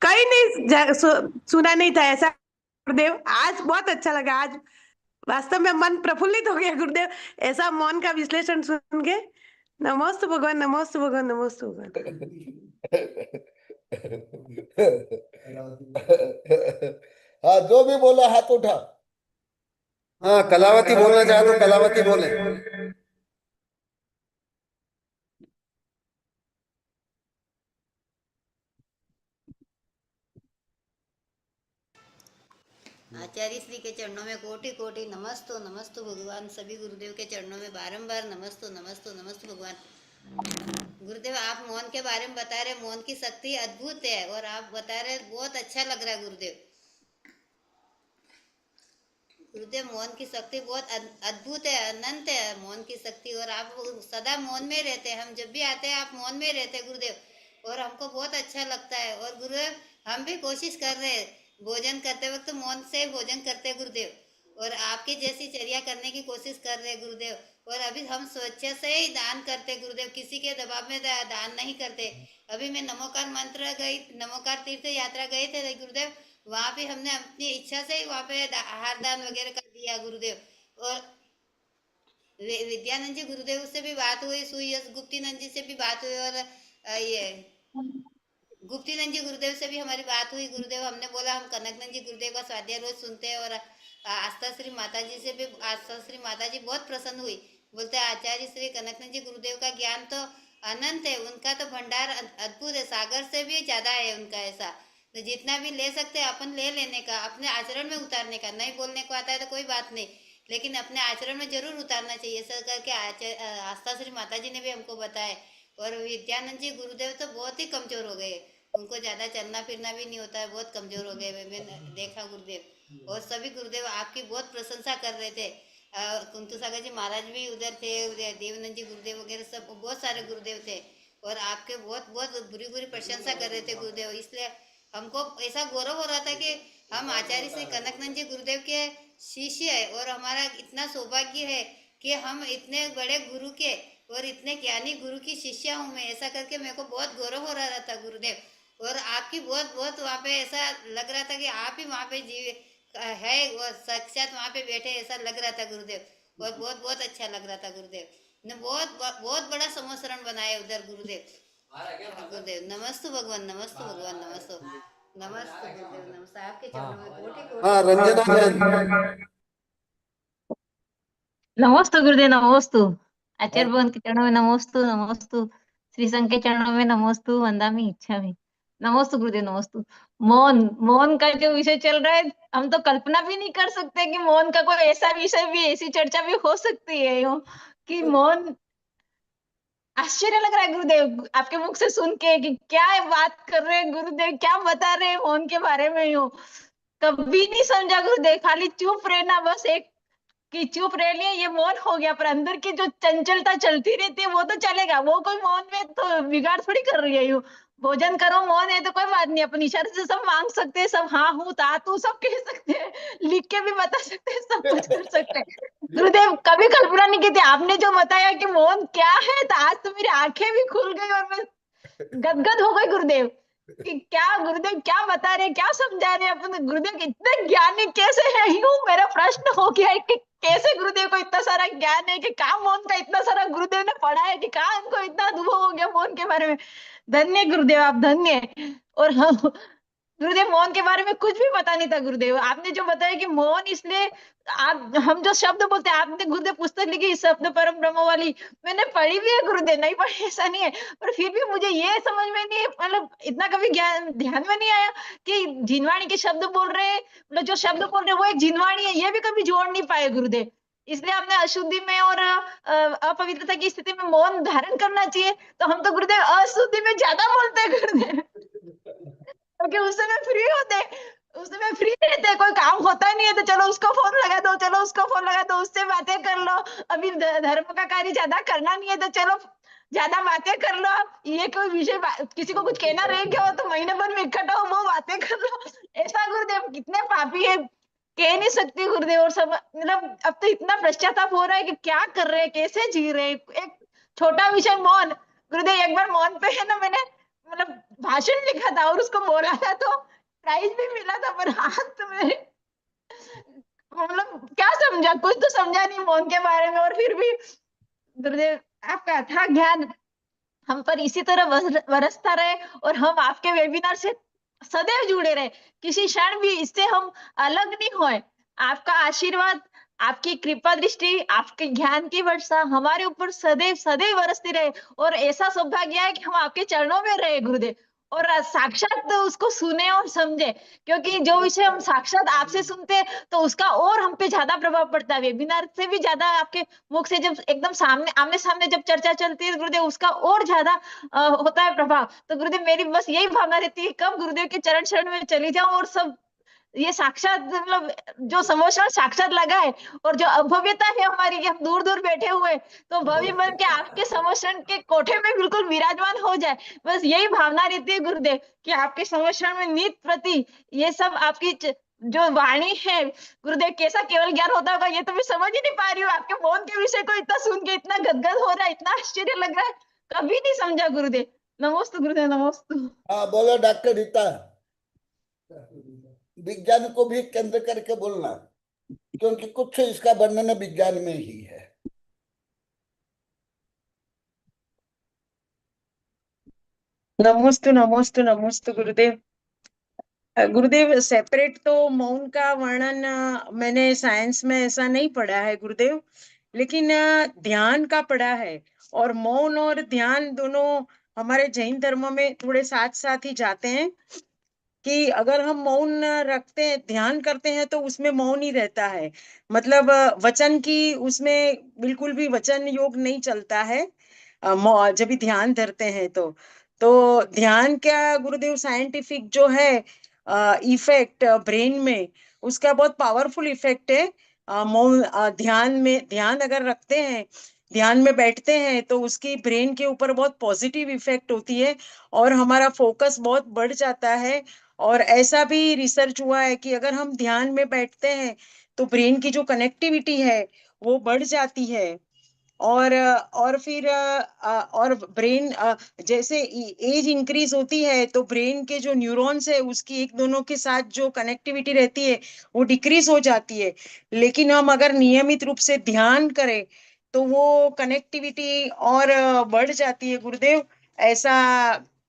S11: कहीं नहीं सुना नहीं था ऐसा गुरुदेव। आज बहुत अच्छा लगा, आज वास्तव में मन प्रफुल्लित हो गया गुरुदेव ऐसा मौन का विश्लेषण सुन के। नमोस्तु भगवान, नमोस्तु भगवान, नमोस्तु भगवान।
S7: हाँ, जो भी बोला हाथ उठा।
S2: हाँ, कलावती बोलना चाहे तो कलावती बोले।
S12: आचार्य श्री के चरणों में कोटि कोटि नमस्तु नमस्तु भगवान। सभी गुरुदेव के चरणों में बारंबार नमस्तु नमस्तु नमस्तु भगवान। गुरुदेव, आप मौन के बारे में बता रहे, मौन की शक्ति अद्भुत है और आप बता रहे बहुत अच्छा लग रहा है गुरुदेव। गुरुदेव, मौन की शक्ति बहुत अद्भुत है, अनंत है मौन की शक्ति। और आप सदा मौन में रहते हैं, हम जब भी आते हैं आप मौन में रहते हैं गुरुदेव। और हमको बहुत अच्छा लगता है। और गुरुदेव हम भी कोशिश कर रहे हैं, भोजन करते वक्त मौन से भोजन करते हैं गुरुदेव, और आपकी जैसी चर्या करने की कोशिश कर रहे हैं गुरुदेव। और अभी हम स्वेच्छा से ही दान करते गुरुदेव, किसी के दबाव में दान नहीं करते। अभी मैं नमोकार तीर्थ यात्रा गए थे गुरुदेव, वहां पे हमने अपनी इच्छा से ही वहां पे आहार दान वगैरह कर दिया गुरुदेव। और विद्यानंद जी गुरुदेव से भी बात हुई, सुयस गुप्तीनंद जी से भी बात हुई, और ये गुप्तीनंद जी गुरुदेव से भी हमारी बात हुई गुरुदेव। हमने बोला हम कनकनंद जी गुरुदेव का स्वाध्याय रोज सुनते हैं, और आस्था श्री माता जी से भी, आस्था श्री माता जी बहुत प्रसन्न हुई, बोलते हैं आचार्य श्री कनकनंद जी गुरुदेव का ज्ञान तो अनंत है, उनका तो भंडार अद्भुत है, सागर से भी ज्यादा है उनका। ऐसा तो जितना भी ले सकते हैं अपन ले लेने का, अपने आचरण में उतारने का। नहीं बोलने को आता है तो कोई बात नहीं, लेकिन अपने आचरण में जरूर उतारना चाहिए, ऐसा करके आस्था श्री माता जी ने भी हमको बताया। और विद्यानंद जी गुरुदेव तो बहुत ही कमजोर हो गए, उनको ज्यादा चलना फिरना भी नहीं होता है, बहुत कमजोर हो गए मैंने देखा गुरुदेव। और सभी गुरुदेव आपकी बहुत प्रशंसा कर रहे थे, कुंतु सागर जी महाराज भी उधर थे, देवानंद जी गुरुदेव वगैरह सब बहुत सारे गुरुदेव थे, और आपके बहुत बहुत बुरी बुरी प्रशंसा कर रहे थे गुरुदेव। इसलिए हमको ऐसा गौरव हो रहा था कि हम आचार्य श्री कनकनंद जी गुरुदेव के शिष्य है, और हमारा इतना सौभाग्य है कि हम इतने बड़े गुरु के और इतने ज्ञानी गुरु की शिष्या हूँ मैं। ऐसा करके मेरे को बहुत गौरव हो रहा था गुरुदेव, और आपकी बहुत बहुत वहाँ पे ऐसा लग रहा था कि आप ही वहाँ पे है, और साक्षात वहाँ पे बैठे ऐसा लग रहा था गुरुदेव। और बहुत बहुत अच्छा लग रहा था गुरुदेव ने, बहुत बहुत बड़ा समोसरण बनाया उधर गुरुदेव। गुरुदेव नमस्तु भगवान, नमस्तु भगवान, नमस्तु नमस्तु गुरुदेव, नमस्ते। आपके चरणों में कोटि कोटि
S2: हाँ रंजना बहन।
S13: नमोस्तु गुरुदेव, नमोस्तु आचार्य भगवान के चरणों में नमोस्तु, नमोस्तु श्री संघ के चरणों में नमोस्तु, वंदामि इच्छामि। नमोस्तु गुरुदेव, नमोस्तु। मौन, मौन का जो विषय चल रहा है, हम तो कल्पना भी नहीं कर सकते कि मौन का कोई ऐसा विषय भी, ऐसी चर्चा भी हो सकती है यूं कि मौन। आश्चर्य लग रहा है गुरुदेव आपके मुख से सुन के कि क्या बात कर रहे हैं गुरुदेव, क्या बता रहे हैं मौन के बारे में। यूं कभी नहीं समझा गुरुदेव, खाली चुप रहना, बस एक कि चुप रह लिए ये मौन हो गया, पर अंदर की जो चंचलता चलती रहती है वो तो चलेगा, वो कोई मौन में तो बिगाड़ थोड़ी कर रही है। यूं भोजन करो, मौन है तो कोई बात नहीं, अपन इशारे से सब मांग सकते हैं, सब हाँ हूँ ता तू सब कह सकते हैं, लिख के भी बता सकते हैं, सब कुछ कर सकते हैं। गुरुदेव कभी कल्पना नहीं की थी, आपने जो बताया कि मौन क्या है, तो आज तो मेरी आंखें भी खुल गई और मैं गदगद हो गई गुरुदेव कि क्या गुरुदेव क्या बता रहे हैं, क्या समझा रहे हैं अपन। गुरुदेव इतने ज्ञानी कैसे है, यूं मेरा प्रश्न हो गया है कि कैसे गुरुदेव को इतना सारा ज्ञान है, कि कहाँ मौन का इतना सारा गुरुदेव ने पढ़ा है, कि कहाँ इनको इतना अनुभव हो गया मौन के बारे में। धन्य गुरुदेव, आप धन्य। और हम गुरुदेव मौन के बारे में कुछ भी पता नहीं था गुरुदेव, आपने जो बताया कि मौन इसलिए, आप हम जो शब्द बोलते हैं, आपने गुरुदेव पुस्तक लिखी इस शब्द परम ब्रह्म वाली, मैंने पढ़ी भी है गुरुदेव, नहीं पढ़ी ऐसा नहीं है, पर फिर भी मुझे ये समझ में नहीं, मतलब इतना कभी ज्ञान ध्यान में नहीं आया कि जिनवाणी के शब्द बोल रहे हैं, मतलब जो शब्द बोल रहे हैं वो एक जिनवाणी है, ये भी कभी जोड़ नहीं पाए गुरुदेव। इसलिए आपने अशुद्धि में और अपवित्रता की स्थिति में मौन धारण करना चाहिए, तो हम तो गुरुदेव अशुद्धि में ज्यादा बोलते हैं गुरुदेव, क्योंकि उस समय फ्री होते, उस समय फ्री रहते, कोई काम होता नहीं है तो चलो उसको फोन लगा दो, चलो उसको फोन लगा दो, उससे बातें कर लो। अभी धर्म का कार्य ज्यादा करना नहीं है तो चलो ज्यादा बातें कर लो, ये कोई विषय किसी को कुछ कहना रह गया हो तो महीने भर में इकट्ठा हो वो बातें कर लो। ऐसा गुरुदेव कितने पापी है, कह नहीं सकती गुरुदेव। और सब मतलब अब तो इतना पश्चाताप हो रहा है कि क्या कर रहे हैं, कैसे जी रहे हैं। एक छोटा विषय मौन, गुरुदेव एक बार मौन पे है ना, मैंने मतलब भाषण लिखा था और उसको बोला था तो प्राइज भी मिला था, पर हाथ तो मेरे मतलब क्या समझा, कुछ तो समझा नहीं मौन के बारे में। और फिर भी गुरुदेव आपका अथाह ज्ञान हम पर इसी तरह बरसता रहे, और हम आपके वेबिनार से सदैव जुड़े रहे, किसी क्षण भी इससे हम अलग नहीं होए। आपका आशीर्वाद, आपकी कृपा दृष्टि, आपके ज्ञान की वर्षा हमारे ऊपर सदैव सदैव बरसती रहे, और ऐसा सौभाग्य है कि हम आपके चरणों में रहे गुरुदेव, और साक्षात तो उसको सुने और समझे, क्योंकि जो विषय हम साक्षात आपसे सुनते हैं तो उसका और हम पे ज्यादा प्रभाव पड़ता है, वेबिनार से भी ज्यादा आपके मुख से जब एकदम सामने आमने सामने जब चर्चा चलती है गुरुदेव, उसका और ज्यादा होता है प्रभाव। तो गुरुदेव मेरी बस यही भावना रहती है कब गुरुदेव के चरण शरण में चली जाऊं और सब ये साक्षात मतलब जो समोशन साक्षात लगा है, और जो अभव्यता है हमारी कि हम दूर दूर बैठे हुए, तो भव्य बन के आपके समोशन के कोठे में बिल्कुल विराजमान हो जाए, बस यही भावना रहती है गुरुदेव कि आपके समोशन में नित प्रति ये सब आपकी जो वाणी है गुरुदेव, कैसा केवल ज्ञान होता होगा ये तो मैं समझ ही नहीं पा रही हूँ। आपके मौन के विषय को इतना सुन के इतना गदगद हो रहा है, इतना आश्चर्य लग रहा है, कभी नहीं समझा गुरुदेव। नमोस्तु गुरुदेव, नमोस्तु।
S7: हाँ बोलो डॉक्टर रीता, विज्ञान को भी केंद्र करके बोलना, क्योंकि कुछ इसका वर्णन विज्ञान में ही है।
S4: नमोस्तु नमोस्तु नमोस्तु गुरुदेव। गुरुदेव सेपरेट तो मौन का वर्णन मैंने साइंस में ऐसा नहीं पढ़ा है गुरुदेव, लेकिन ध्यान का पढ़ा है। और मौन और ध्यान दोनों हमारे जैन धर्म में थोड़े साथ साथ ही जाते हैं कि अगर हम मौन रखते हैं, ध्यान करते हैं, तो उसमें मौन ही रहता है। मतलब वचन की उसमें बिल्कुल भी वचन योग नहीं चलता है जब भी ध्यान धरते हैं तो ध्यान क्या गुरुदेव साइंटिफिक जो है इफेक्ट ब्रेन में, उसका बहुत पावरफुल इफेक्ट है। मौन ध्यान में, ध्यान अगर रखते हैं, ध्यान में बैठते हैं, तो उसकी ब्रेन के ऊपर बहुत पॉजिटिव इफेक्ट होती है और हमारा फोकस बहुत बढ़ जाता है। और ऐसा भी रिसर्च हुआ है कि अगर हम ध्यान में बैठते हैं तो ब्रेन की जो कनेक्टिविटी है वो बढ़ जाती है। और फिर और ब्रेन जैसे एज इंक्रीज होती है तो ब्रेन के जो न्यूरॉन्स है उसकी एक दोनों के साथ जो कनेक्टिविटी रहती है वो डिक्रीज हो जाती है। लेकिन हम अगर नियमित रूप से ध्यान करें तो वो कनेक्टिविटी और बढ़ जाती है गुरुदेव। ऐसा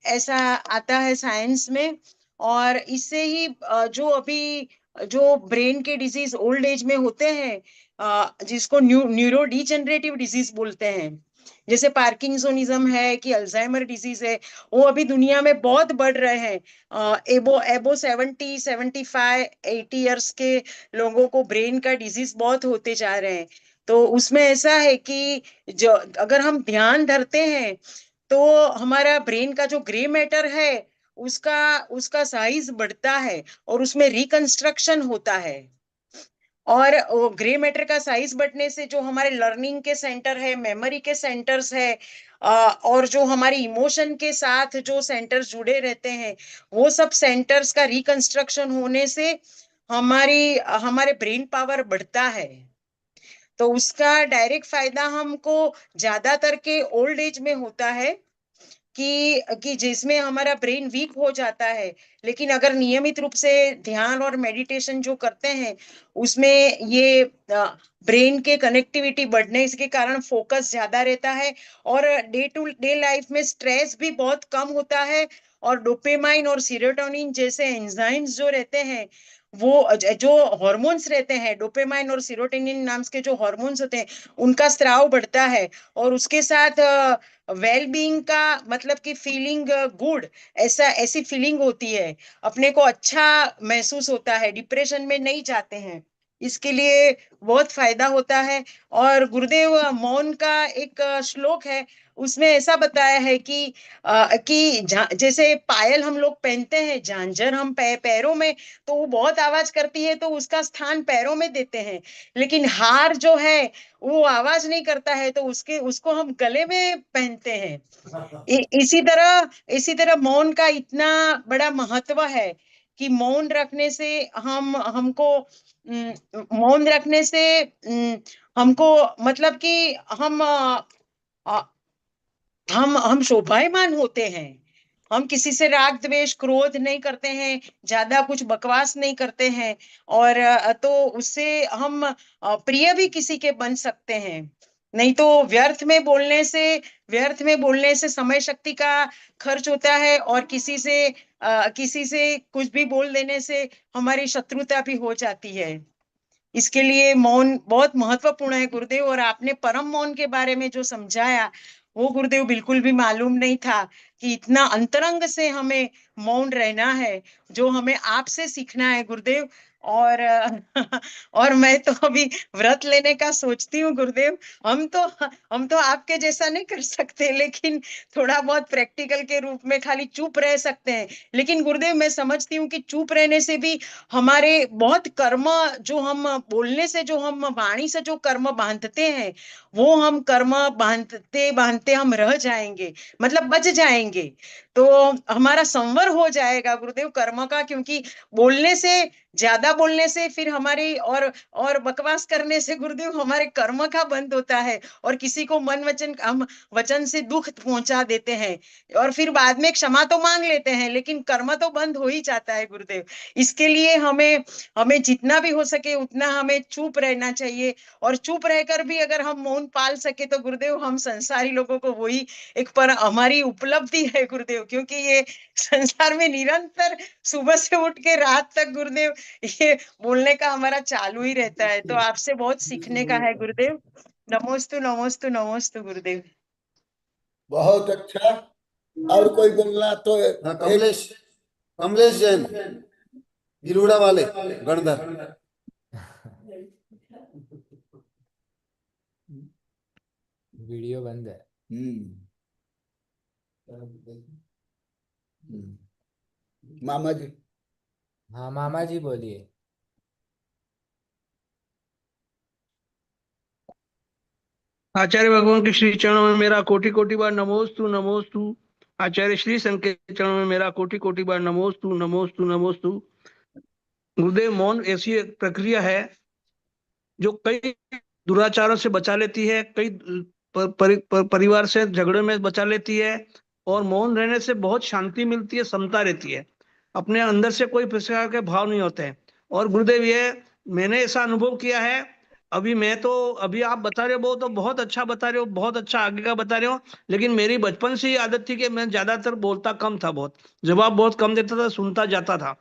S4: ऐसा आता है साइंस में। और इससे ही जो अभी जो ब्रेन के डिजीज ओल्ड एज में होते हैं, जिसको न्यूरो डिजेनरेटिव डिजीज बोलते हैं, जैसे पार्किंसोनिज्म है कि अल्जाइमर डिजीज है, वो अभी दुनिया में बहुत बढ़ रहे हैं। एबो एबो 70, 75, 80 इयर्स के लोगों को ब्रेन का डिजीज बहुत होते जा रहे हैं। तो उसमें ऐसा है कि जो अगर हम ध्यान धरते हैं तो हमारा ब्रेन का जो ग्रे मैटर है उसका उसका साइज बढ़ता है और उसमें रिकंस्ट्रक्शन होता है। और ग्रे मैटर का साइज बढ़ने से जो हमारे लर्निंग के सेंटर है, मेमोरी के सेंटर्स है, और जो हमारे इमोशन के साथ जो सेंटर्स जुड़े रहते हैं, वो सब सेंटर्स का रिकंस्ट्रक्शन होने से हमारे ब्रेन पावर बढ़ता है। तो उसका डायरेक्ट फायदा हमको ज्यादातर के ओल्ड एज में होता है कि जिसमें हमारा ब्रेन वीक हो जाता है। लेकिन अगर नियमित रूप से ध्यान और मेडिटेशन जो करते हैं उसमें ये ब्रेन के कनेक्टिविटी बढ़ने के कारण फोकस ज्यादा रहता है और डे टू डे लाइफ में स्ट्रेस भी बहुत कम होता है। और डोपामाइन और सीरोटोनिन जैसे एंजाइम्स जो रहते हैं, वो जो हार्मोन्स रहते हैं, डोपामाइन और सीरोटोनिन नाम के जो हार्मोन्स होते हैं, उनका स्राव बढ़ता है। और उसके साथ वेल बीइंग का मतलब कि फीलिंग गुड, ऐसी फीलिंग होती है, अपने को अच्छा महसूस होता है, डिप्रेशन में नहीं जाते हैं। इसके लिए बहुत फायदा होता है। और गुरुदेव मौन का एक श्लोक है, उसमें ऐसा बताया है कि जैसे पायल हम लोग पहनते हैं, झांझर हम पैरों में, तो वो बहुत आवाज करती है तो उसका स्थान पैरों में देते हैं। लेकिन हार जो है वो आवाज नहीं करता है तो उसको हम गले में पहनते हैं। इसी तरह मौन का इतना बड़ा महत्व है कि मौन रखने से मौन रखने से हमको मतलब कि हम अ, हम शोभायमान होते हैं। हम किसी से राग द्वेष क्रोध नहीं करते हैं, ज्यादा कुछ बकवास नहीं करते हैं। और तो उससे हम प्रिय भी किसी के बन सकते हैं। नहीं तो व्यर्थ में बोलने से समय शक्ति का खर्च होता है और किसी से कुछ भी बोल देने से हमारी शत्रुता भी हो जाती है। इसके लिए मौन बहुत महत्वपूर्ण है गुरुदेव। और आपने परम मौन के बारे में जो समझाया वो गुरुदेव बिल्कुल भी मालूम नहीं था कि इतना अंतरंग से हमें मौन रहना है, जो हमें आपसे सीखना है गुरुदेव। और मैं तो अभी व्रत लेने का सोचती हूँ गुरुदेव। हम तो आपके जैसा नहीं कर सकते, लेकिन थोड़ा बहुत प्रैक्टिकल के रूप में खाली चुप रह सकते हैं। लेकिन गुरुदेव मैं समझती हूँ कि चुप रहने से भी हमारे बहुत कर्म, जो हम बोलने से, जो हम वाणी से जो कर्म बांधते हैं, वो हम कर्म बांधते बांधते हम रह जाएंगे, मतलब बच जाएंगे। तो हमारा संवर हो जाएगा गुरुदेव कर्म का, क्योंकि बोलने से, ज्यादा बोलने से फिर हमारी और बकवास करने से गुरुदेव हमारे कर्म का बंद होता है, और किसी को मन वचन, हम वचन से दुख पहुंचा देते हैं, और फिर बाद में क्षमा तो मांग लेते हैं, लेकिन कर्म तो बंद हो ही जाता है गुरुदेव। इसके लिए हमें हमें जितना भी हो सके उतना हमें चुप रहना चाहिए। और चुप रहकर भी अगर हम मौन पाल सके तो गुरुदेव हम संसारी लोगों को वही एक पर हमारी उपलब्धि है गुरुदेव, क्योंकि ये संसार में निरंतर सुबह से उठ के रात तक गुरुदेव ये बोलने का हमारा चालू ही रहता है। तो आपसे बहुत सीखने का है गुरुदेव। नमोस्तु नमोस्तु नमोस्तु गुरुदेव।
S7: बहुत अच्छा। और कोई बोलना तो
S2: हाँ, कमलेश जैन, गिरुड़ा वाले गणधर।
S1: वीडियो बंद है।
S7: मामा जी।
S1: हाँ मामा जी बोलिए।
S3: आचार्य भगवान के श्री चरणों में मेरा कोटि कोटि बार नमोस्तु नमोस्तु। आचार्य श्री संघ के चरणों में मेरा कोटि कोटि बार नमोस्तु नमोस्तु नमोस्तु। गुरुदेव, मौन ऐसी एक प्रक्रिया है जो कई दुराचारों से बचा लेती है, कई परिवार से झगड़े में बचा लेती है, और मौन रहने से बहुत शांति मिलती है, समता रहती है, अपने अंदर से कोई प्रकार के भाव नहीं होते हैं। और गुरुदेव, ये मैंने ऐसा अनुभव किया है। अभी आप बता रहे हो तो बहुत अच्छा बता रहे हो, बहुत अच्छा आगे का बता रहे हो। लेकिन मेरी बचपन से ही आदत थी कि मैं ज्यादातर बोलता कम था, बहुत जवाब बहुत कम देता था, सुनता जाता था।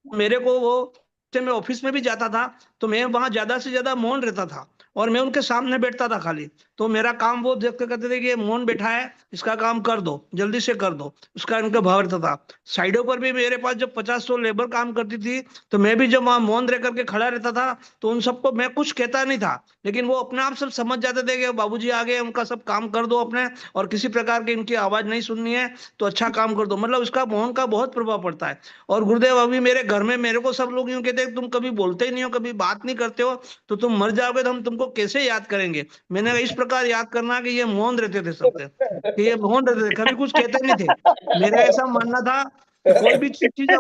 S3: मेरे को वो, जब मैं ऑफिस में भी जाता था तो मैं वहां ज्यादा से ज्यादा मौन रहता था, और मैं उनके सामने बैठता था खाली। तो मेरा काम वो देखते करते थे कि ये मौन बैठा है, इसका काम कर दो, जल्दी से कर दो, उसका इनका भाव रहता था। साइडों पर भी मेरे पास जब 50-100 लेबर काम करती थी, तो मैं भी जब वहां मौन रह करके खड़ा रहता था, तो उन सबको मैं कुछ कहता नहीं था, लेकिन वो अपने आप सब समझ जाते थे कि बाबूजी आ गए, उनका सब काम कर दो अपने, और किसी प्रकार की इनकी आवाज नहीं सुननी है, तो अच्छा काम कर दो। मतलब उसका मौन का बहुत प्रभाव पड़ता है। और गुरुदेव, अभी मेरे घर में मेरे को सब लोग यूं कहते हैं, तुम कभी बोलते ही नहीं हो, कभी बात नहीं करते हो, तो तुम मर जाओगे तो हम तुमको कैसे याद करेंगे। मैंने कहा, इस प्रकार याद करना कि ये मौन रहते थे सबसे, कि ये मौन रहते थे, कभी कुछ कहते नहीं थे। मेरा ऐसा मानना था कि कोई भी चीज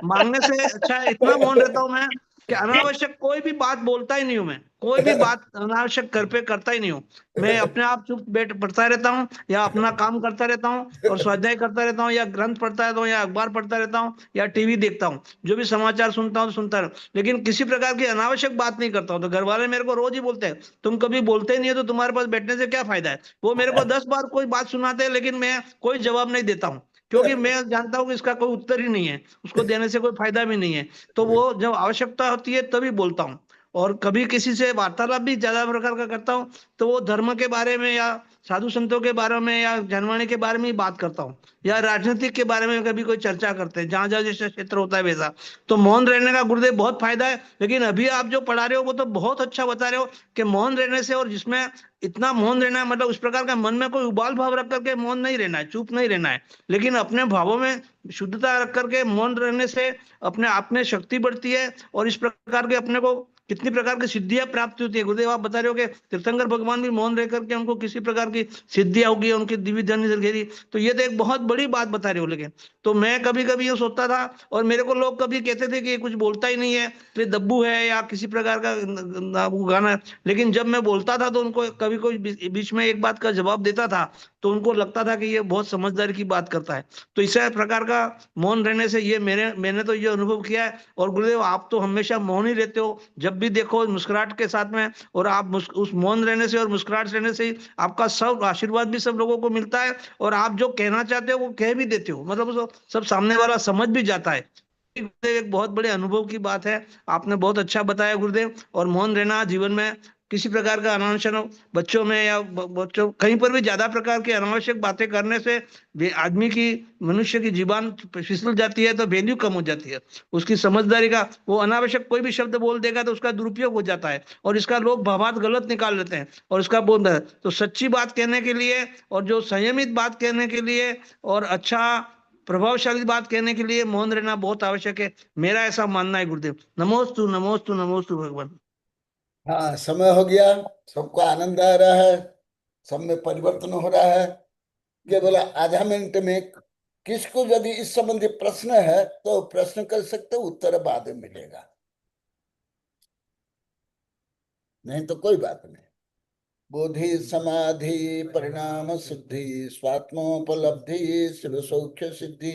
S3: मांगने से अच्छा इतना मौन रहता हूं मैं कि अनावश्यक कोई भी बात बोलता ही नहीं हूं मैं, कोई भी बात अनावश्यक घर पे करता ही नहीं हूँ। मैं अपने आप चुप बैठ पढ़ता रहता हूँ, या अपना काम करता रहता हूँ, और स्वाध्याय करता रहता हूँ, या ग्रंथ पढ़ता रहता हूँ, या अखबार पढ़ता रहता हूँ, या टीवी देखता हूँ, जो भी समाचार सुनता हूँ सुनता रहूँ, लेकिन किसी प्रकार की अनावश्यक बात नहीं करता हूँ। तो घर वाले मेरे को रोज ही बोलते हैं, तुम कभी बोलते ही नहीं हो, तो तुम्हारे पास बैठने से क्या फायदा है। वो मेरे को 10 बार कोई बात सुनाते हैं, लेकिन मैं कोई जवाब नहीं देता हूँ, क्योंकि मैं जानता हूँ कि इसका कोई उत्तर ही नहीं है, उसको देने से कोई फायदा भी नहीं है। तो वो जब आवश्यकता होती है तभी बोलता हूँ। और कभी किसी से वार्तालाप भी ज्यादा प्रकार का करता हूँ, तो वो धर्म के बारे में, या साधु संतों के बारे में, या जनवाणी के बारे में ही बात करता हूँ, या राजनीतिक के बारे में कभी कोई चर्चा करते हैं, जहां जहां जैसा क्षेत्र होता है वैसा। तो मौन रहने का गुरुदेव बहुत फायदा है। लेकिन अभी आप जो पढ़ा रहे हो वो तो बहुत अच्छा बता रहे हो कि मौन रहने से, और जिसमें इतना मौन रहना है, मतलब उस प्रकार का मन में कोई उबाल भाव रख करके मौन नहीं रहना है, चुप नहीं रहना है, लेकिन अपने भावों में शुद्धता रख करके मौन रहने से अपने आप में शक्ति बढ़ती है, और इस प्रकार के अपने को कितनी प्रकार की सिद्धियां प्राप्त होती है। गुरुदेव, आप बता रहे हो कि तीर्थंकर भगवान भी मौन रह करके उनको किसी प्रकार की सिद्धियां होगी, उनकी दिव्य धन घेरी, तो ये तो एक बहुत बड़ी बात बता रहे हो। लेकिन तो मैं कभी कभी ये सोचता था, और मेरे को लोग कभी कहते थे कि ये कुछ बोलता ही नहीं है, तो ये दब्बू है, या किसी प्रकार का गाना। लेकिन जब मैं बोलता था तो उनको कभी कोई बीच में एक बात का जवाब देता था, तो उनको लगता था कि ये बहुत समझदारी की बात करता है। तो इस प्रकार का मौन रहने से ये मैंने तो ये अनुभव किया है। और गुरुदेव, आप तो हमेशा मौन ही रहते हो, जब भी देखो मुस्कुराहट के साथ में, और आप उस मौन रहने से और मुस्कुराहट रहने से ही आपका सब आशीर्वाद भी सब लोगों को मिलता है, और आप जो कहना चाहते हो वो कह भी देते हो, मतलब उसको सब सामने वाला समझ भी जाता है। गुरुदेव, एक बहुत बड़े अनुभव की बात है, आपने बहुत अच्छा बताया गुरुदेव। और मौन रहना जीवन में किसी प्रकार का अनावश्यक बच्चों में या बच्चों कहीं पर भी ज्यादा प्रकार की अनावश्यक बातें करने से आदमी की मनुष्य की जीवन फिसल जाती है, तो वैल्यू कम हो जाती है उसकी समझदारी का। वो अनावश्यक कोई भी शब्द बोल देगा तो उसका दुरुपयोग हो जाता है और इसका लोग भावार्थ गलत निकाल लेते हैं और इसका बोल रहा है। तो सच्ची बात कहने के लिए और जो संयमित बात कहने के लिए और अच्छा प्रभावशाली बात कहने के लिए मौन रहना बहुत आवश्यक है, मेरा ऐसा मानना है गुरुदेव। नमोस्तु नमोस्तु नमोस्तु भगवान।
S7: हाँ, समय हो गया, सबको आनंद आ रहा है, सब में परिवर्तन हो रहा है। केवल आधा मिनट में किसको यदि इस संबंधी प्रश्न है तो प्रश्न कर सकते, उत्तर बाद में मिलेगा, नहीं तो कोई बात नहीं। बोधि समाधि परिणाम सिद्धि स्वात्मोपलब्धि शिव सौख्य सिद्धि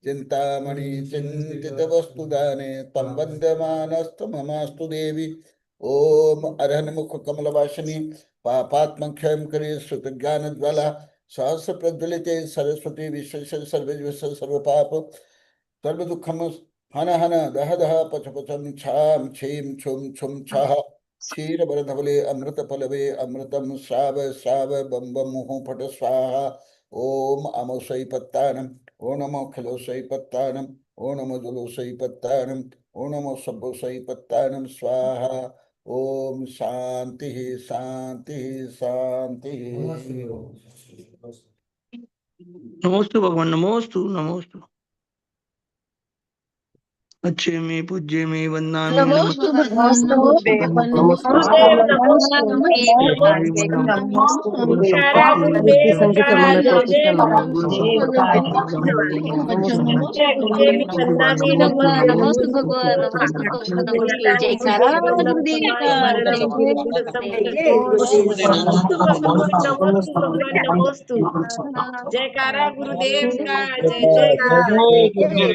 S7: चिंतामणि चिंतित वस्तु दाने तम वंद्यमानस्तमस्तु देवी। ओम अरहन मुख कमल वासिनी पापात्म क्षयं करे श्रुत ज्ञान ज्वाला सहस्र प्रज्वलिते सरस्वती विश्व सर्व सर्व पाप सर्व दुखम हन हन दह दह पच पचम छाम छीम छुम छुम छह क्षीर बरधवले अमृत पलवे अमृतम श्राव श्राव बम बम मुहु फट स्वाहा। ओम अमो सई पत्तानम ओ नमो खिलो सई पत्तानम ओ नमो जुलो सई पत्तानम ओ नमो सब्बो सई पत्तानम स्वाहा। ओम शांति शांति शांति।
S3: नमोस्तु भगवान, नमोस्तु नमोस्तु। अच्छे में पूज्य में वंदनामि
S13: नमोस्तु भगवान,
S12: नमोस्तु
S13: नमोस्तु
S5: श्री संकेत चरणों में कोटि प्रणाम।
S13: नमोस्तु भगवान, नमोस्तु जयकारा गुरुदेव का,
S11: जयकारा गुरुदेव का, जय
S3: जय गुरुदेव, जय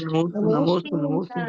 S3: नमोस्तु नमोस्तु नमोस्तु।